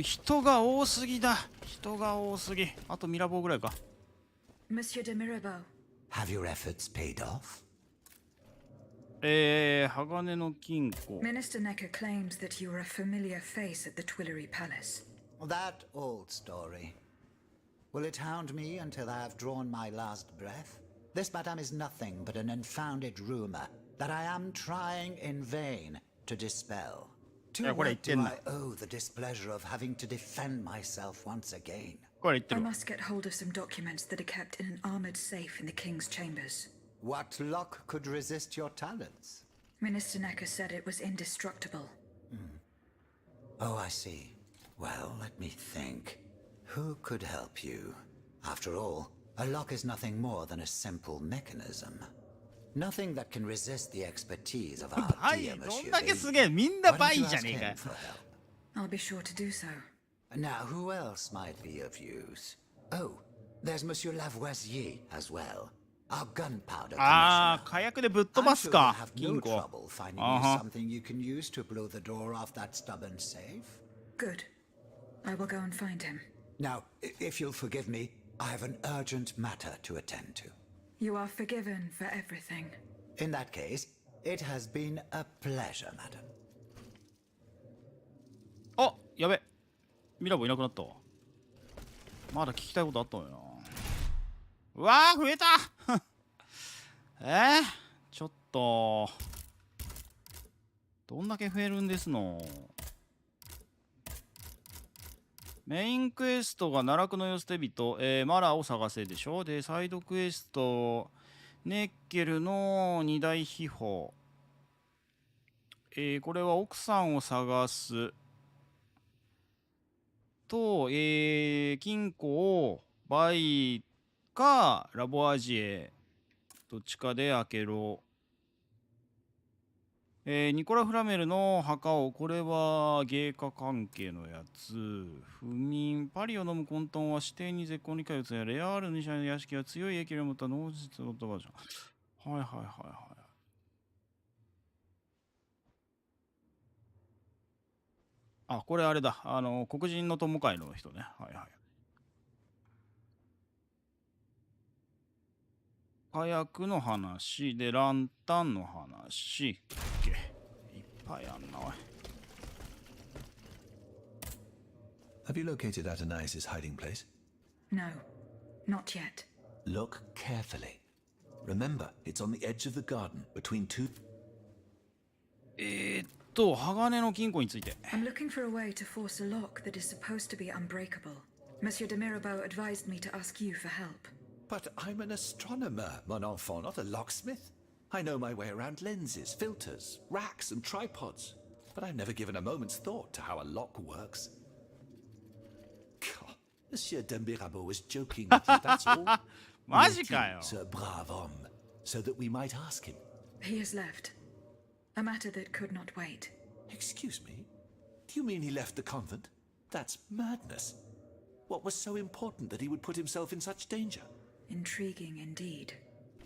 人が多すぎだ。人が多すぎ。あとミラボーぐらいか。Monsieur de Mirabeau. Have your efforts paid off? 鋼の金庫。 Minister Necker claims that you were a familiar face at the Tuileries Palace. That old story. Will it hound me until I have drawn my last breath? This, madame, is nothing but an unfounded rumor that I am trying in vain to dispel. To what do I owe the displeasure of having to defend myself once again? I must get hold of some documents that are kept in an armored safe in the king's chambers. What lock could resist your talents? Minister Necker said it was indestructible. Oh, I see. Well, let me think. Who could help you? After all, a lock is nothing more than a simple mechanism. Nothing that can resist the expertise of our dear Monsieur Bailly. Why don't you ask him for help? I'll be sure to do so. Now, who else might be of use? Oh, there's Monsieur Lavoisier as well. Our gunpowder ああ、火薬でぶっ飛ば I'm す sure か you'll have 金 no 庫。 trouble finding you something you can use to blow the door off that stubborn safe. Good. I will go and find him. Now, if you'll forgive me, I have an urgent matter to attend to. You are forgiven for everything. In that case, it has been a pleasure, madam. あ、やべ。ミラボいなくなったわ。まだ聞きたいことあったのよな。うわー、増えたちょっと。どんだけ増えるんですの。メインクエストが奈落の世捨て人、マラを探せでしょ。で、サイドクエスト、ネッケルの二大秘宝。これは奥さんを探す。と、金庫をバイかラボアジエどっちかで開けろ。ニコラ・フラメルの墓を、これは芸家関係のやつ。不眠、パリを飲む混沌は指定に絶好に通うつや、レアールの医者の屋敷は強い影響を持った脳実の言葉じゃん。はいはいはいはい。あ、これあれだ。黒人の友会の人ね。はいはい。火薬の話で、ランタンの話。いっぱいあんな、おい。Have you located Adonais' hiding place? No, not yet. Look carefully. Remember, it's on the edge of the garden between two. 鋼の金庫について。I'm looking for a way to force a lock that is supposed to be unbreakable. Monsieur de Mirabeau advised me to ask you for help. But I'm an astronomer, mon enfant, not a locksmith. I know my way around lenses, filters, racks, and tripods. But I've never given a moment's thought to how a lock works. God, Monsieur de Mirabeau was joking with you, that's all. マジかよ。 Ce brave homme, so that we might ask him. He has left. A matter that could not wait. Excuse me? Do you mean he left the convent? That's madness. What was so important that he would put himself in such danger? Intriguing indeed.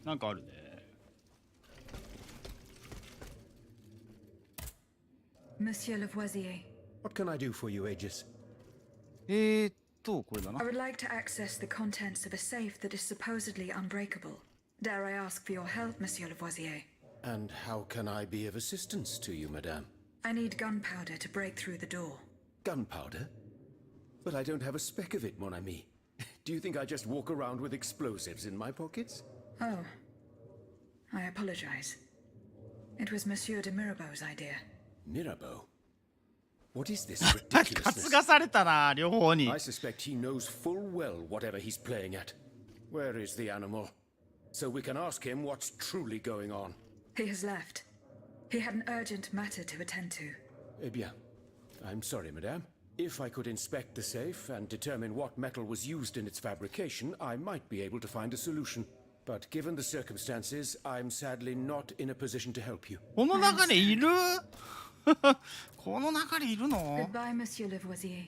なんかあるね。Monsieur Lavoisier. What can I do for you, Aegis? これだな。 I would like to access the contents of a safe that is supposedly unbreakable. Dare I ask for your help, Monsieur Lavoisier? And how can I be of assistance to you, madame? I need gunpowder to break through the door. Gunpowder? But I don't have a speck of it, mon ami. Do you think I just walk around with explosives in my pockets? Oh. I apologize. It was Monsieur de Mirabeau's idea. Mirabeau? What is this ridiculousness? 担がされたな、両方に。 I suspect he knows full well whatever he's playing at. Where is the animal? So we can ask him what's truly going on. He has left. He had an urgent matter to attend to. Eh bien, I'm sorry, madame. If I could inspect the safe and determine what metal was used in its fabrication, I might be able to find a solution. But given the circumstances, I'm sadly not in a position to help you. この中にいるこの中にいるの Goodbye, Monsieur Lavoisier.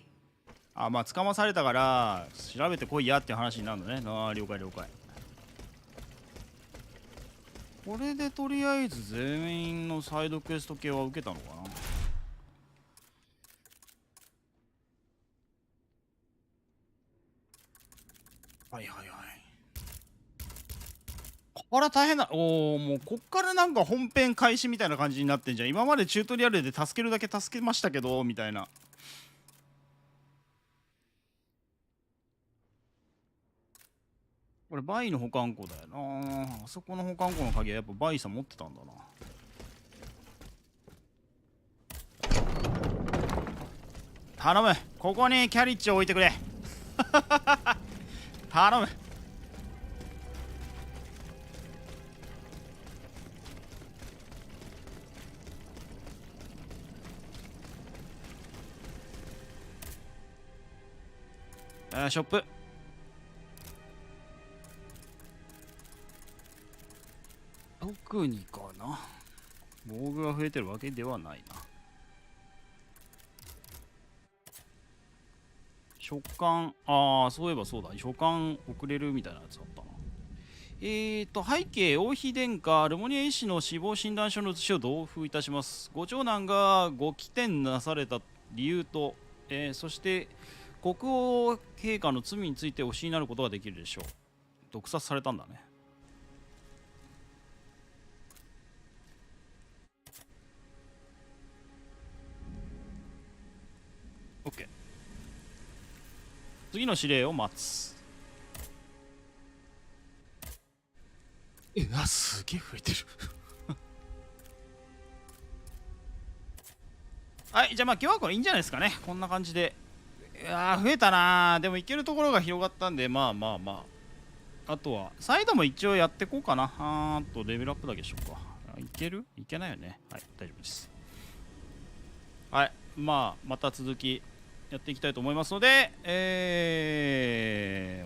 あ、まあ捕まされたから調べてこいやっていう話になるのね。ああ、了解了解。これでとりあえず全員のサイドクエスト系は受けたのかな。はいはいはい。これ大変だ。おお、もうこっからなんか本編開始みたいな感じになってんじゃん。今までチュートリアルで助けるだけ助けましたけどみたいな。これバイの保管庫だよな。あそこの保管庫の鍵はやっぱバイさん持ってたんだな。頼む、ここにキャリッジを置いてくれ。頼む。ショップ。特にかな。防具が増えてるわけではないな。書簡、ああ、そういえばそうだ。書簡送れるみたいなやつあったな。背景、王妃殿下、ルモニエ医師の死亡診断書の写しを同封いたします。ご長男がご起点なされた理由と、そして国王陛下の罪についてお知りになることができるでしょう。毒殺されたんだね。OK。次の指令を待つ。すげえ増えてる。はい、じゃあまあ今日はこれいいんじゃないですかね。こんな感じで。いやー増えたなー。でもいけるところが広がったんで、まあまあまあ。あとは、サイドも一応やっていこうかな。あとレベルアップだけしようか。いける？いけないよね。はい、大丈夫です。はい、まあまた続きやっていきたいと思いますので、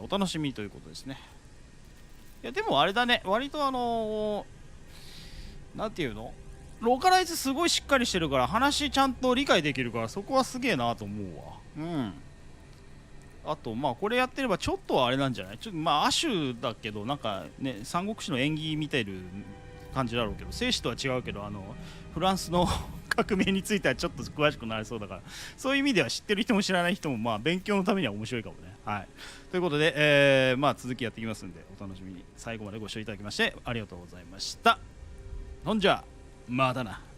お楽しみということですね。いやでもあれだね、割となんていうの、ローカライズすごいしっかりしてるから話ちゃんと理解できるから、そこはすげえなと思うわ。うん。あとまあこれやってればちょっとはあれなんじゃない？ちょっとまあ亜種だけどなんかね、三国志の演技見てる感じだろうけど、生死とは違うけどフランスの革命についてはちょっと詳しくなりそうだから、そういう意味では知ってる人も知らない人もまあ勉強のためには面白いかもね。はい、ということで、まあ続きやっていきますんでお楽しみに。最後までご視聴いただきましてありがとうございました。ほんじゃまたな。